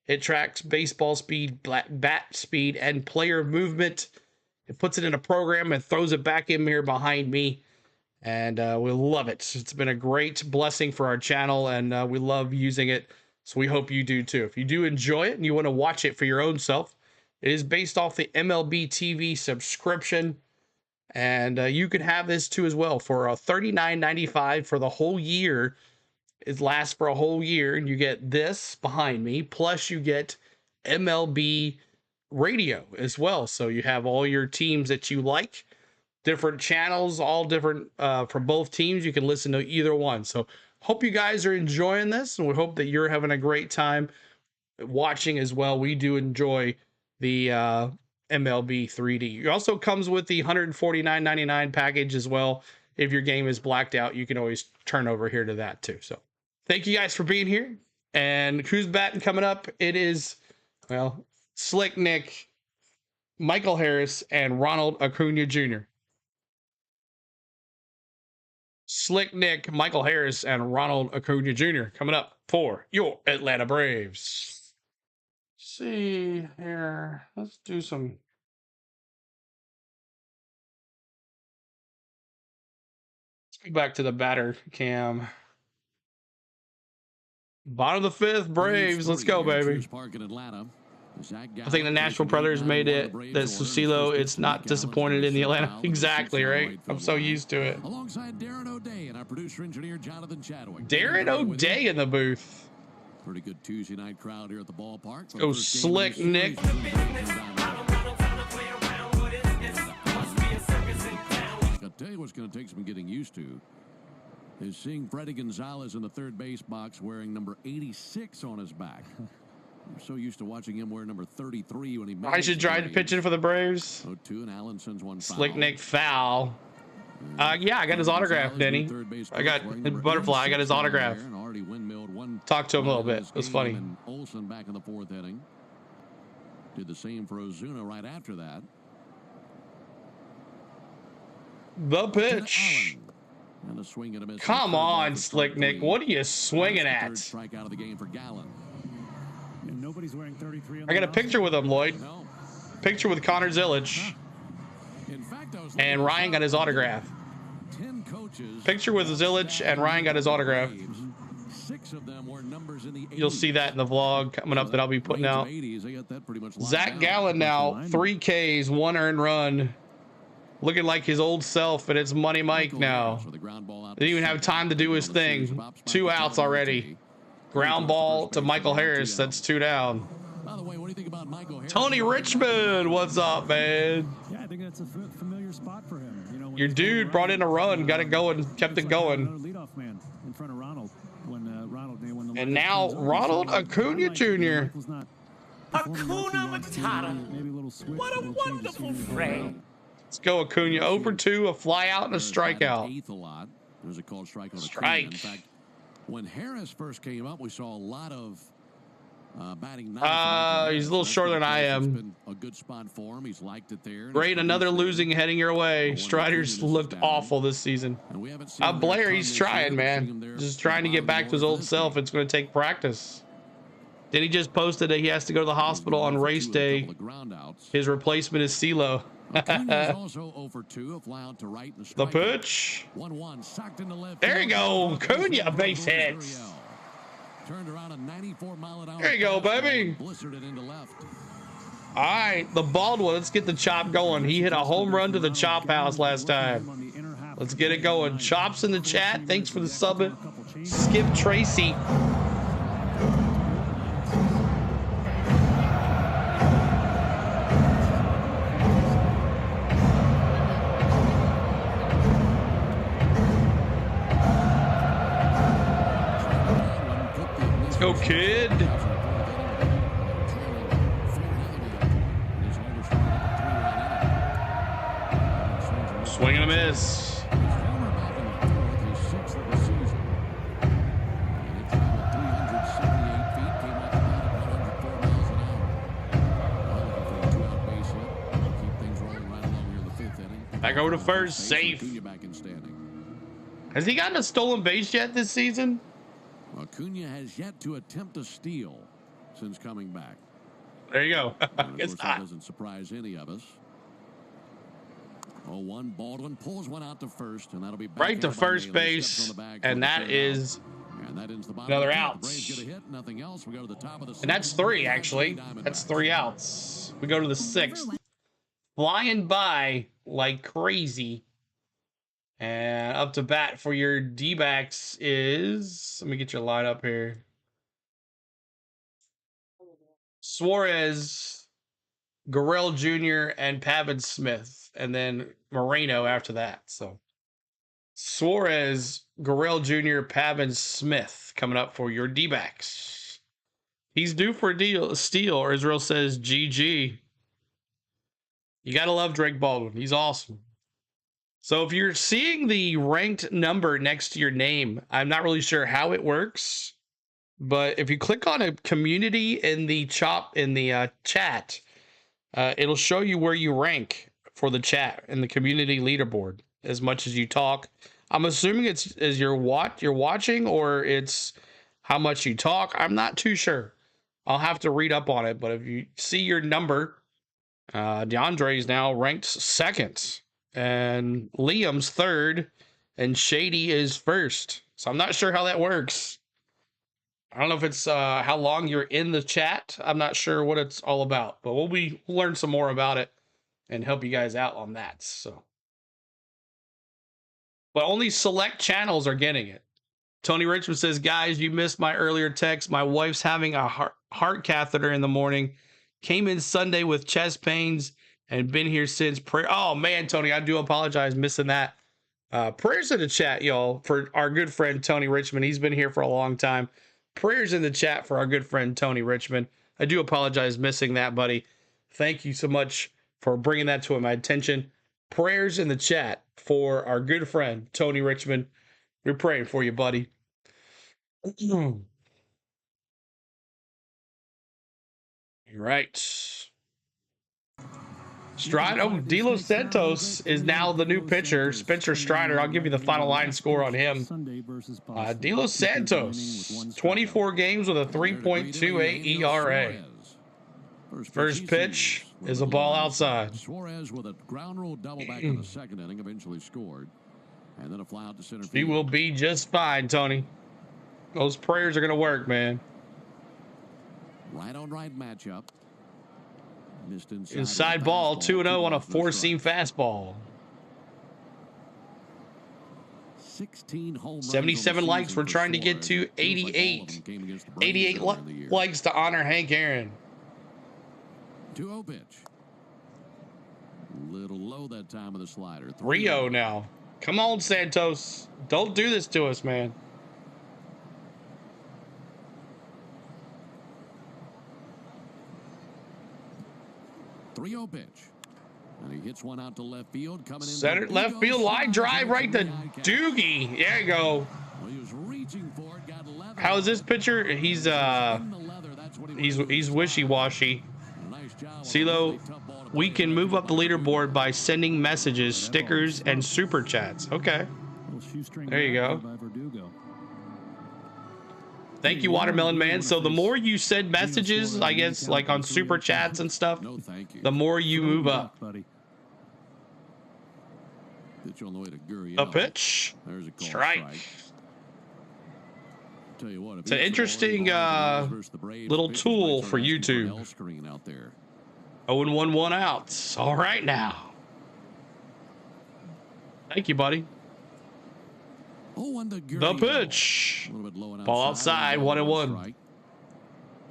It tracks baseball speed, bat speed, and player movement. It puts it in a program and throws it back in here behind me. And we love it. It's been a great blessing for our channel, and we love using it. So we hope you do too. If you do enjoy it and you want to watch it for your own self, it is based off the MLB TV subscription. And you can have this too as well for $39.95 for the whole year. It lasts for a whole year, and you get this behind me, plus you get MLB radio as well. So you have all your teams that you like, different channels, all different for both teams. You can listen to either one. So hope you guys are enjoying this, and we hope that you're having a great time watching as well. We do enjoy the MLB 3D. It also comes with the $149.99 package as well. If your game is blacked out, you can always turn over here to that too. So thank you guys for being here. And who's batting coming up? It is, well, Slick Nick, Michael Harris, and Ronald Acuna Jr. Slick Nick, Michael Harris, and Ronald Acuna Jr. coming up for your Atlanta Braves. See here. Let's do some. Let's go back to the batter cam. Bottom of the fifth, Braves. Let's go, baby. I think the Nashville brothers made it. That Susilo, it's not disappointed in the Atlanta. Exactly, right? I'm so used to it. Alongside Darren O'Day and our producer engineer Jonathan Chadwick. Darren O'Day in the booth. Pretty good Tuesday night crowd here at the ballpark. Let's go, Slick Nick. I'll tell you what's going to take some getting used to is seeing Freddie Gonzalez in the third base box wearing number 86 on his back. I'm so used to watching him wear number 33 when he made I should try to pitch in for the Braves. 0-2, and Allen sends one foul. Slick Nick foul. Yeah, I got his autograph, Denny. I got Butterfly. I got his autograph. Talked to him a little bit. It was funny. Olsen back in the fourth inning. Did the same for Ozuna right after that. The pitch. And a swing and a miss. Come on, Slick Nick. What are you swinging at? Third strike out of the game for Gallen. And nobody's wearing 33 on I got a picture with him, Lloyd. Picture with Connor Zilic. And Ryan got his autograph. 10 coaches. Picture with Zilic and Ryan got his autograph. 6 of them were numbers in the 80s. You'll see that in the vlog coming up that I'll be putting out. Zac Gallen now, 3 Ks, 1 earned run. Looking like his old self, and it's Money Mike now. Didn't even have time to do his thing. 2 outs already. Ground ball to Michael Harris. That's 2 down. By the way, what do you think about Michael Harris? Tony Richmond, what's up, man? Yeah, I think that's a familiar spot for him. You know, your dude brought in a run, got it going, kept it going. Leadoff man in front of Ronald when Ronald and now Ronald Acuna Jr. Hakuna Matata. What a wonderful phrase. Let's go, Acuna. 0 for 2, a fly out and a strikeout. There's a called strike on Strike. In fact, when Harris first came up, we saw a lot of batting. He's a little shorter than I am. Been a good spot for him. He's liked it there. Great, another losing heading your way. Strider's looked awful this season. Blair, he's trying, man. Just trying to get back to his old self. It's going to take practice. Then he just posted that he has to go to the hospital on race day. His replacement is CeeLo. The pitch. There you go. Cunha, base hits. There you go, baby. All right, the bald one. Let's get the chop going. He hit a home run to the chop house last time. Let's get it going. Chops in the chat. Thanks for the sub. Skip Tracy. Go, kid. Swing and a miss. Back over to first, safe. Back in standing. Has he gotten a stolen base yet this season? Acuna has yet to attempt a steal since coming back. There you go. And of course, that doesn't surprise any of us. 0-1, Baldwin pulls one out to first, and that'll be back right to first base, and that is another out. And that's 3, actually. That's 3 outs. We go to the 6th. Flying by like crazy. And up to bat for your D-backs is... Let me get your line up here. Suarez, Gurriel Jr., and Pavin Smith. And then Moreno after that. So Suarez, Gurriel Jr., Pavin Smith coming up for your D-backs. He's due for a steal, or Israel says GG. You got to love Drake Baldwin. He's awesome. So if you're seeing the ranked number next to your name, I'm not really sure how it works, but if you click on a community in the chat, it'll show you where you rank for the chat in the community leaderboard as much as you talk. I'm assuming it's as you're watching, or it's how much you talk. I'm not too sure. I'll have to read up on it, but if you see your number, DeAndre is now ranked 2nd. And Liam's 3rd, and Shady is 1st. So I'm not sure how that works. I don't know if it's how long you're in the chat. I'm not sure what it's all about, but we'll learn some more about it and help you guys out on that. So, but only select channels are getting it. Tony Richmond says, guys, you missed my earlier text. My wife's having a heart catheter in the morning. Came in Sunday with chest pains. And been here since prayer. Oh, man, Tony, I do apologize missing that. Prayers in the chat, y'all, for our good friend Tony Richmond. He's been here for a long time. Prayers in the chat for our good friend Tony Richmond. I do apologize missing that, buddy. Thank you so much for bringing that to my attention. Prayers in the chat for our good friend Tony Richmond. We're praying for you, buddy. All right. Strider, De Los Santos is now the new pitcher. Spencer Strider, I'll give you the final line score on him. De Los Santos, 24 games with a 3.28 ERA. First pitch is a ball outside. Suarez with a ground rule double back in the 2nd inning, eventually scored. And then a fly out to center field. He will be just fine, Tony. Those prayers are going to work, man. Right on right matchup. Inside ball, 2-0 on a 4-seam fastball. 77 likes. We're trying to get to 88. 88 likes to honor Hank Aaron. 2-0 pitch. Little low that time of the slider. 3-0 now. Come on, Santos. Don't do this to us, man. 3-0 pitch. And he hits one out to left field. Coming in center left field line drive right to Doogie. There you go. Well, he was reaching for it, got leather. How is this pitcher? He's wishy-washy. CeeLo, we can move up the leaderboard by sending messages, stickers, and super chats. Okay. There you go. Thank you, Watermelon Man. So the more you send messages, I guess, like on super chats and stuff, the more you move up. A pitch. Strike. It's an interesting little tool for YouTube. 0-1, 1 outs. All right now. Thank you, buddy. The pitch. Ball outside, 1-1.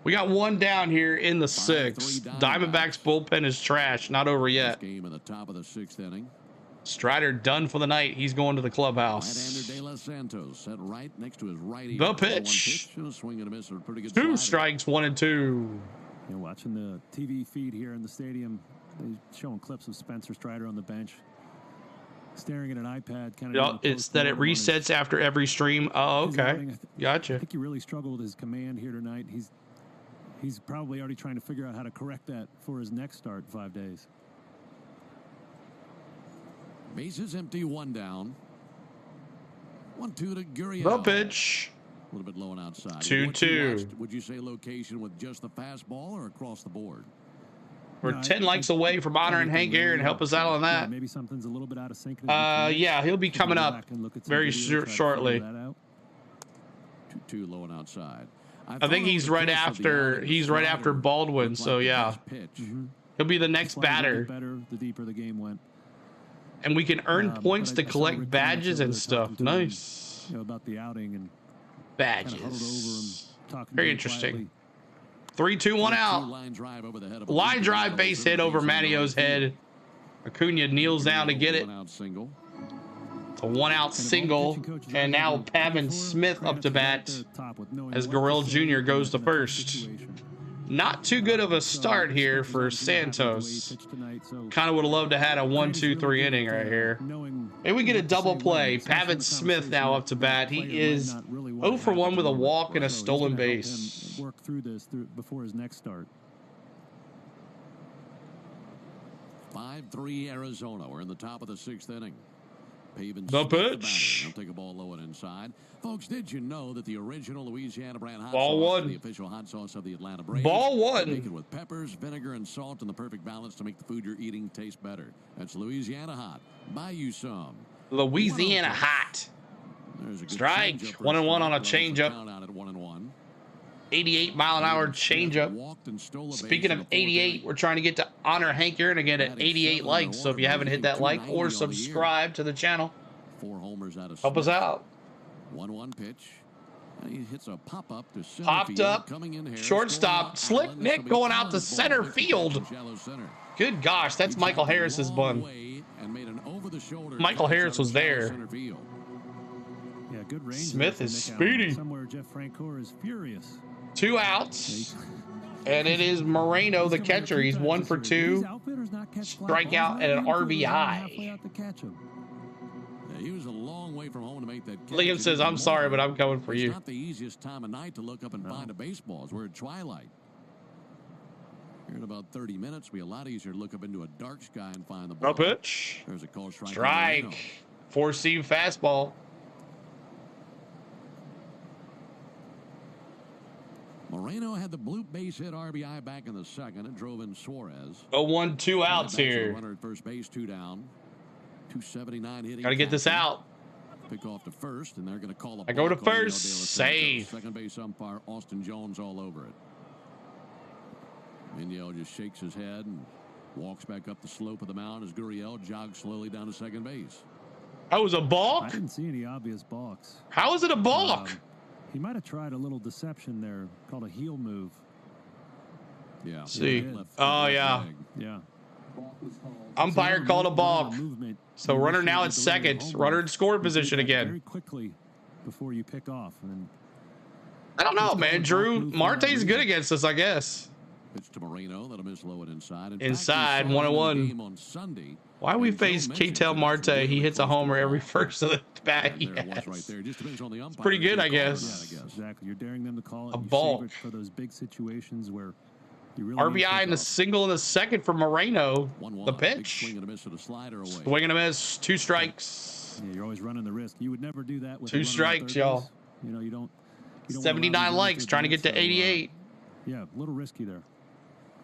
We got one down here in the 6th. Diamondbacks bullpen is trash. Not over yet. Strider done for the night. He's going to the clubhouse. The pitch. 2 strikes, 1 and 2. You're watching the TV feed here in the stadium. They're showing clips of Spencer Strider on the bench, staring at an iPad. Kind of. It's that it resets after every stream. Oh, okay. Gotcha. I think he really struggled with his command here tonight. He's probably already trying to figure out how to correct that for his next start in 5 days. Bases empty, one down. 1-2 to Gurriel. The pitch. A little bit low and outside. 2-2. Would you say location with just the fastball or across the board? We're 10 likes away from honoring Hank Aaron. Help us out on that. Maybe something's a little bit out of sync. Yeah, he'll be coming up very shortly. 2-2 low and outside. I think he's right after Baldwin, so yeah. He'll be the next batter. The deeper the game went. And we can earn points to collect badges and stuff. Nice. About the outing and badges. Very interesting. 3-2-1 out. Line drive base hit over Mattio's head. Acuna kneels down to get it. A 1-out single. And now Pavin Smith up to bat as Gurriel Jr. goes to first. Not too good of a start here for Santos. Kind of would have loved to have had a 1-2-3 inning right here. Maybe we get a double play. Pavin Smith now up to bat. He is 0 for 1 with a walk and a stolen base. Work through this before his next start. 5-3 Arizona. We're in the top of the 6th inning. The pitch. He'll take a ball low and inside. Folks, did you know that the original Louisiana brand hot ball sauce one. is the official hot sauce of the Atlanta Braves? Ball one. Make it with peppers, vinegar, and salt in the perfect balance to make the food you're eating taste better. That's Louisiana hot. Buy you some. Louisiana hot. Strike. 1-1 on a changeup. 88-mile-an-hour changeup. Speaking of 88, we're trying to get to honor Hank Aaron again at 88 likes. So if you haven't hit that like or subscribe to the channel, 4 homers out of help us out. 1-1 pitch. And he hits a pop-up to center popped field. up. Coming in here, Shortstop. Slick Nick going out to center field. Good gosh, that's Michael Harris's bun. Michael Harris was there. Yeah, good range. Smith is speedy. Somewhere Jeff Francoeur is furious. 2 outs. And it is Moreno, the catcher. He's 1 for 2. Strikeout and an RBI. He was a long way from home to make that catch. Liam says, I'm sorry, but I'm coming for you. It's not the easiest time of night to look up and find a baseball. We're at twilight. Here in about 30 minutes, it'll be a lot easier to look up into a dark sky and find the ball. No pitch. There's a call strike. Strike. 4-seam fastball. Moreno had the bloop base hit RBI back in the second. It drove in Suarez. 0-1, 2 outs here. Runner at first base, 2 down. 279 hitting. Got to get this out. Pick off to first, and they're going to call a I go to balk on first. Save. Second base umpire Austin Jones all over it. Miguel just shakes his head and walks back up the slope of the mound as Gurriel jogs slowly down to second base. That was a balk? I didn't see any obvious balks. How is it a balk? He might have tried a little deception there, called a heel move. Yeah. See. Oh, yeah. Yeah. Umpire called a balk. So runner now at second. Runner in scoring position again. Very quickly before you pick off. And I don't know, man. Drew Marte's good against us, I guess. Pitch to Moreno. That'll miss low and inside. Inside, 1-1. Why we face Ketel Marte? He hits a homer every first of the bat he has. It's pretty good, I guess. Exactly. You're daring them to call it. A balk for those big situations where you really RBI and a single in the second for Moreno. The pitch. Swing and a miss. 2 strikes. Yeah, you're always running the risk. You would never do that with 2 strikes, y'all. You know, you don't 79 likes, trying to get to 88. Yeah, a little risky there.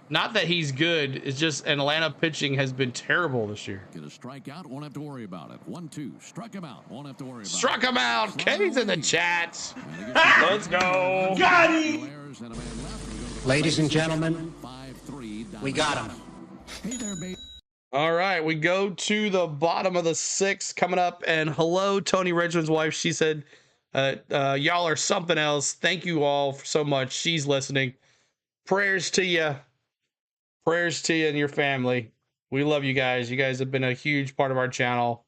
Not that he's good. It's just Atlanta pitching has been terrible this year. Get a strikeout, won't have to worry about it. 1-2. Struck him out, won't have to worry about it. Struck him out. Kenny's in the chat. Let's go. Got him. Ladies and gentlemen, we got him. Hey there, baby. All right, we go to the bottom of the 6th coming up. And hello, Tony Redmond's wife. She said, y'all are something else. Thank you all so much. She's listening. Prayers to you. Prayers to you and your family. We love you guys. You guys have been a huge part of our channel,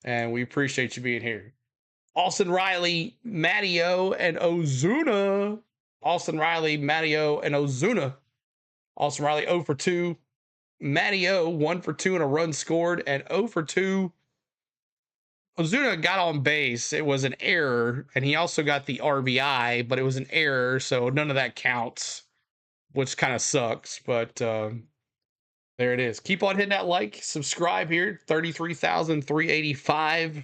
and we appreciate you being here. Austin Riley, Mattio, and Ozuna. Austin Riley, Mattio, and Ozuna. Austin Riley 0 for 2. Mattio 1 for 2 and a run scored, and 0 for 2. Ozuna got on base. It was an error, and he also got the RBI, but it was an error, so none of that counts, which kind of sucks. But There it is. Keep on hitting that like, subscribe here. 33,385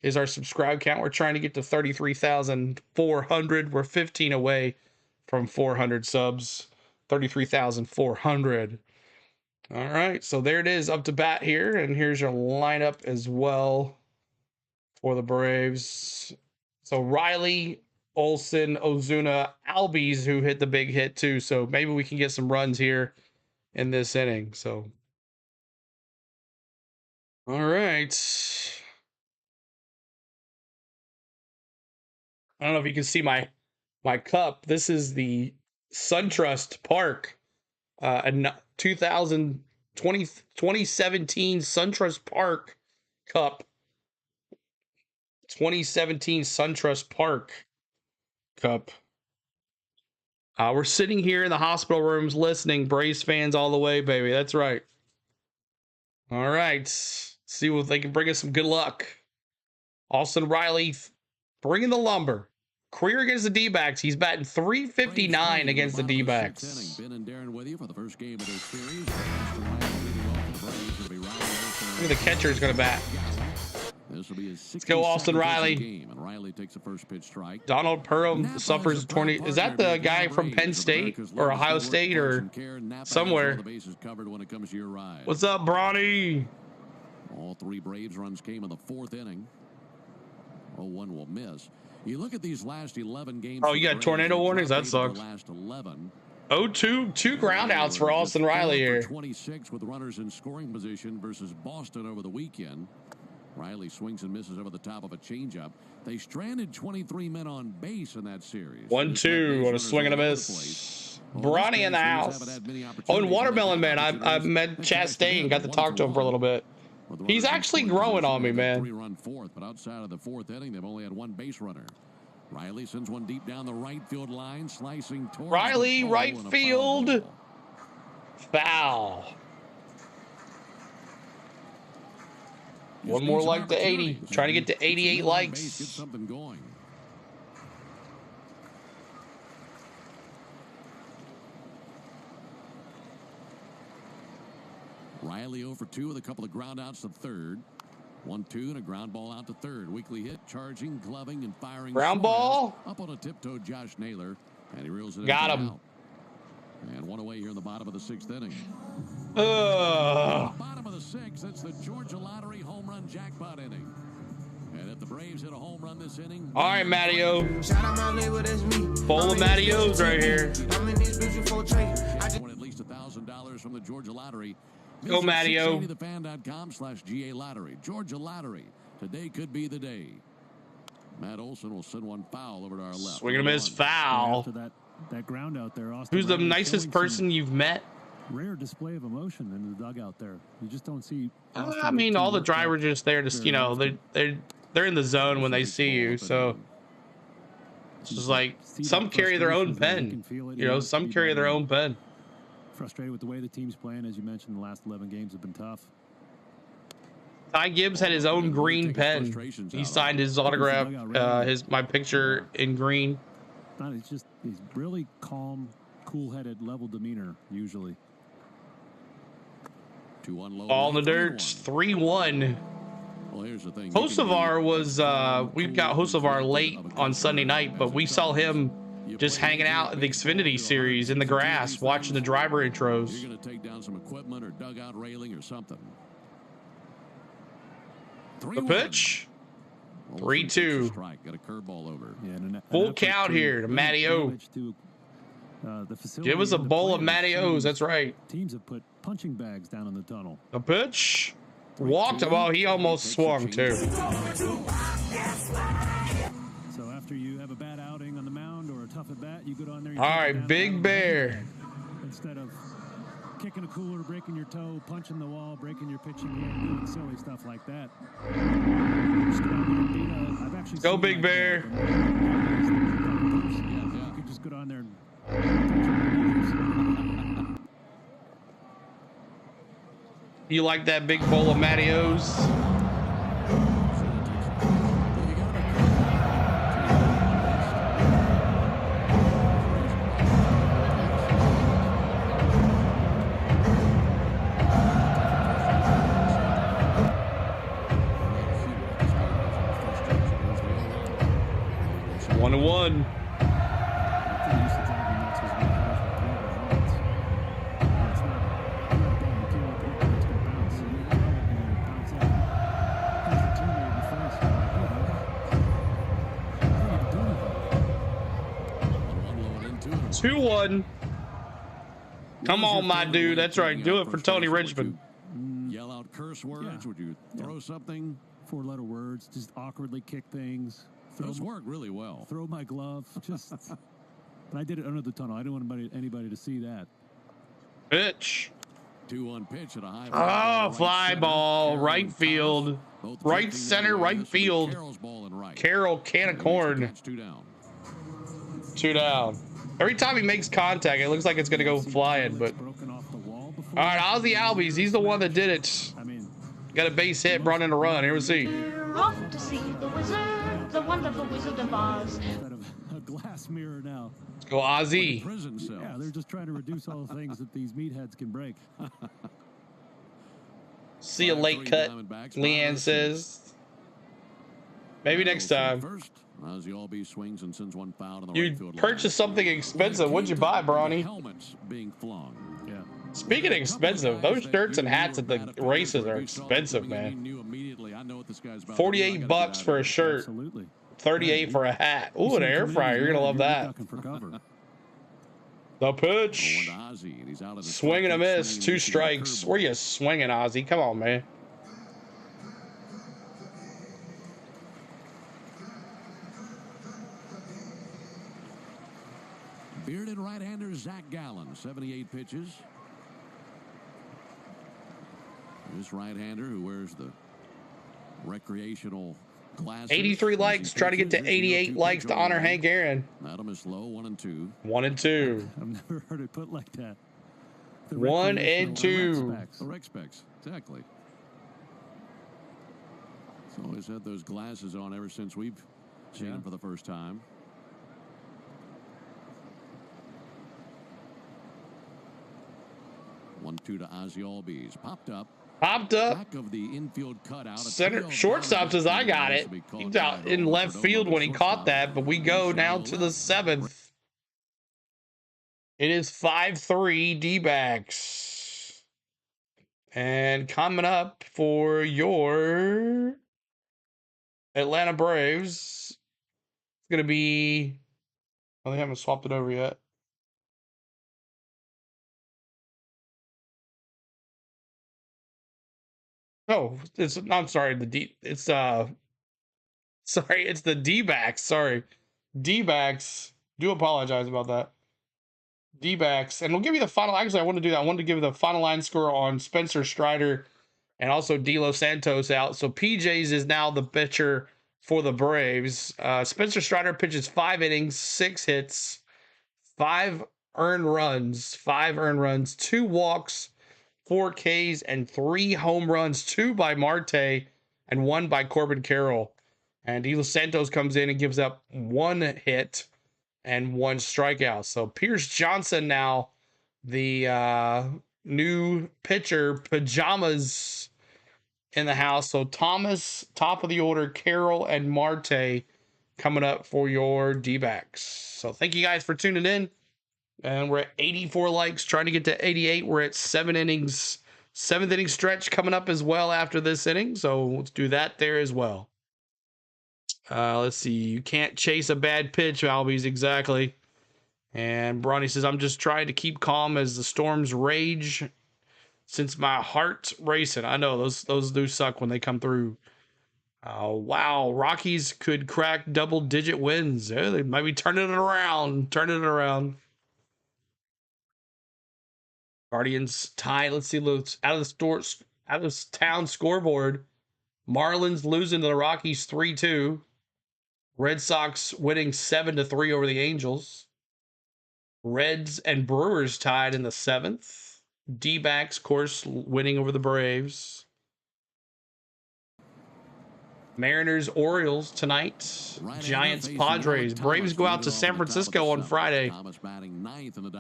is our subscribe count. We're trying to get to 33,400. We're 15 away from 400 subs. 33,400. All right, so there it is, up to bat here, and here's your lineup as well for the Braves. So Riley, Olsen, Ozuna, Albies, who hit the big hit too. So maybe we can get some runs here in this inning. So, all right. I don't know if you can see my cup. This is the SunTrust Park, a 2017 SunTrust Park Cup. 2017 SunTrust Park Cup. We're sitting here in the hospital rooms listening. Braves fans all the way, baby. That's right. All right. See if they can bring us some good luck. Austin Riley bringing the lumber. Career against the D-backs. He's batting .359 against the D-backs. Look at the catcher is going to bat. Let's go, Austin Riley. Donald Perham suffers 20. Is that the guy from Penn State or Ohio State or somewhere? What's up, Bronny? All three Braves runs came in the fourth inning. 0-1 will miss. You look at these last 11 games. Oh, you got tornado warnings? That sucks. 0-2, 2 ground outs for Austin Riley here. 26 with runners in scoring position versus Boston over the weekend. Riley swings and misses over the top of a changeup. They stranded 23 men on base in that series. 1-2 on a swing and a miss. Bronny in the house. Oh, and Watermelon Man. I met Chastain, got to talk to him for a little bit. He's actually growing on me, man. 3-run fourth, but outside of the fourth inning, they've only had one base runner. Riley sends one deep down the right field line, slicing towards Riley, right field. Foul. One more like to 80. Trying to get to 88 likes. Get something going. Riley 0 for 2 with a couple of ground outs to third. 1-2 and a ground ball out to third. Weekly hit, charging, gloving, and firing. Ground ball. Up on a tiptoe, Josh Naylor, and he reels it. Got him. Out. And one away here in the bottom of the sixth inning. Bottom of the sixth, that's the Georgia Lottery home run jackpot inning. And if the Braves hit a home run this inning. All right, Matteo. Full of Matteos right here. Won at least $1,000 from the Georgia Lottery. Go, Matteo. TheFan.com/GA Lottery. Georgia Lottery. Today could be the day. Matt Olson will send one foul over to our left. Swing and a miss, foul. That ground out there, Austin. Who's the nicest person you've met? Rare display of emotion in the dugout there. You just don't see. I mean, all the drivers are just there to, you know, they're in the zone when they see you. So it's just like some carry their own pen. You know, some carry their own pen. Frustrated with the way the team's playing, as you mentioned, the last 11 games have been tough. Ty Gibbs had his own green pen. He signed his autograph, my picture in green. It's just he's really calm, cool-headed, level demeanor usually. All in the dirt, 3-1. Well, here's the thing. Hocevar was we got Hocevar late on Sunday night, but we saw him just hanging out at the Xfinity series in the grass, watching the driver intros. You're going to take down some equipment or dugout railing or something. The pitch. 3-2. Got a curveball over. Yeah, full count here to Matteo. Give us a bowl of Matteos. That's right. Teams have put punching bags down in the tunnel. A pitch. Walked. Well, he almost swung too. So after you have a bad outing on the mound or a tough at bat, you go down there. All right, Big Bear. Instead of kicking a cooler, breaking your toe, punching the wall, breaking your pitching hand, doing silly stuff like that. Go, Big Bear. You could just go down there and You like that big bowl of Matteos? 2-1. Come on, my dude. That's right. Do it for Tony Richmond. Yell out curse words? Would you throw something? 4-letter words, just awkwardly kick things. Those work really well. Throw my glove. Just. But I did it under the tunnel. I didn't want anybody to see that. Pitch. 2-1 pitch at a high Oh, fly ball, right field, right center, right field. Carroll, can of corn. 2 down. Every time he makes contact, it looks like it's gonna go flying. But all right, Ozzy Albies, he's the one that did it. Got a base hit, brought in a run. Here we see. We're off to see the wizard, the wonderful Wizard of Oz. A glass mirror now. Let's go, Ozzy. Yeah, they're just trying to reduce all the things that these meatheads can break. See a late cut, Leanne says. Maybe next time. Swings and sends one foul to the You right field purchased something expensive. What'd you buy, Bronny? Helmets being flung. Yeah. Speaking of expensive, those shirts and hats at the races are expensive, man. $48 for a shirt. 38 for a hat. Ooh, an air fryer. You're gonna love that. The pitch. Swing and a miss. 2 strikes. Where you swinging, Ozzy? Come on, man. Bearded right-hander Zac Gallen, 78 pitches. This right-hander who wears the recreational glasses. 83 likes. Try to get to 88 likes to honor Hank Aaron. Adam is low, 1 and 2. 1 and 2. I've never heard it put like that. 1 and 2. The rec specs, exactly. He's always had those glasses on ever since we've seen him for the first time. 1-2 to Ozzy Albies. Popped up. Back of the infield cutout. Center shortstop says I got it. He's out in left field when he caught that, but we go now to the 7th. It is 5-3 Dbacks. And coming up for your Atlanta Braves, it's going to be, oh, they haven't swapped it over yet. Oh, I'm sorry, it's the Dbacks. Sorry. Dbacks. Do apologize about that. Dbacks. And we'll give you the final. Actually, I want to do that. I wanted to give you the final line score on Spencer Strider and also De Los Santos out. So PJs is now the pitcher for the Braves. Spencer Strider pitches 5 innings, 6 hits, 5 earned runs, 2 walks, 4 Ks, and 3 home runs, 2 by Marte and 1 by Corbin Carroll. And De Los Santos comes in and gives up 1 hit and 1 strikeout. So Pierce Johnson now the new pitcher, pajamas in the house. So Thomas, top of the order, Carroll, and Marte coming up for your D-backs. So thank you guys for tuning in. And we're at 84 likes, trying to get to 88. We're at 7 innings, 7th inning stretch coming up as well after this inning. So let's do that there as well. Let's see. You can't chase a bad pitch, Albies, exactly. And Bronny says, I'm just trying to keep calm as the storms rage since my heart's racing. I know those do suck when they come through. Wow, Rockies could crack double-digit wins. Yeah, they might be turning it around. Guardians tie. Let's see. Out of town scoreboard. Marlins losing to the Rockies 3-2. Red Sox winning 7-3 over the Angels. Reds and Brewers tied in the 7th. D-backs, of course, winning over the Braves. Mariners, Orioles tonight. Giants, Padres. Braves go out to San Francisco on Friday.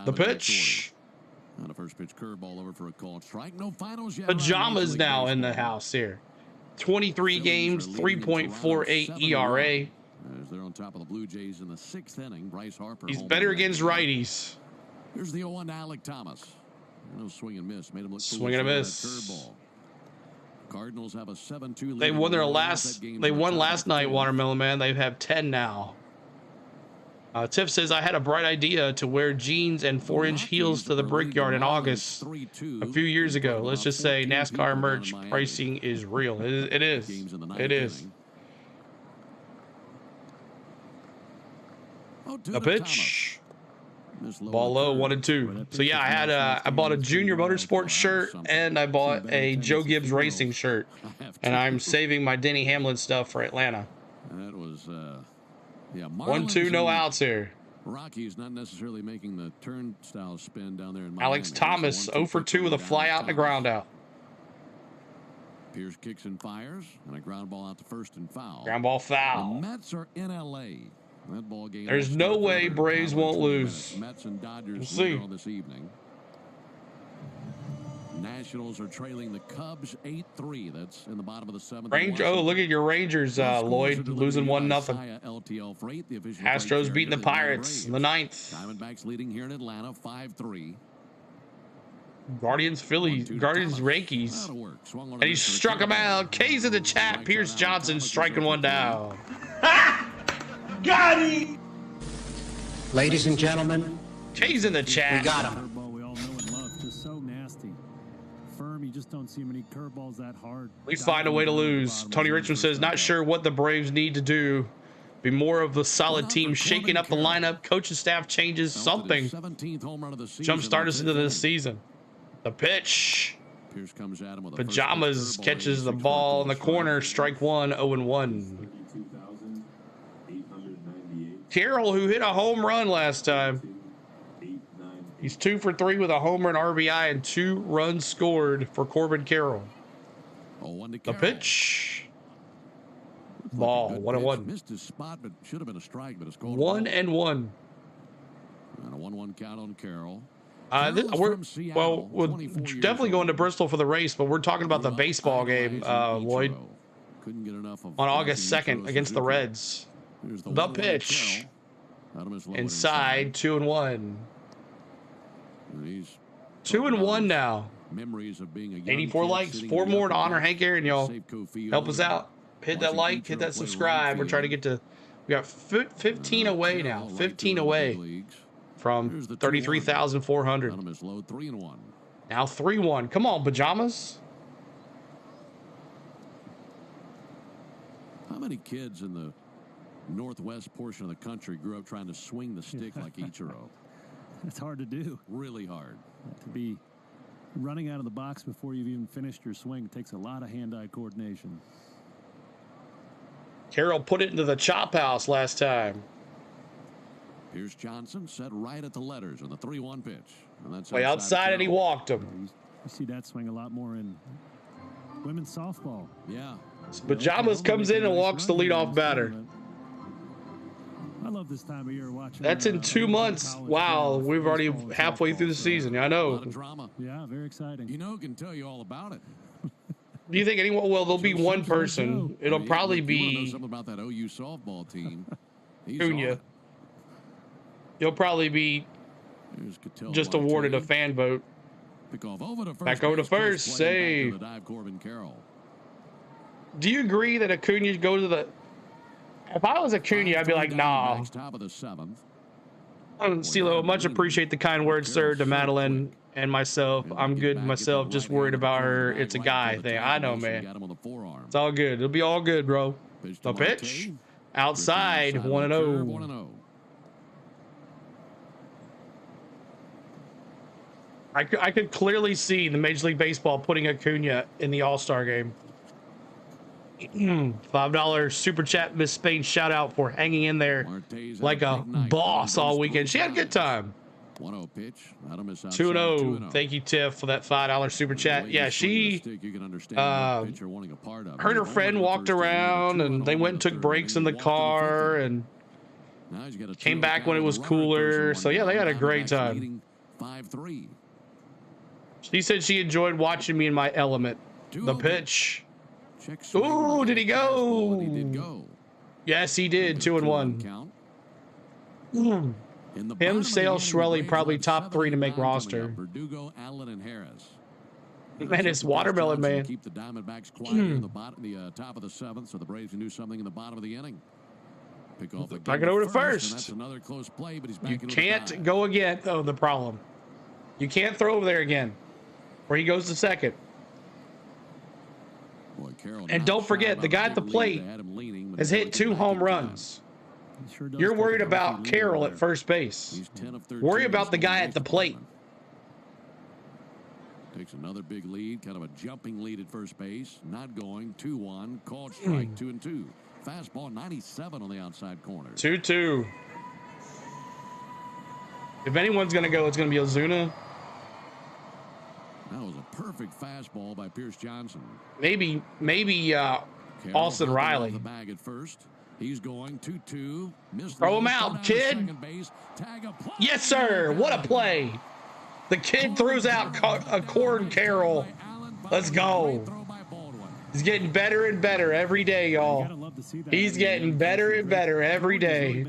The pitch. On a first pitch curveball over for a called strike. No finals yet. Pajamas now in the house here. 23 games, 3.48 ERA. As they're on top of the Blue Jays in the 6th inning, Bryce Harper. He's better against righties. Here's the 0-1 to Alec Thomas. No swing and miss. Made him look swing and a miss. Curveball. Cardinals have a 7-2 lead. They won their last. They won last night. Watermelon Man. They have 10 now. Tiff says, I had a bright idea to wear jeans and 4-inch heels to the Brickyard in August a few years ago. Let's just say NASCAR merch pricing is real. It is. It is. A pitch. Ball low, 1-2. So yeah, I bought a Junior Motorsports shirt and I bought a Joe Gibbs Racing shirt, and I'm saving my Denny Hamlin stuff for Atlanta. That was yeah. 1-2, no outs here. Rocky's not necessarily making the turnstile spin down there in Miami. Alex Thomas 0 for 2 with a fly out and a ground out. Pierce kicks and fires, and a ground ball out to first and foul. Ground ball foul. The Mets are in LA. That ball game. There's no way Braves won't lose. Mets and Dodgers we'll see this evening. Nationals are trailing the Cubs 8-3. That's in the bottom of the 7th. Oh, look at your Rangers, Lloyd, losing 1-0. Astros beating the Pirates in the 9th. Diamondbacks leading here in Atlanta 5-3. Guardians, Phillies, Guardians, Yankees. And he struck him out. K's in the chat. Pierce Johnson striking one down. Got him! Ladies and gentlemen, K's in the chat. We got him. We all know and love, just so nasty. Firm, you just don't see many curveballs that hard. We find a way to lose. Tony Richmond says, not sure what the Braves need to do. Be more of a solid team, shaking up the lineup, coaching staff changes, something. Jumpstart us into this season. The pitch. Pajamas catches the ball in the corner. Strike one, 0-1. Carroll, who hit a home run last time. He's 2 for 3 with a homer and RBI and 2 runs scored for Corbin Carroll. The pitch. Ball, 1-1. Missed his spot, but should have been a strike, but it's called 1-1. And a 1-1 count on Carroll. We're definitely going to Bristol for the race, but we're talking about the baseball game, Lloyd, on August 2nd against the Reds. The pitch. Inside, 2-1. 2-1 now. 84 likes, 4 more to honor Hank Aaron, y'all. Help us out. Hit that like, hit that subscribe. We're trying to get to, we got 15 away now. 15 away from 33,400. Now 3-1. Come on, Pajamas. How many kids in the northwest portion of the country grew up trying to swing the stick like Ichiro? It's hard to do. Really hard. To be running out of the box before you've even finished your swing takes a lot of hand-eye coordination. Carroll put it into the chop house last time. Pierce Johnson set right at the letters on the 3-1 pitch. And that's way outside, and he walked him. You see that swing a lot more in women's softball. Yeah. Pajamas comes in and walks the leadoff batter. I love this time of year watching. That's in 2 months. Wow, we've already halfway through the season. I know. A lot of drama. Yeah, very exciting. You know, can tell you all about it. Do you think anyone? Well, there'll be one person. It'll probably be something about that OU softball team. Cunha. He'll probably be just awarded a fan vote. Back over to first. Save. Do you agree that Acuna go to the? If I was Acuna, I'd be like, nah. Stilo, much appreciate the kind words, sir, to Madeline and myself. I'm good myself, just worried about her. It's a guy thing. I know, man. It's all good. It'll be all good, bro. The pitch. Outside, 1-0. I could clearly see the Major League Baseball putting Acuna in the All-Star game. $5 super chat, Miss Spain. Shout out for hanging in there like a boss all weekend. She had a good time. 2-0. Thank you, Tiff, for that $5 super chat. Yeah, she her and her friend walked around and they went and took breaks in the car and came back when it was cooler. So yeah, they had a great time. She said she enjoyed watching me in my element. The pitch. Ooh, did he go? He did go. Yes, he did. 2-1. Him, Sale, Shirley, probably top 3 to make roster. Verdugo, Allen, and Harris. Man, it's watermelon, man. Keep the Diamondbacks quiet in the top of the 7th, so the Braves can do something in the bottom of the inning. Pick off I get over to first. And that's another close play, but he's back You into the can't dive. go again, though, the problem. You can't throw over there again. Where he goes to second. Boy, Carroll And not don't shy forget, about the a guy at the big lead. plate They had him leaning, but has he hit wanted to 2 get back home in time. runs. He sure does You're take a worried healthy about lead Carroll there. at first base. He's 10 of 13 Worry about the in his guy home at the base plate. department. Takes another big lead, kind of a jumping lead at first base. Not going. 2-1. Called strike. 2-2. Fastball 97 on the outside corner. 2-2. If anyone's going to go, it's going to be Ozuna. That was a perfect fastball by Pierce Johnson. Maybe Carroll Austin hopping Riley. off the bag at first. He's going 2-2. Throw him out, kid. Yes, sir. What a play. The kid throws out a Cord Carroll. Let's go. He's getting better and better every day, y'all. He's getting better and better every day.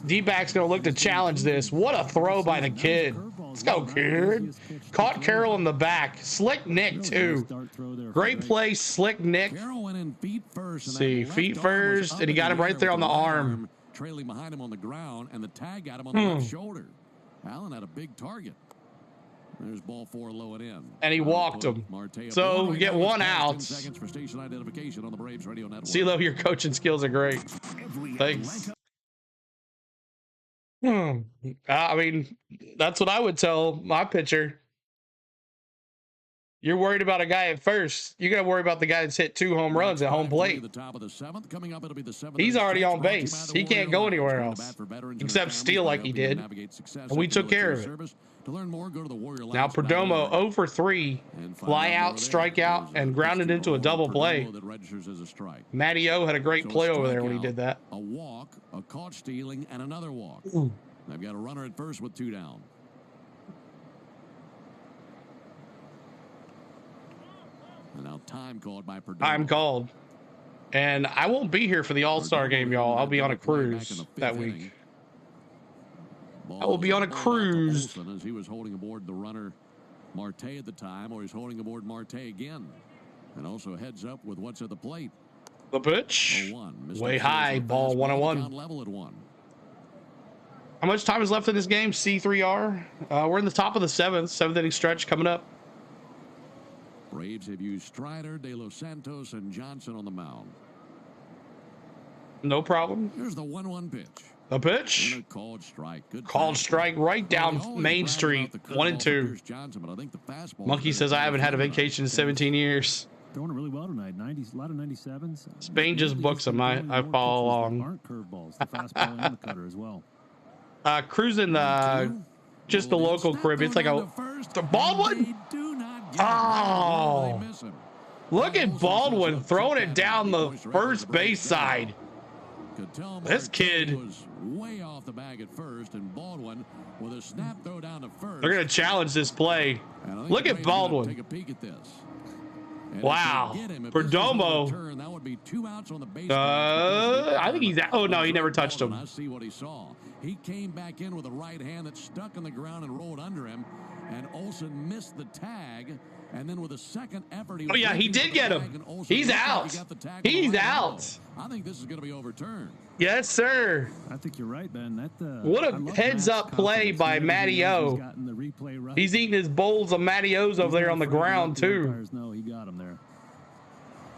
Dbacks going to look to challenge this. What a throw by the kid. Let's go, kid. Caught Carroll in the back. Slick Nick, too. Great play, Slick Nick. See, feet first, and he got him right there on the arm. Trailing behind him on the ground, and the tag got him on the left shoulder. Allen had a big target. There's ball 4 low and in. And he walked him. So we get 1 out. Seconds for station identification on the Braves Radio Network. CeeLo, your coaching skills are great. Thanks. I mean, that's what I would tell my pitcher. You're worried about a guy at first. You got to worry about the guy that's hit 2 home runs at home plate. He's already on base. He can't go anywhere else except steal like he did. And we took care of it. Now Perdomo 0 for 3, fly out, strike out, and grounded into a double play. Matty O had a great play over there when he did that. A walk, a caught stealing, and another walk. They've got a runner at first with 2 down. And now time called by Perdomo. Time called. And I won't be here for the All-Star game, y'all. I'll be on a cruise that week. I will be on a cruise. As he was holding aboard the runner Marte at the time, or he's holding aboard Marte again. And also heads up with what's at the plate. The pitch. Way high, ball 101. Level at 1. How much time is left in this game? C3R. We're in the top of the 7th inning stretch coming up. Braves have used Strider, De Los Santos, and Johnson on the mound. No problem. Here's the 1-1 pitch. A pitch. Called strike. Good called strike right down Main Street. 1-2. Monkey says I haven't had a vacation in 17 years. Throwing it really well tonight. A lot of 97s. Spain just books them. I follow along. Aren't curveballs. The fastball and the cutter as well. Cruising just the local Caribbean. It's like the Baldwin. Oh, look at Baldwin throwing it down the first base side. This kid was way off the bag at first, and Baldwin with a snap throw down to first. They're going to challenge this play. Look at Baldwin. Take a peek at this. Wow. Perdomo. That would be 2 outs on the base. I think he's out. Oh, no, he never touched him. I see what he saw. He came back in with a right hand that stuck in the ground and rolled under him, and Olsen missed the tag. And then with a second effort, oh yeah, he did get him. He's out. He's out. I think this is going to be overturned. Yes, sir. I think you're right, Ben. What a heads-up play by Matty O. He's eating his bowls of Matty O's over there on the ground too. No, he got him there.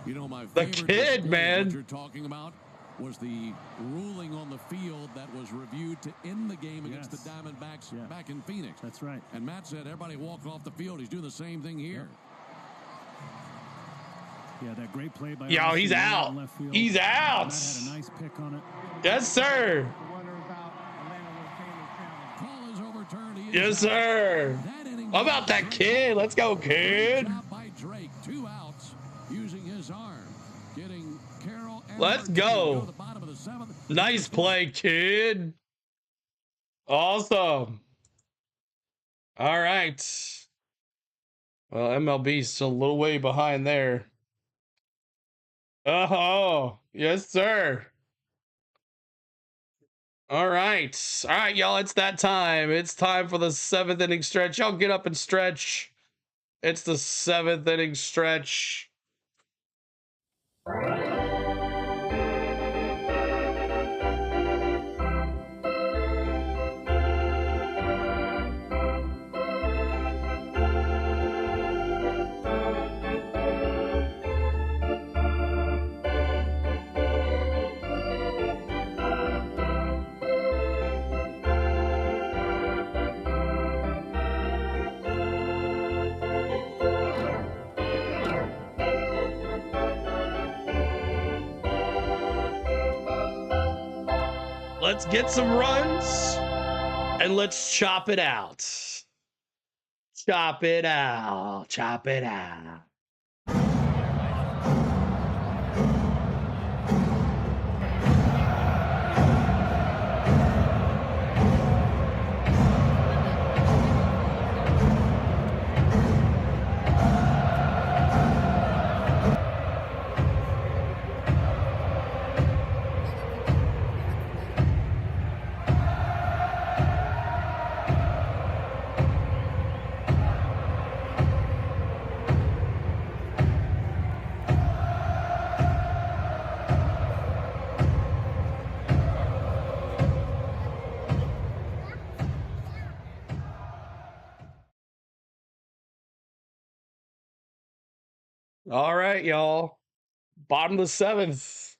You know, my the kid, man. What you're talking about was the ruling on the field that was reviewed to end the game against the Diamondbacks back in Phoenix. That's right. And Matt said everybody walk off the field. He's doing the same thing here. Yeah, that great play by. Yo, he's out. He's out. Matt had a nice pick on it. Yes, sir. Call is overturned. Yes, sir. How about that kid? Let's go, kid. By Drake, 2 outs using his arm, getting Carroll. Let's go. Nice play, kid. Awesome. All right. Well, MLB's still a little way behind there. Oh, yes, sir. All right. All right, y'all. It's that time. It's time for the 7th inning stretch. Y'all get up and stretch. It's the 7th inning stretch. Let's get some runs and let's chop it out. Chop it out. Chop it out. All right, y'all. Bottom of the 7th.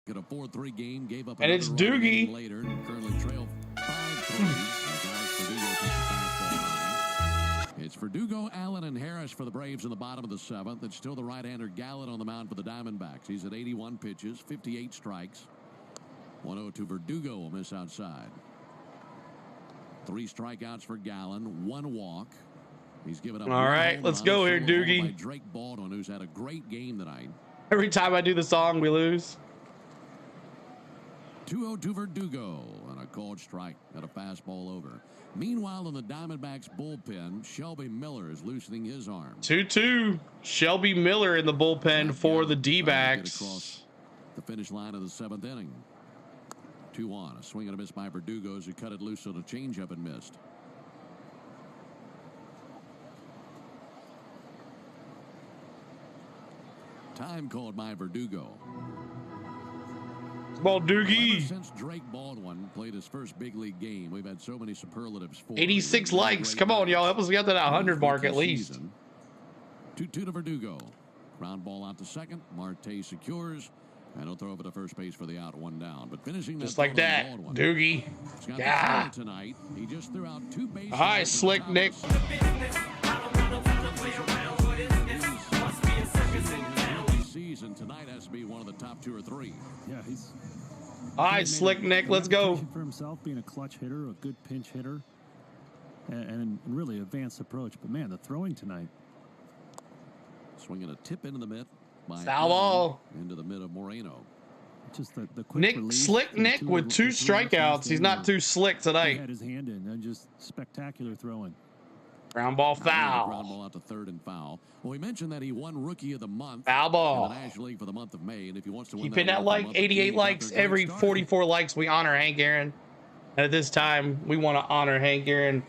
Got a 4-3 game, gave up and it's Doogie. Later, and currently trail 5-3. It's Verdugo, Allen, and Harris for the Braves in the bottom of the 7th. It's still the right-hander Gallen on the mound for the Diamondbacks. He's at 81 pitches, 58 strikes. 1-0 to Verdugo, will miss outside. 3 strikeouts for Gallen, 1 walk. He's given up. All right, let's go here, Doogie. By Drake Baldwin, who's had a great game tonight. Every time I do the song, we lose. 2-0 to Verdugo, and a called strike at a fastball over. Meanwhile, in the Diamondbacks bullpen, Shelby Miller is loosening his arm. 2-2. Shelby Miller in the bullpen for the D-backs. Across the finish line of the 7th inning. 2-1. A swing and a miss by Verdugo as he cut it loose on a changeup and missed. Time called by Verdugo. Ball Doogie. Ever since Drake Baldwin played his first big league game, we've had so many superlatives for 86 likes. Come on, y'all. Help us get to that 100 mark at least. 2-2 to Verdugo. Ground ball out to second. Marte secures. And he'll throw over to first base for the out, 1 down. But finishing just like that, Baldwin. Doogie. Yeah. Tonight. He just threw out 2 bases. All right, Slick Nick. Season tonight has to be one of the top 2 or 3. Yeah, he's. All right, Slick Nick, let's go. For himself, being a clutch hitter, a good pinch hitter, and really advanced approach. But man, the throwing tonight. Swinging a tip into the mid. Foul ball. Into the mid of Moreno. Just the quick Nick, release, Slick Nick with 2 strikeouts. He's not too slick tonight. He had his hand in and just spectacular throwing. Ground ball foul. Ground ball out to third and foul. Well, we mentioned that he won Rookie of the Month. Foul ball. In the National League for the month of May, and if he wants to win Keep in that like 88 likes every 44 likes. We honor Hank Aaron. And at this time, we want to honor Hank Aaron.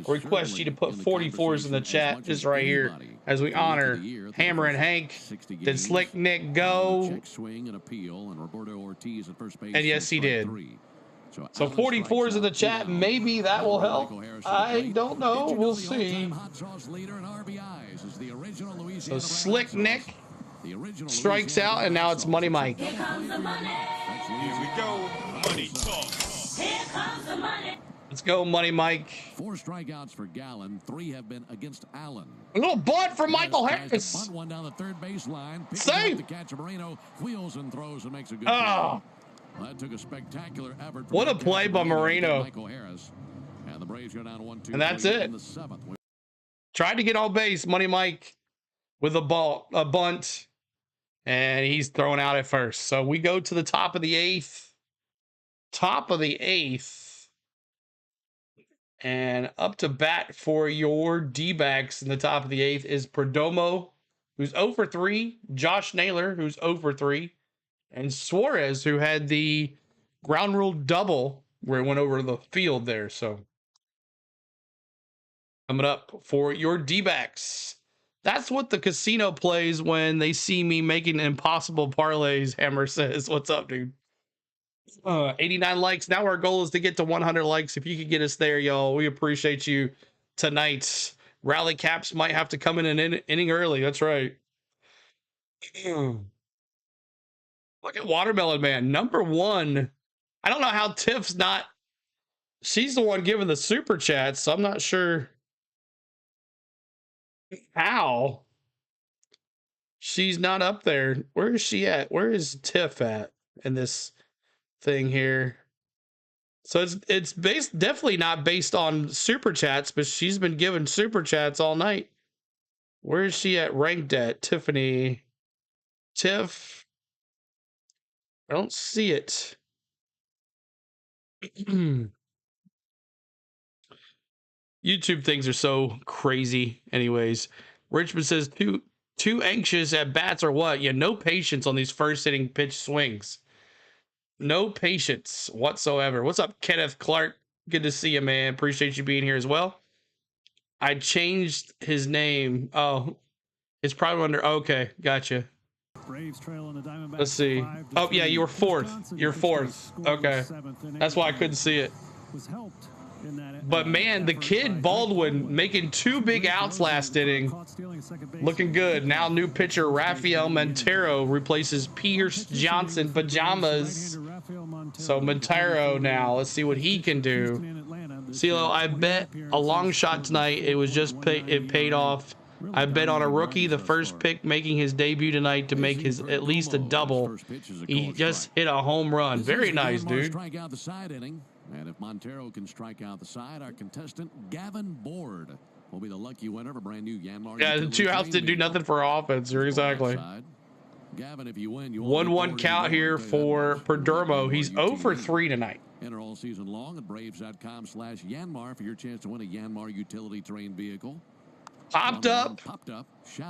Request you to put 44s in the chat just right here as we honor Hammer and Hank. Did Slick Nick go? Swing and appeal, and Roberto Ortiz at first base. And yes, he did. So 44s in the chat, maybe that will help. I don't know. We'll see. So Slick Nick strikes out, and now it's Money Mike. Here comes the money. Here we go. Money talk. Here comes the money. Let's go, Money Mike. 4 strikeouts for Gallen. 3 have been against Allen. A little bunt from Michael Harris. Bunt one down the third baseline. Save. The catch of Moreno. Wheels and throws and makes a good play. Well, that took a spectacular effort. What a play by Moreno. Michael Harris. And the Braves go down 1-2. And that's it. Tried to get on base, Money Mike, with a bunt, and he's thrown out at first. So we go to the top of the 8th. Top of the 8th. And up to bat for your D-backs in the top of the 8th is Perdomo, who's 0 for 3. Josh Naylor, who's 0 for 3. And Suarez, who had the ground rule double where it went over the field there. So coming up for your D-backs. That's what the casino plays when they see me making impossible parlays, Hammer says. What's up, dude? 89 likes. Now our goal is to get to 100 likes. If you could get us there, y'all, we appreciate you tonight. Rally Caps might have to come in an inning early. That's right. Look at Watermelon Man, number 1. I don't know how Tiff's not. She's the one giving the super chats, so I'm not sure how she's not up there. Where is she at? Where is Tiff at in this thing here. So it's definitely not based on super chats, but she's been giving super chats all night. Where is she at ranked at? Tiffany. Tiff. I don't see it. YouTube things are so crazy. Anyways, Richmond says too anxious at bats or what? Yeah, no patience on these first inning pitch swings. No patience whatsoever. What's up, Kenneth Clark? Good to see you, man. Appreciate you being here as well. I changed his name. Oh, it's probably under. Okay, gotcha. Braves trail on the Diamondbacks. Let's see. Oh, yeah, you were fourth. You're fourth. Okay. That's why I couldn't see it. But man, the kid Baldwin making 2 big outs last inning. Looking good. Now new pitcher Rafael Montero replaces Pierce Johnson Pajamas. So Montero now. Let's see what he can do. CeeLo, I bet a long shot tonight. It was just it paid off. I bet on a rookie, the first pick making his debut tonight to make his at least a double. He just hit a home run. Very nice, dude. And if Montero can strike out the side, our contestant Gavin Board will be the lucky winner of a brand new Yanmar. Yeah, the 2 outs didn't do nothing for offense. Exactly. Gavin, if you win, 1-1 count here for Perdomo. He's 0 for 3 tonight. Enter all season long at Braves.com/Yanmar for your chance to win a Yanmar utility terrain vehicle. Popped up.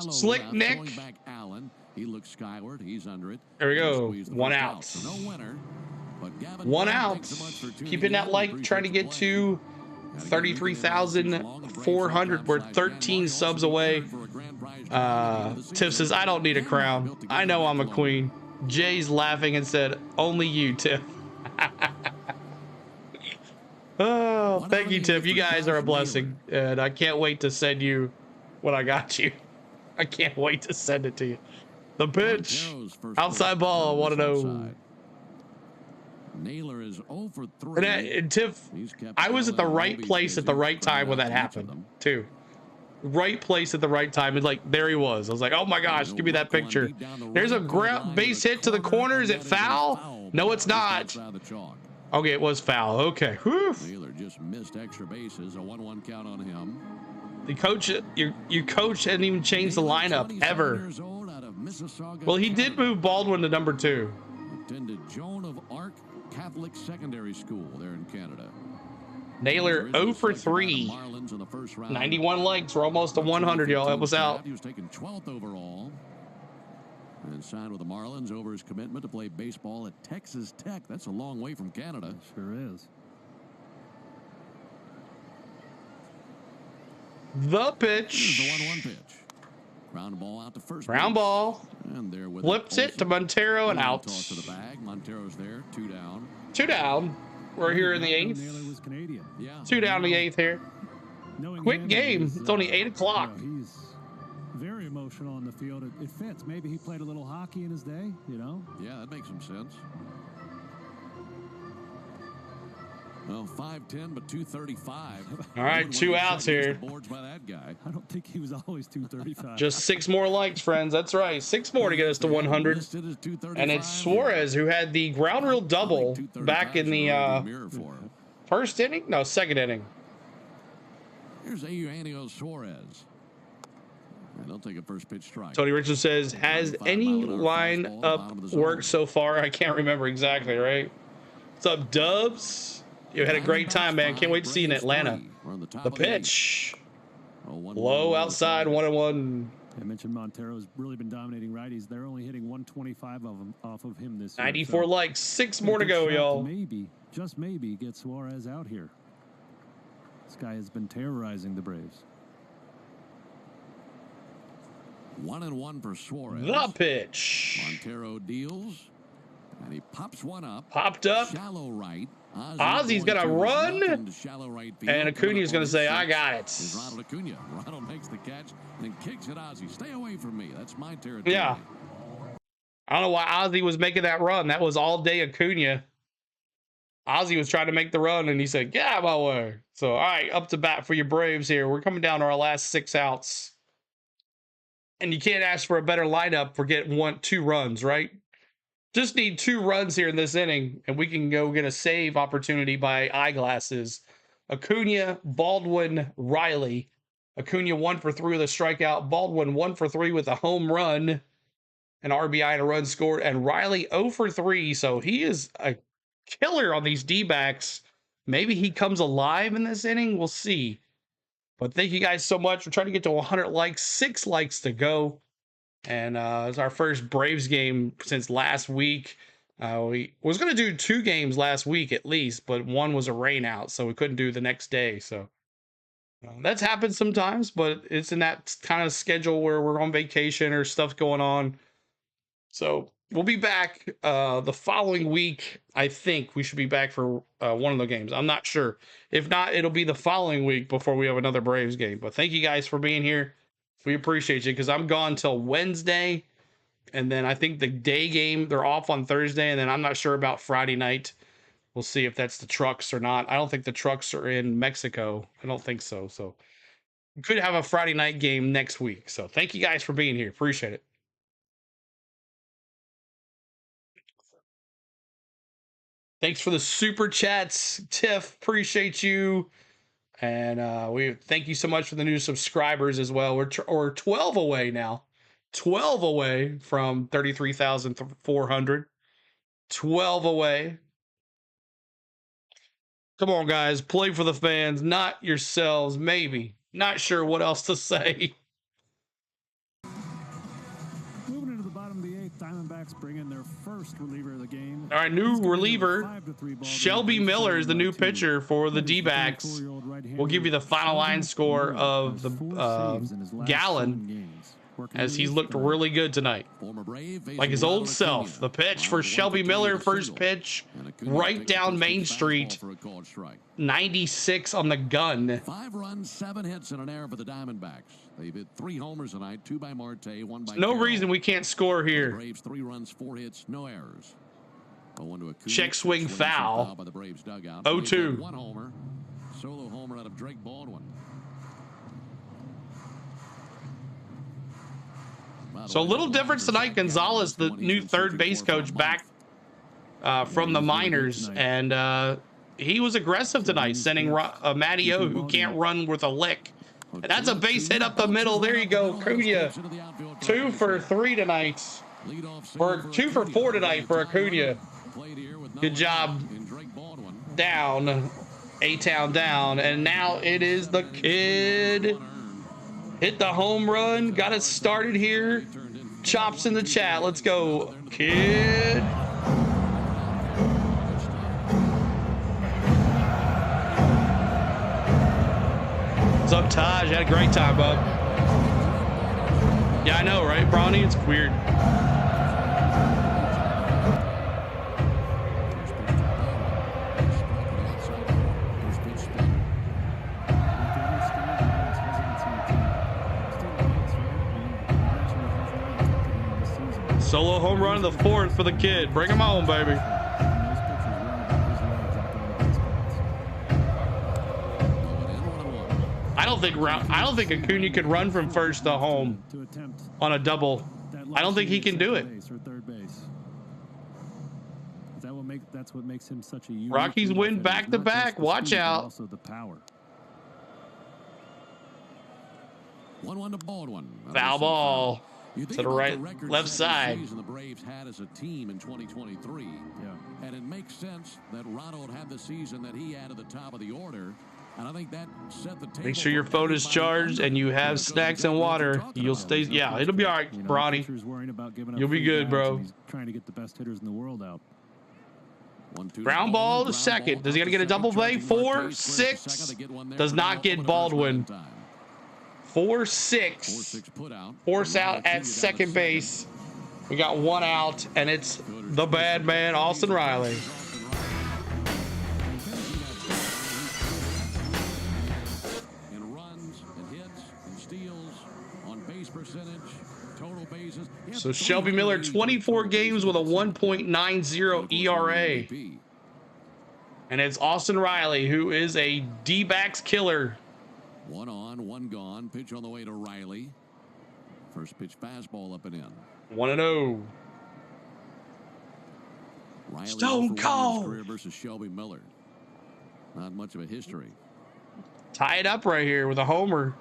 Slick left, Nick. Back Allen. He looks skyward. He's under it. There we go. 1 out. So no winner. 1 out. Keeping that like, trying to get to 33,400. We're 13 subs away. Tiff says, I don't need a crown. I know I'm a queen. Jay's laughing and said, only you, Tiff. Oh, thank you, Tiff. You guys are a blessing. And I can't wait to send you what I got you. I can't wait to send it to you. The pitch. Outside ball, I want to know. Naylor is 0 for 3. And Tiff, I was at the right place at the right time when that happened, too. Right place at the right time. And like, there he was. I was like, oh my gosh, give me that picture. There's a base hit to the corner. Is it foul? No, it's not. Okay, it was foul. Okay. Whew. Naylor just missed extra bases. A 1-1 count on him. The coach, your coach hadn't even changed the lineup ever. Well, he did move Baldwin to number 2. Attended Joan of Arc Catholic Secondary School there in Canada. Naylor 0 for 3. 91 likes. We're almost to 100, y'all. Help us out. He was taken 12th overall and signed with the Marlins over his commitment to play baseball at Texas Tech. That's a long way from Canada. Sure is. The pitch. The 1-1 pitch. Ground ball out to first. Ground ball. And there with flips it to Montero and out. Toss to the bag. Montero's there. 2 down. 2 down. We're here in the 8th. Was Canadian. Yeah. 2 down in the 8th here. Quick game. It's only 8 o'clock. He's very emotional on the field. It fits. Maybe he played a little hockey in his day, you know? Yeah, that makes some sense. Well, 5'10", but 235. All right, 2 outs here. Boards by that guy. I don't think he was always 235. Just 6 more likes, friends. That's right. 6 more to get us to 100. And it's Suarez who had the ground rule double back in the first inning? No, second inning. Here's Eugenio Suarez. And they'll take a first pitch strike. Tony Richards says, has any line up worked so far? I can't remember exactly, right? What's up, Dubs? You had a great time, man. Can't wait to see you in Atlanta. The pitch. Low outside, 1-1. I mentioned Montero's really been dominating righties. They're only hitting 125 off of him this year. 94 likes. 6 more to go, y'all. Maybe, just maybe, get Suarez out here. This guy has been terrorizing the Braves. 1-1 for Suarez. The pitch. Montero deals, and he pops one up. Popped up. Shallow right. Ozzy's going to run, right and Acuna's going to say, I got it. Ronald Acuna. Ronald makes the catch and kicks at Ozzy. Stay away from me. That's my territory. Yeah. I don't know why Ozzy was making that run. That was all day Acuna. Ozzy was trying to make the run, and he said, get out of my way. So, all right, up to bat for your Braves here. We're coming down to our last 6 outs. And you can't ask for a better lineup for getting 2 runs, right? Just need 2 runs here in this inning, and we can go get a save opportunity by eyeglasses. Acuna, Baldwin, Riley. Acuna 1 for 3 with a strikeout. Baldwin 1 for 3 with a home run, an RBI and a run scored. And Riley 0 for 3. So he is a killer on these D-backs. Maybe he comes alive in this inning. We'll see. But thank you guys so much. We're trying to get to 100 likes. 6 likes to go. And it's our first Braves game since last week. We was going to do 2 games last week at least, but one was a rain out, so we couldn't do the next day. So that's happened sometimes, but it's in that kind of schedule where we're on vacation or stuff's going on. So we'll be back the following week. I think we should be back for one of the games. I'm not sure. If not, it'll be the following week before we have another Braves game. But thank you guys for being here. We appreciate you because I'm gone till Wednesday. And then I think the day game, they're off on Thursday. And then I'm not sure about Friday night. We'll see if that's the Trucks or not. I don't think the Trucks are in Mexico. I don't think so. So we could have a Friday night game next week. So thank you guys for being here. Appreciate it. Thanks for the super chats, Tiff. Appreciate you. And we thank you so much for the new subscribers as well. We're 12 away now. 12 away from 33,400. 12 away. Come on, guys. Play for the fans, not yourselves. Maybe. Not sure what else to say. Moving into the bottom of the 8th, Diamondbacks bring in their first reliever of the game. All right, new reliever. Shelby Miller is the new pitcher for the D-backs. We'll give you the final line score of the Gallen, as he's looked really good tonight. Like his old self. The pitch for Shelby Miller, first pitch, right down Main Street. 96 on the gun. 5 runs, 7 hits, and an error for the Diamondbacks. They've hit 3 homers tonight, 2 by Marte, 1 by no Carroll. reason we can't score here. Braves 3 runs, 4 hits, no errors. Check swing foul. By the Braves dugout. 0-2. 1 homer. Solo homer out of Drake Baldwin. So a little difference tonight. Gonzalez, the new third base coach, back from the minors, and he was aggressive tonight, sending Matty O, who can't run with a lick. And that's a base hit up the middle. There you go, Acuna. 2 for 3 tonight, or 2 for 4 tonight for Acuna. Good job. Down, A-Town down, and now it is the kid. Hit the home run. Got it started here. Chops in the chat. Let's go, kid. What's up, Taj? Had a great time, bub. Yeah, I know, right, Bronny? It's weird. Solo home run in the 4th for the kid. Bring him home, baby. I don't think Acuna could run from first to home on a double. I don't think he can do it. That's what makes him such a Rockies win back to back. Watch out. Also the power. 1-1 to Baldwin. Foul ball. To the right, left side. The Braves had as a team in 2023. Yeah. And it makes sense that Ronald had the season that he had at the top of the order. And I think that set the table. Make sure your phone is charged and you have snacks and water. You'll stay. Yeah, it'll be all right, Bronny. You'll be good, bro. He's trying to get the best hitters in the world out. Ground ball to second. Does he got to get a double play? 4, 6. Does not get Baldwin. 4-6. Force out at second base. We got 1 out, and it's the bad man, Austin Riley. In runs and hits and steals, on base percentage, total bases. So Shelby Miller, 24 games with a 1.90 ERA. And it's Austin Riley, who is a D-backs killer. 1 on, 1 gone. Pitch on the way to Riley. First pitch fastball up and in. 1-0. Riley Stone Cold career versus Shelby Miller. Not much of a history. Tie it up right here with a homer.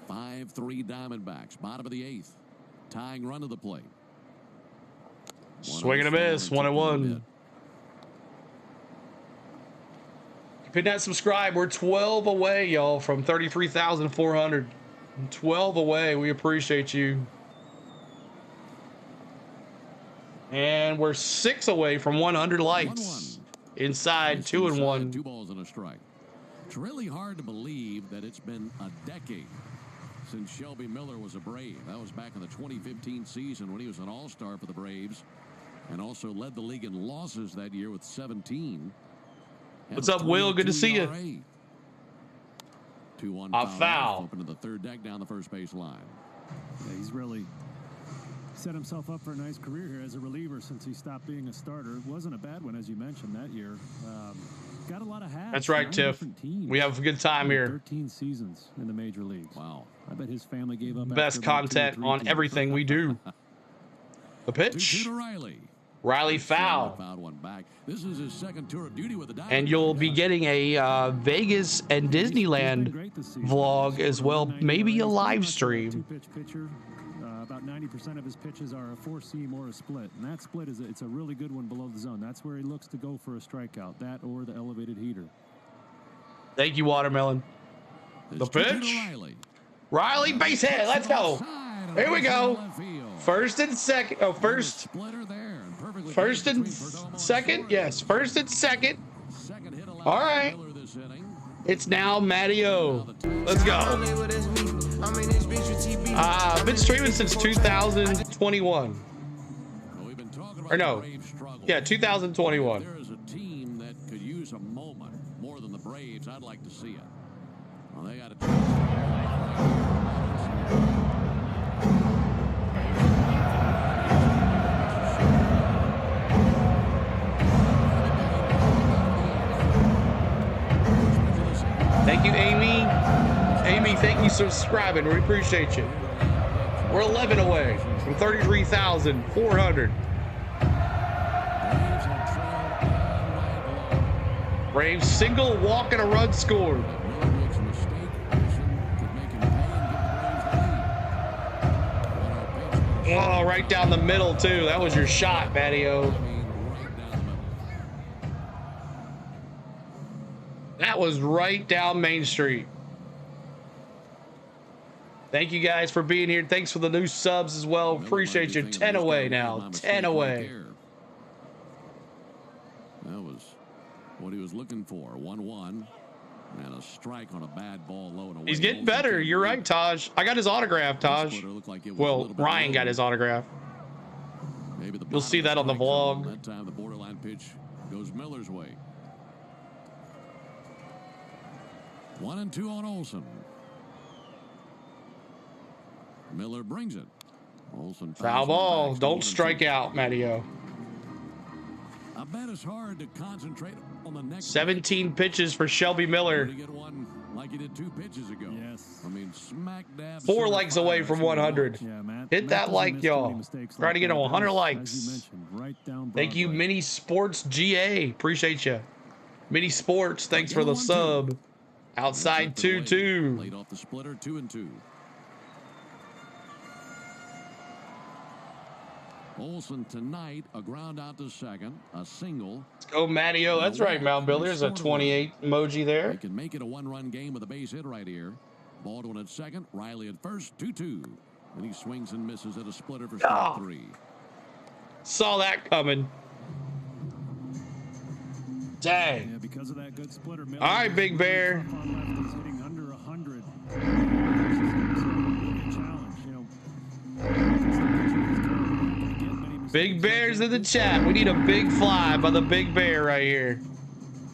5-3 Diamondbacks, bottom of the 8th. Tying run to the plate. Swing and a miss, 1-1. Hit that subscribe. We're 12 away, y'all, from 33,400. 12 away. We appreciate you. And we're 6 away from 100 likes. Inside, 2-1. 2 balls and a strike. It's really hard to believe that it's been a decade since Shelby Miller was a Brave. That was back in the 2015 season when he was an all-star for the Braves and also led the league in losses that year with 17. What's up, Will? Good to see you. 2-1 A foul. Open to the third deck down the first base line. Yeah, he's really set himself up for a nice career here as a reliever since he stopped being a starter. It wasn't a bad one, as you mentioned, that year. Got a lot of hats. That's right, Tiff. We have a good time here. 13 seasons in the major leagues. Wow. I bet his family gave up. Best content on everything we do. The pitch. Riley foul. This is his second tour of duty with the Diamondbacks. And you'll be getting a Vegas and Disneyland vlog as well, maybe a live stream. Two-pitch pitcher. About 90% of his pitches are a 4-seam or a split, and that split it's a really good one below the zone. That's where he looks to go for a strikeout, that or the elevated heater. Thank you, Watermelon. The pitch. Riley base hit. Let's go. Here we go. First and second. Oh, first and second. Yes, first and second. All right. It's now Matteo. Let's go. Been streaming since 2021. Or no. Yeah, 2021. There is a team that could use a moment more than the Braves. I'd like to see it. Well, they got a Thank you, Amy. Amy, thank you for subscribing. We appreciate you. We're 11 away from 33,400. Braves single, walk, and a run scored. Oh, right down the middle, too. That was your shot, Matteo. That was right down Main Street. Thank you guys for being here. Thanks for the new subs as well. Appreciate you. 10 away now. 10 away. That was what he was looking for. 1-1. And a strike on a bad ball low and away. He's getting better. You're right, Taj. I got his autograph, Taj. Well, Ryan got his autograph. You'll see that on the vlog. That time the borderline pitch goes Miller's way. 1-2 on Olsen. Miller brings it. Olsen foul ball. Don't strike out, Matteo. I bet it's hard to concentrate on the next 17 pitches for Shelby Miller. Get one like he did 2 pitches ago. Yes. I mean, smack dab. 4 likes away from 100. Yeah, Matt, hit that like, y'all. Try to get him 100 likes. Right down Thank you, Mini Sports GA. Appreciate you. Mini Sports, thanks for the sub. Outside 2-2. Laid off the splitter, 2-2. Olsen tonight, a ground out to second, a single. Let's go, Matteo. That's right, Mound Bill. There's a 28 emoji there. They can make it a 1-run game with a base hit right here. Baldwin at second, Riley at first, 2-2. And he swings and misses at a splitter for strike 3. Saw that coming. Dang. Yeah, because of that good splitter. All right, Big Bear. Hitting under 100. Big Bear's in the chat. We need a big fly by the Big Bear right here.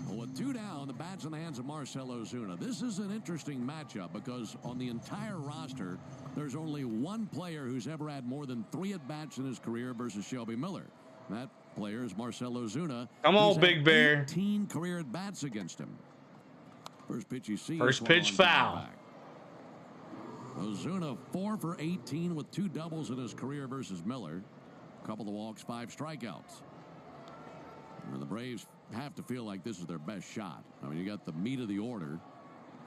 Well, with 2 down, the bat's in the hands of Marcell Ozuna. This is an interesting matchup because on the entire roster, there's only one player who's ever had more than 3 at-bats in his career versus Shelby Miller. That player is Marcell Ozuna. Come on, Big Bear. 18 career at-bats against him. First pitch you see. First pitch foul. Ozuna 4 for 18 with 2 doubles in his career versus Miller. A couple of walks, 5 strikeouts. And the Braves have to feel like this is their best shot. I mean, you got the meat of the order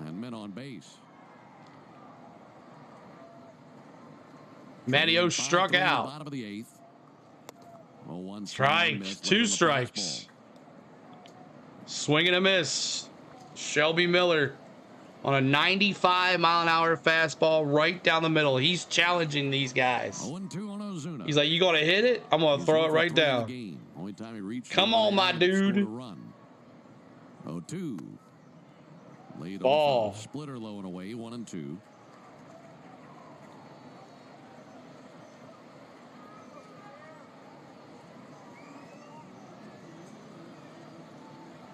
and men on base. Matteo struck out. Bottom of the eighth. Strike. 2 strikes. Swing and a miss. Shelby Miller on a 95-mile-an-hour fastball right down the middle. He's challenging these guys. He's like, you going to hit it? I'm going to throw it right down. Come on, my dude. 0-2. Ball. Splitter low and away, 1-2.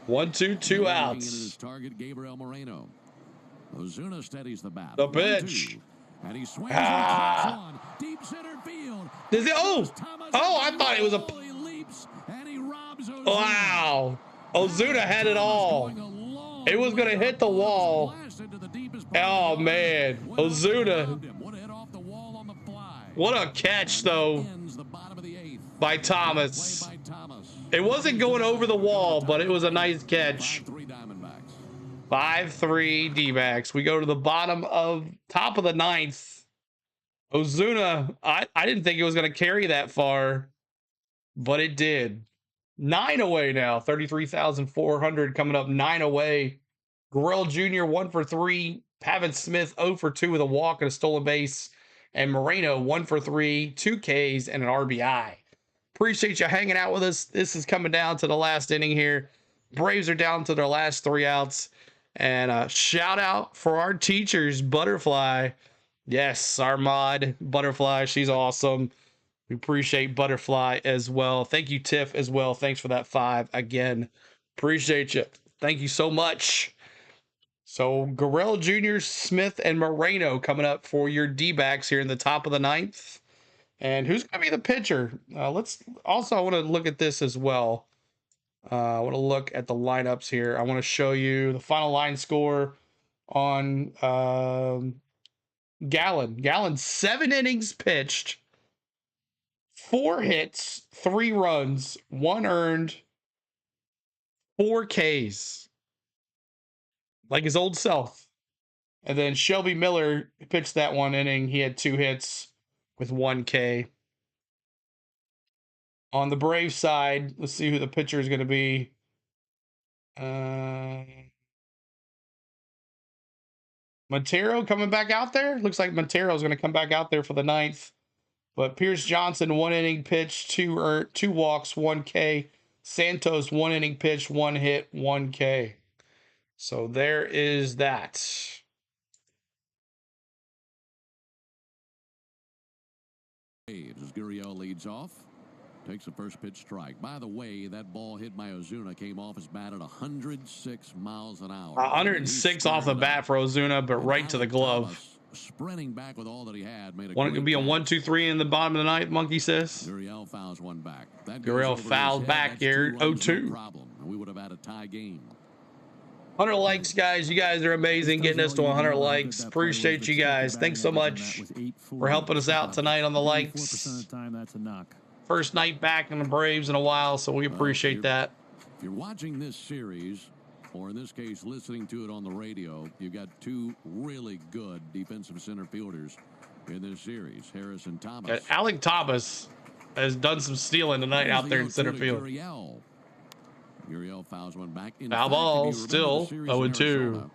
One, two outs. Target Gabriel Moreno. Ozuna steadies the bat. The pitch. And he swings one. Deep center field. Does it? Oh, I thought it was a. He leaps and he robs Ozuna. Wow. Ozuna had it all. It was going to hit the wall. Oh, man. Ozuna. What a catch, though, by Thomas. It wasn't going over the wall, but it was a nice catch. 5-3 D-backs. We go to the top of the ninth. Ozuna, I didn't think it was going to carry that far, but it did. 9 away now. 33,400 coming up. 9 away. Gurriel Jr. 1 for 3. Pavin Smith 0 for 2 with a walk and a stolen base. And Moreno 1 for 3, 2 Ks and an RBI. Appreciate you hanging out with us. This is coming down to the last inning here. Braves are down to their last 3 outs. And shout out for our teachers, Butterfly. Yes, our mod, Butterfly. She's awesome. We appreciate Butterfly as well. Thank you, Tiff, as well. Thanks for that 5 again. Appreciate you. Thank you so much. So Gurriel Jr., Smith, and Moreno coming up for your D-backs here in the top of the ninth. And who's going to be the pitcher? I want to look at this as well. I want to look at the lineups here. I want to show you the final line score on Gallen. Gallen, 7 innings pitched, 4 hits, 3 runs, 1 earned, 4 Ks. Like his old self. And then Shelby Miller pitched that 1 inning. He had 2 hits with 1 K. On the Braves side, let's see who the pitcher is going to be. Montero coming back out there. Looks like Montero is going to come back out there for the 9th. But Pierce Johnson, 1 inning pitch, 2 walks, 1 K. Santos, 1 inning pitch, 1 hit, 1 K. So there is that. As Gurriel leads off, takes a first pitch strike. By the way, that ball hit by Ozuna came off his bat at 106 miles an hour. 106 off the bat for Ozuna, but right to the glove. Sprinting back with all that he had. Want it to be a 1-2-3 in the bottom of the ninth, Monkey says. Gurriel fouls one back. Gurriel fouled back here, 0-2. We would have had a tie game. 100 likes, guys. You guys are amazing. Getting us to 100 likes. Appreciate you guys. Thanks so much for helping us out tonight on the likes. First night back in the Braves in a while, so we appreciate that. If you're watching this series, or in this case, listening to it on the radio, you've got 2 really good defensive center fielders in this series, Harris and Thomas. Alec Thomas has done some stealing tonight out there in center field. Gurriel fouls one back. Foul ball, still 0-2.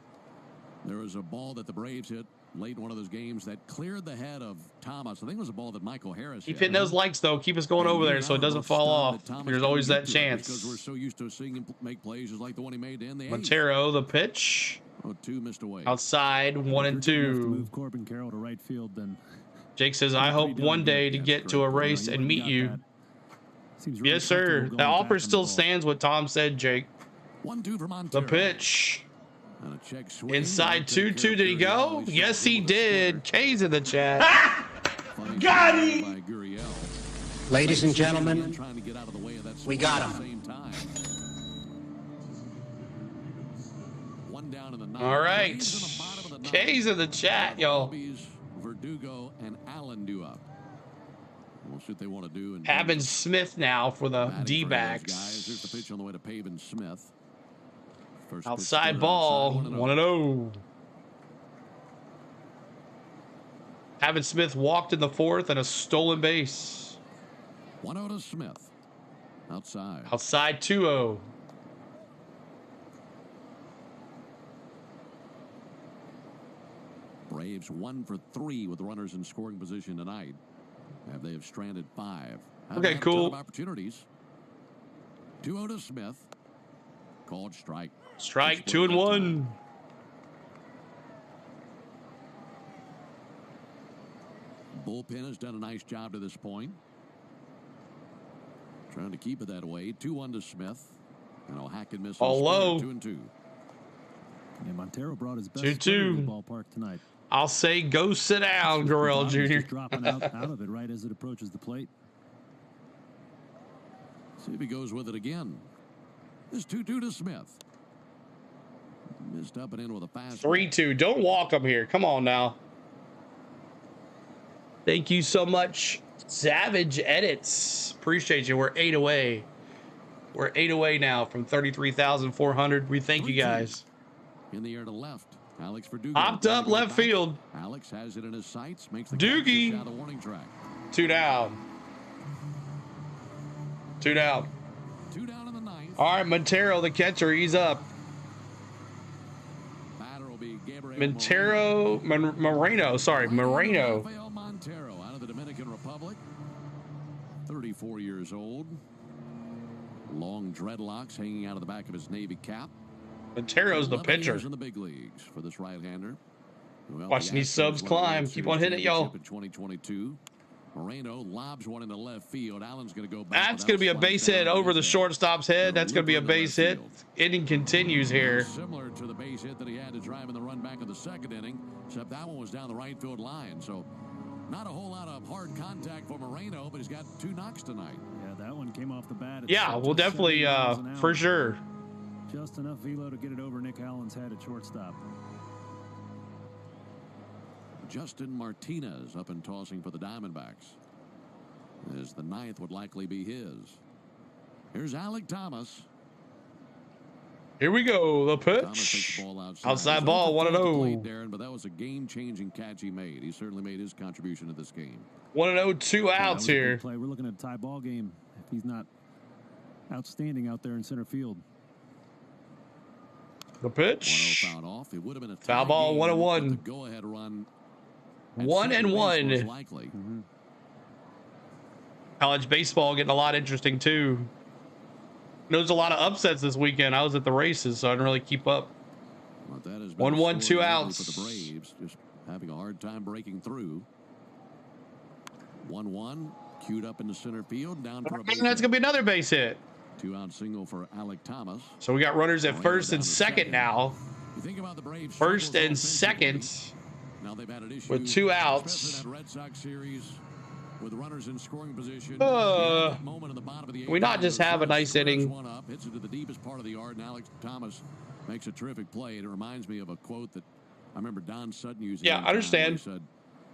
There was a ball that the Braves hit late in one of those games that cleared the head of Thomas. I think it was a ball that Michael Harris Keep hitting those likes, though. Keep us going over there so it doesn't fall off. There's always that chance. Because we're so used to seeing him make plays just like the one he made in the Montero, the pitch. 0-2 missed away. Outside, 1-2. Move Corbin Carroll to right field, then. Jake says, I hope one day to get to a race and meet you. Really yes, sir. The offer still stands what Tom said, Jake. 1-2 for Montero. The pitch. Inside 2-2. Did he go? Yes, he did. K's in the chat. Got him. Ladies and gentlemen, we got him. All right. K's in the chat, y'all. Verdugo and Allen do up. We'll see what they want to do. Pavin Smith now for the D-backs. Here's the pitch on the way to Pavin Smith. First Outside ball, 1-0. Pavin Smith walked in the fourth and a stolen base. 1-0 to Smith. Outside. Outside 2-0. Braves 1 for 3 with runners in scoring position tonight. And they have stranded 5. Okay, cool. Opportunities. 2-0 to Smith. Called strike. Strike 2-1. Bullpen has done a nice job to this point. Trying to keep it that way. 2-1 to Smith. And O'Hacken misses. All low. 2-2. And Montero brought his best 2-2 to the ballpark tonight. I'll say go sit down, Gurriel Jr. Dropping out of it right as it approaches the plate. See if he goes with it again. It's 2-2 to Smith. Missed up and in with a fast. 3-2. Don't walk him here. Come on now. Thank you so much, Savage Edits. Appreciate you. We're 8 away. We're 8 away now from 33,400. We thank you guys. In the air to left. Alex Verdugo. Popped up left field. Alex has it in his sights. Makes the Doogie. out of the warning track. 2 down. 2 down. 2 down in the ninth. All right, Montero, the catcher, he's up. Batter will be Gabriel Moreno. Sorry, Moreno. Rafael Montero out of the Dominican Republic. 34 years old. Long dreadlocks hanging out of the back of his Navy cap. Montero's the pitcher. In the big leagues for this right-hander. Watching these subs climb. Keep on hitting it, y'all. In 2022. Moreno lobs one into left field. Allen's going to go back. That's going to be a base hit over the shortstop's head. That's going to be a base hit. Inning continues here. Similar to the base hit that he had to drive in the run back of the second inning, except that one was down the right field line. So not a whole lot of hard contact for Moreno, but he's got 2 knocks tonight. Yeah, that one came off the bat. Yeah, we'll definitely, for sure. Just enough velo to get it over Nick Allen's head at shortstop. Justin Martinez up and tossing for the Diamondbacks. As the 9th would likely be his. Here's Alec Thomas. Here we go. The pitch. Outside ball, 1-0. Darren, but that was a game-changing catch he made. He certainly made his contribution to this game. 1-0, 2 outs here. Play. We're looking at a tie ball game if he's not outstanding out there in center field. The pitch. Foul off. It would have been a foul ball, 1-1. Go-ahead run. 1-1. College baseball getting a lot interesting too. There's a lot of upsets this weekend. I was at the races, so I didn't really keep up. 1-1, 2 outs. For the Braves, just having a hard time breaking through. 1-1, queued up in the center field, down for a base. That's gonna be another base hit. 2-out single for Alec Thomas. So we got runners at first and second now. You think about the Braves first and second. Now they've had an issue with 2 outs. Especially that Red Sox series with runners in scoring position. We not just have a nice inning. One up, hits it to the deepest part of the yard, and Alex Thomas makes a terrific play. It reminds me of a quote that I remember Don Sutton using. Yeah, I understand. He said,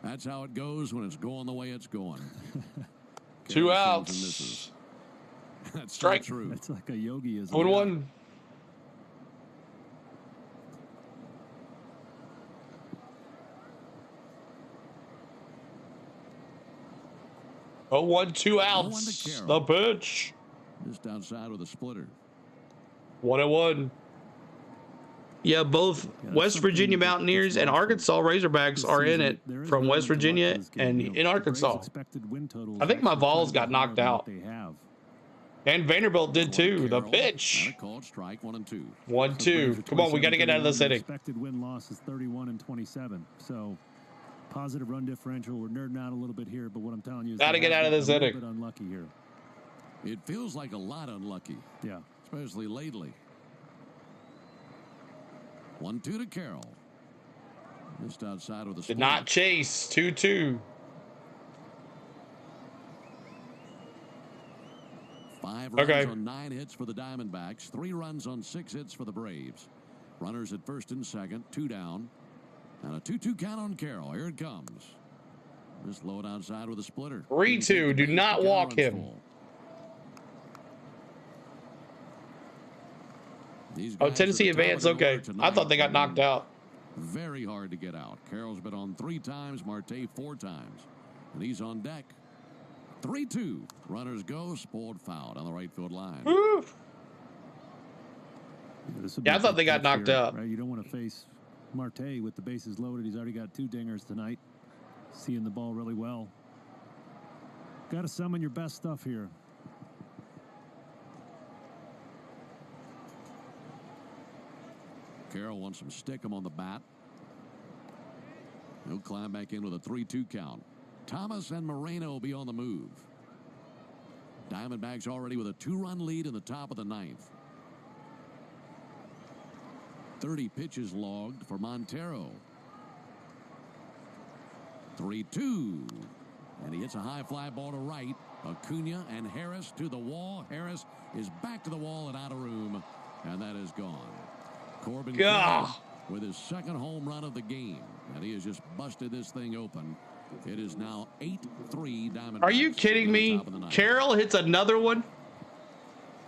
"That's how it goes when it's going the way it's going." 2 outs. That's strike. True. That's like a yogi, isn't 1-1. Oh, 1-2 outs. The pitch. Just outside with a splitter. 1-1. Yeah, both West Virginia Mountaineers and Arkansas Razorbacks are in it from West Virginia and in Arkansas. I think my Vols got knocked out. And Vanderbilt did too. The pitch. 1-2. Come on, we got to get out of this inning. Expected win-loss is 31-27. So positive run differential. We're nerding out a little bit here, but what I'm telling you is got to get out of this inning. A little bit unlucky here. It feels like a lot unlucky. Yeah. Especially lately. 1-2 to Carroll. Just outside with a did not chase. 2-2. 5 runs on 9 hits for the Diamondbacks. 3 runs on 6 hits for the Braves. Runners at first and second. 2 down. And a 2-2 count on Carroll. Here it comes. Just low outside with a splitter. 3-2. Do not walk him. Oh, Tennessee advanced. Okay. I thought they got knocked out. Very hard to get out. Carroll's been on 3 times, Marte 4 times. And he's on deck. 3-2. Runners go. Spoiled foul on the right field line. Woo. Yeah, I thought they got knocked out. Right? You don't want to face Marte with the bases loaded. He's already got 2 dingers tonight. Seeing the ball really well. Got to summon your best stuff here. Carroll wants him stick him on the bat. He'll climb back in with a 3-2 count. Thomas and Moreno will be on the move. Diamondbacks already with a 2-run lead in the top of the 9th. 30 pitches logged for Montero. 3-2. And he hits a high fly ball to right. Acuna and Harris to the wall. Harris is back to the wall and out of room. And that is gone. Corbin with his 2nd home run of the game. And he has just busted this thing open. It is now 8-3 Diamondbacks. Are you kidding me? Carroll hits another one.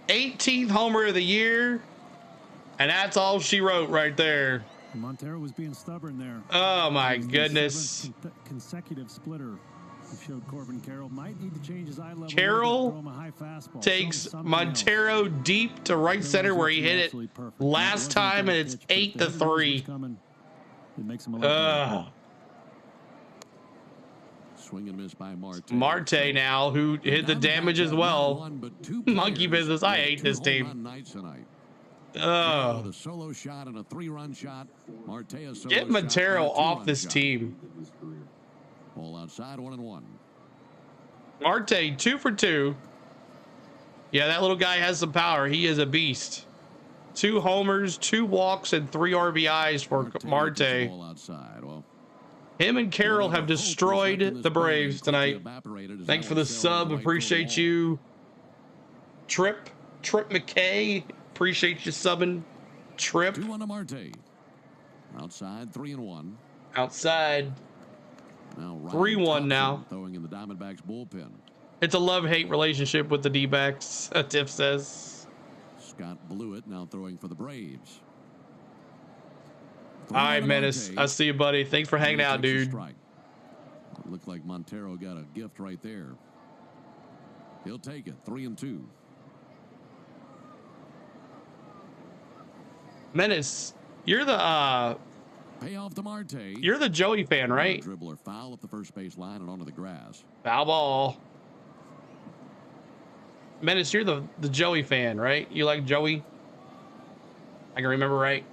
18th homer of the year. And that's all she wrote right there. Montero was being stubborn there. Oh, my goodness. Consecutive splitter. Showed Corbin Carroll might need to change his eye level. Carroll takes Montero deep to right center where he hit it last time, and it's 8-3. It makes him Swing and miss by Marte. Marte now, who hit the damage as well. Monkey business. I hate this team. The solo shot and a 3-run shot. Get Montero off this team. Ball outside, 1-1. Marte 2 for 2. Yeah, that little guy has some power. He is a beast. 2 homers, 2 walks, and 3 RBIs for Marte. Well, him and Carroll have destroyed the Braves tonight. Thanks for the sub. Appreciate you. Trip McKay. Appreciate you subbing. Trip. 2-1 to Marte. Outside, 3-1. Outside. 3-1 now. Throwing in the Diamondbacks bullpen. It's a love-hate relationship with the D-backs, Tiff says. Scott Blewett now throwing for the Braves. All right, Menace. I see you, buddy. Thanks for hanging out, dude. Looked like Montero got a gift right there. He'll take it. 3-2. Menace, you're the payoff to Marte. You're the Joey fan, right? Dribbler foul up the first base line and onto the grass. Foul ball. Menace, you're the Joey fan, right? You like Joey? I can remember right.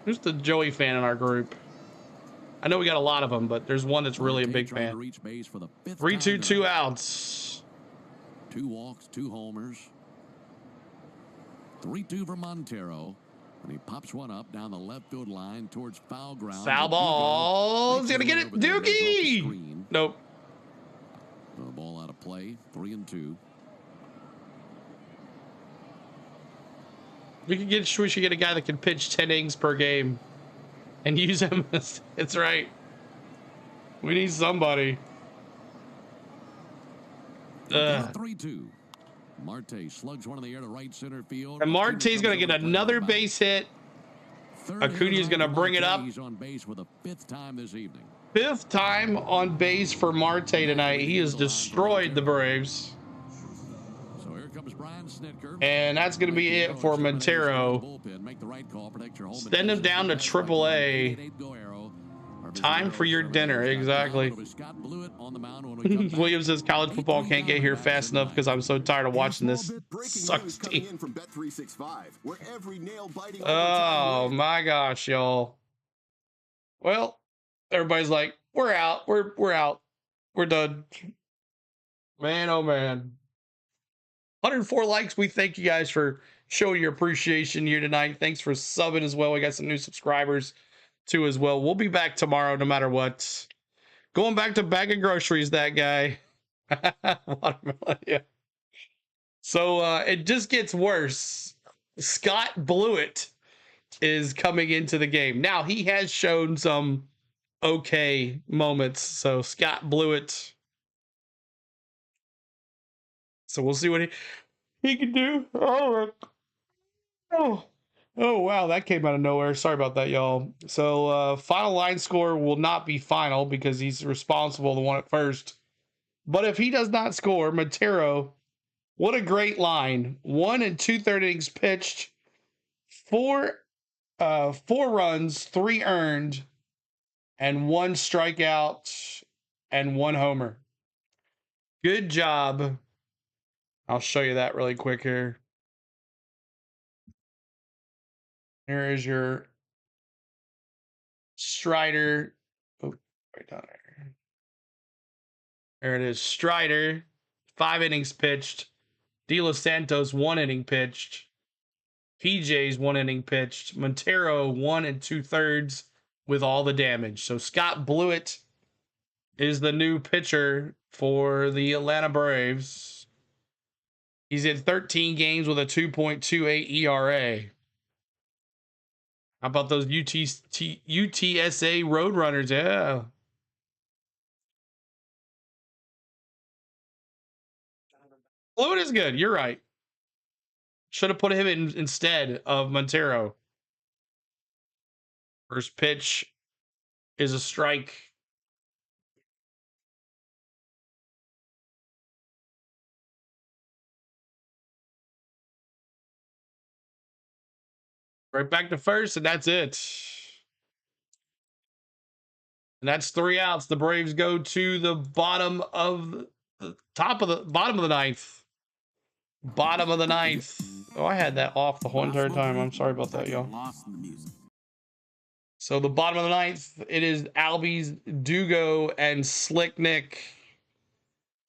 Who's the Joey fan in our group? I know we got a lot of them, but there's one that's really a big fan. 3-2, 2 outs. 2 walks, 2 homers. 3-2 for Montero. And he pops one up down the left field line towards foul ground. Foul ball. He's going to get it. Dookie. Nope. The ball out of play. 3-2. We should get a guy that can pitch 10 innings per game and use him. It's right. We need somebody. 3-2. Marte slugs one in the air to right center field. And Marte's going to get another base hit. Acuna's going to bring it up. He's on base for the 5th time this evening. 5th time on base for Marte tonight. He has destroyed the Braves. So here comes Brian Snitker. And that's going to be it for Montero. Send him down to AAA. Time for your dinner. Exactly. Williams says college football can't get here fast enough because I'm so tired of watching this sucks team. Oh my gosh, y'all. Well, everybody's like, we're out. We're out. We're done. Man, oh man. 104 likes. We thank you guys for showing your appreciation here tonight. Thanks for subbing as well. We got some new subscribers too as well. We'll be back tomorrow no matter what. Going back to bagging groceries, that guy. Watermelon, yeah. So it just gets worse. Scott Blewett is coming into the game. Now, he has shown some okay moments. So Scott Blewett. So we'll see he can do. Oh, oh, wow, that came out of nowhere. Sorry about that, y'all. So, final line score will not be final because he's responsible to one at first. But if he does not score, Montero, what a great line. 1 2/3 innings pitched, four runs, 3 earned, and 1 strikeout and 1 homer. Good job. I'll show you that really quick here. Here is your Strider. Oh, right down there. There it is. Strider, 5 innings pitched. De Los Santos, 1 inning pitched. PJ's 1 inning pitched. Montero, 1 2/3 with all the damage. So Scott Blewett is the new pitcher for the Atlanta Braves. He's in 13 games with a 2.28 ERA. How about those UTSA Roadrunners? Yeah. Blewett is good. You're right. Should have put him in instead of Montero. First pitch is a strike. Right back to first, and that's it. And that's 3 outs. The Braves go to the bottom of the bottom of the ninth. Bottom of the ninth. Oh, I had that off the whole entire time. I'm sorry about that, y'all. So the bottom of the ninth, it is Albies, Dugo, and Slick Nick.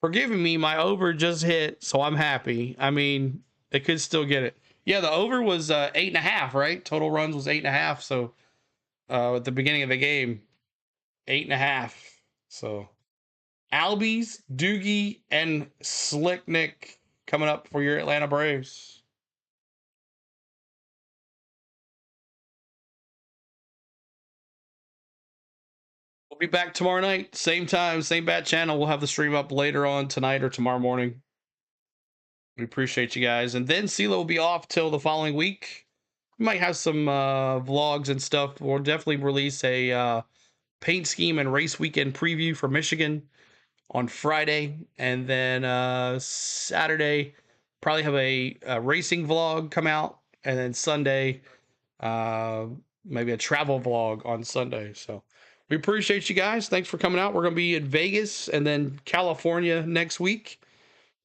Forgiving me, my over just hit, so I'm happy. I mean, they could still get it. Yeah, the over was 8.5, right? Total runs was 8.5. So at the beginning of the game, 8.5. So Albies, Doogie, and Slick Nick coming up for your Atlanta Braves. We'll be back tomorrow night, same time, same bat channel. We'll have the stream up later on tonight or tomorrow morning. We appreciate you guys. And then CeeLo will be off till the following week. We might have some vlogs and stuff. We'll definitely release a paint scheme and race weekend preview for Michigan on Friday. And then Saturday, probably have a racing vlog come out. And then Sunday, maybe a travel vlog on Sunday. So we appreciate you guys. Thanks for coming out. We're going to be in Vegas and then California next week.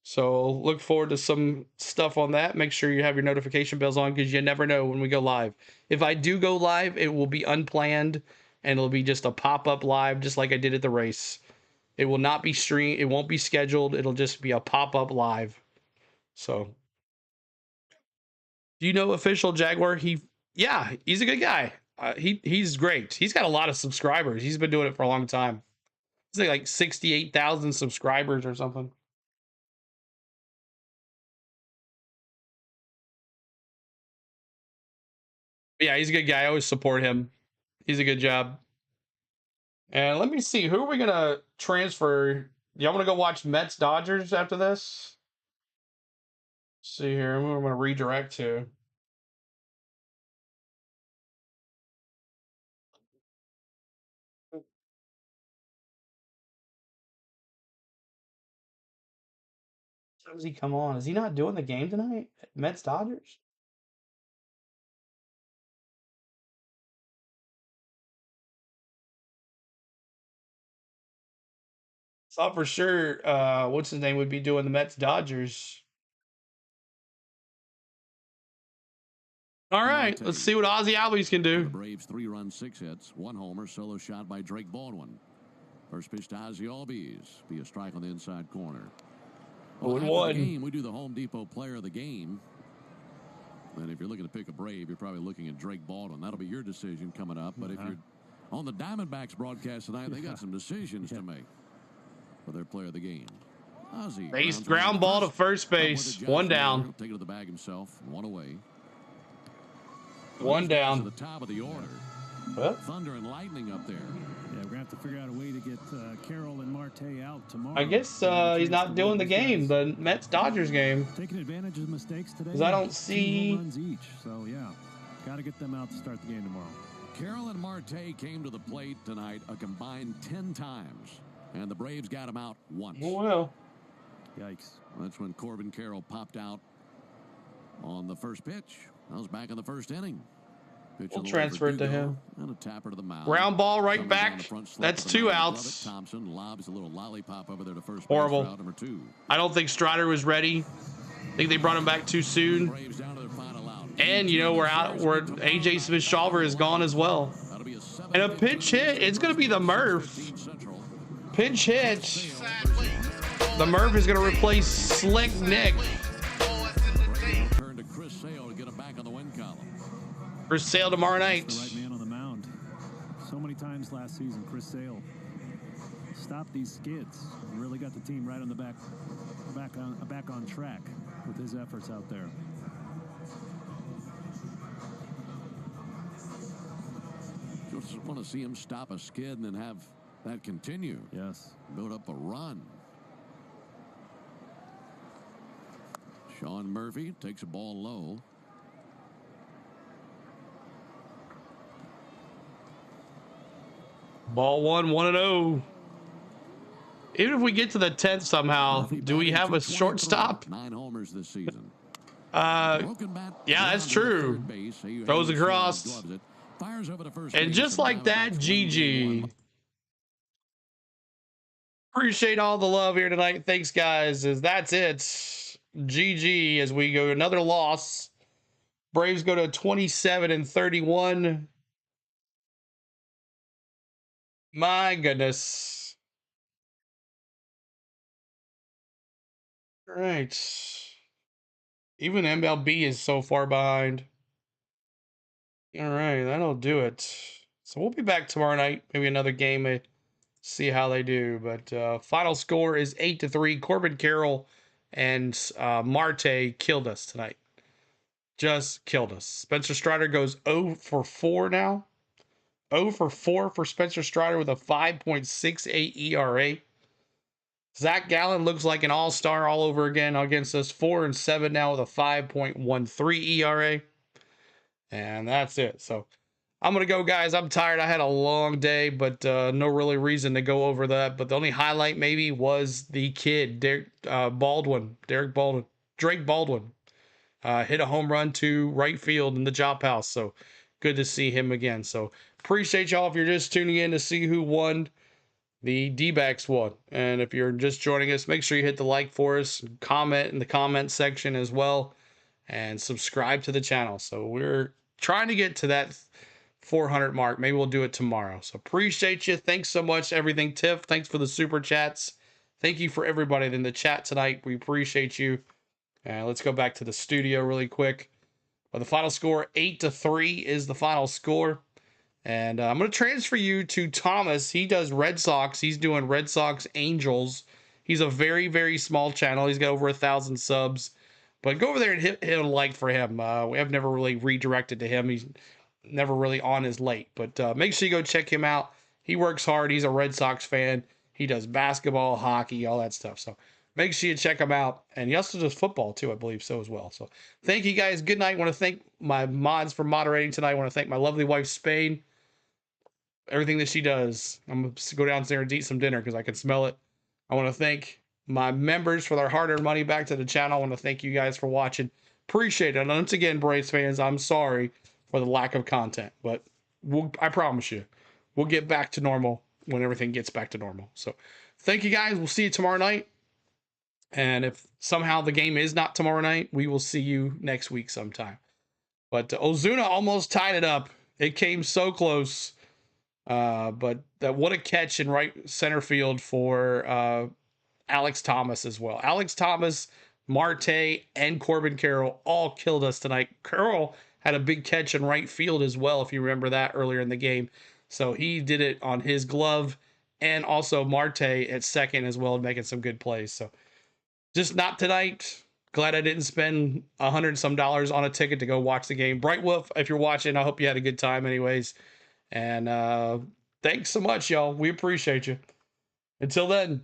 So look forward to some stuff on that. Make sure you have your notification bells on because you never know when we go live. If I do go live, it will be unplanned and it'll be just a pop-up live just like I did at the race. It will not be streamed. It won't be scheduled. It'll just be a pop-up live. So do you know Official Jaguar? Yeah, he's a good guy. He's great. He's got a lot of subscribers. He's been doing it for a long time. He's like 68,000 subscribers or something. Yeah, he's a good guy. I always support him. He's a good job. And let me see. Who are we going to transfer? Y'all want to go watch Mets Dodgers after this? Let's see here. I'm going to redirect to. How does he come on? Is he not doing the game tonight? Mets Dodgers? Thought for sure what's his name would be doing the Mets Dodgers. All right, let's see what Ozzie Albies can do. The Braves 3 runs, 6 hits, 1 homer, solo shot by Drake Baldwin. First pitch to Ozzie Albies, be a strike on the inside corner. Well, after the game, we do the Home Depot Player of the Game. And if you're looking to pick a Brave, you're probably looking at Drake Baldwin. That'll be your decision coming up. But if you're on the Diamondbacks broadcast tonight, they got some decisions to make for their Player of the Game. Ozzie. Base ground ball to first base. 1 down. Take it to the bag himself. 1 away. 1 down. To the top of the order. What? Thunder and lightning up there. Yeah, going to have to figure out a way to get Carroll and Marte out tomorrow. I guess he's not doing the game, the Mets-Dodgers game. Taking advantage of mistakes today. Because I don't see... 2 home runs each. So, yeah, got to get them out to start the game tomorrow. Carroll and Marte came to the plate tonight a combined 10 times, and the Braves got him out once. Oh, well. Yikes. That's when Corbin Carroll popped out on the first pitch. That was back in the first inning. We'll transfer it to him. And a tapper to the mound. Ground ball right back. That's 2 outs. Thompson lobs a little lollipop over there to first. Horrible. Base, number 2. I don't think Strider was ready. I think they brought him back too soon. And, you know, we're AJ Smith-Shawver is gone as well. And a pinch hit. It's going to be the Murph. Pinch hit. The Murph is going to replace Slick Nick. Turn to Chris Sale to get him back on the win column. Chris Sale tomorrow night. The right man on the mound. So many times last season, Chris Sale stopped these skids and really got the team right on the back on track with his efforts out there. Just want to see him stop a skid and then have that continue. Yes. Build up a run. Sean Murphy takes a ball low. Ball 1-0. Even if we get to the 10th somehow, do we have a shortstop? 9 homers this season. Yeah, that's true. Throws across. And just like that, GG. Appreciate all the love here tonight. Thanks, guys. That's it. GG as we go another loss. Braves go to 27-31. My goodness. All right. Even MLB is so far behind. All right, that'll do it. So we'll be back tomorrow night. Maybe another game. See how they do. But final score is 8-3. Corbin Carroll and Marte killed us tonight. Just killed us. Spencer Strider goes 0 for 4 now. 0 for 4 for Spencer Strider with a 5.68 ERA. Zac Gallen looks like an all-star all over again against us. 4-7 now with a 5.13 ERA. And that's it. So I'm going to go, guys. I'm tired. I had a long day, but no really reason to go over that. But the only highlight maybe was the kid, Drake Baldwin. Hit a home run to right field in the Jop House. So good to see him again. So appreciate y'all if you're just tuning in to see who won. The Dbacks won. And if you're just joining us, make sure you hit the like for us. Comment in the comment section as well. And subscribe to the channel. So we're trying to get to that 400 mark. Maybe we'll do it tomorrow. So appreciate you. Thanks so much. Everything. Tiff, thanks for the super chats. Thank you for everybody in the chat tonight. We appreciate you. Let's go back to the studio really quick. But the final score, 8-3 is the final score. And I'm going to transfer you to Thomas. He does Red Sox. He's doing Red Sox Angels. He's a very, very small channel. He's got over 1,000 subs. But go over there and hit a like for him. We have never really redirected to him. He's never really on his late. But make sure you go check him out. He works hard. He's a Red Sox fan. He does basketball, hockey, all that stuff. So make sure you check him out. And he also does football too, I believe so as well. So thank you guys. Good night. I want to thank my mods for moderating tonight. I want to thank my lovely wife, Spain. Everything that she does. I'm going to go downstairs and eat some dinner because I can smell it. I want to thank my members for their hard-earned money back to the channel. I want to thank you guys for watching. Appreciate it. And once again, Braves fans, I'm sorry for the lack of content, but I promise you, we'll get back to normal when everything gets back to normal. So thank you guys. We'll see you tomorrow night. And if somehow the game is not tomorrow night, we will see you next week sometime. But Ozuna almost tied it up. It came so close. But what a catch in right center field for Alex Thomas as well. Alex Thomas, Marte, and Corbin Carroll all killed us tonight. Carroll had a big catch in right field as well, if you remember that earlier in the game. So he did it on his glove, and also Marte at second as well, making some good plays. So just not tonight. Glad I didn't spend $100 some on a ticket to go watch the game. Bright Wolf, if you're watching, I hope you had a good time anyways. And thanks so much, y'all. We appreciate you. Until then,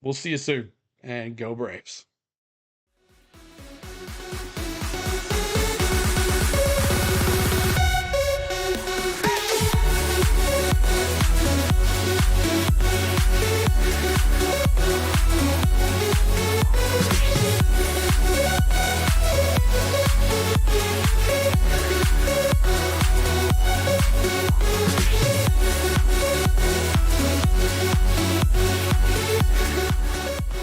we'll see you soon. And go Braves.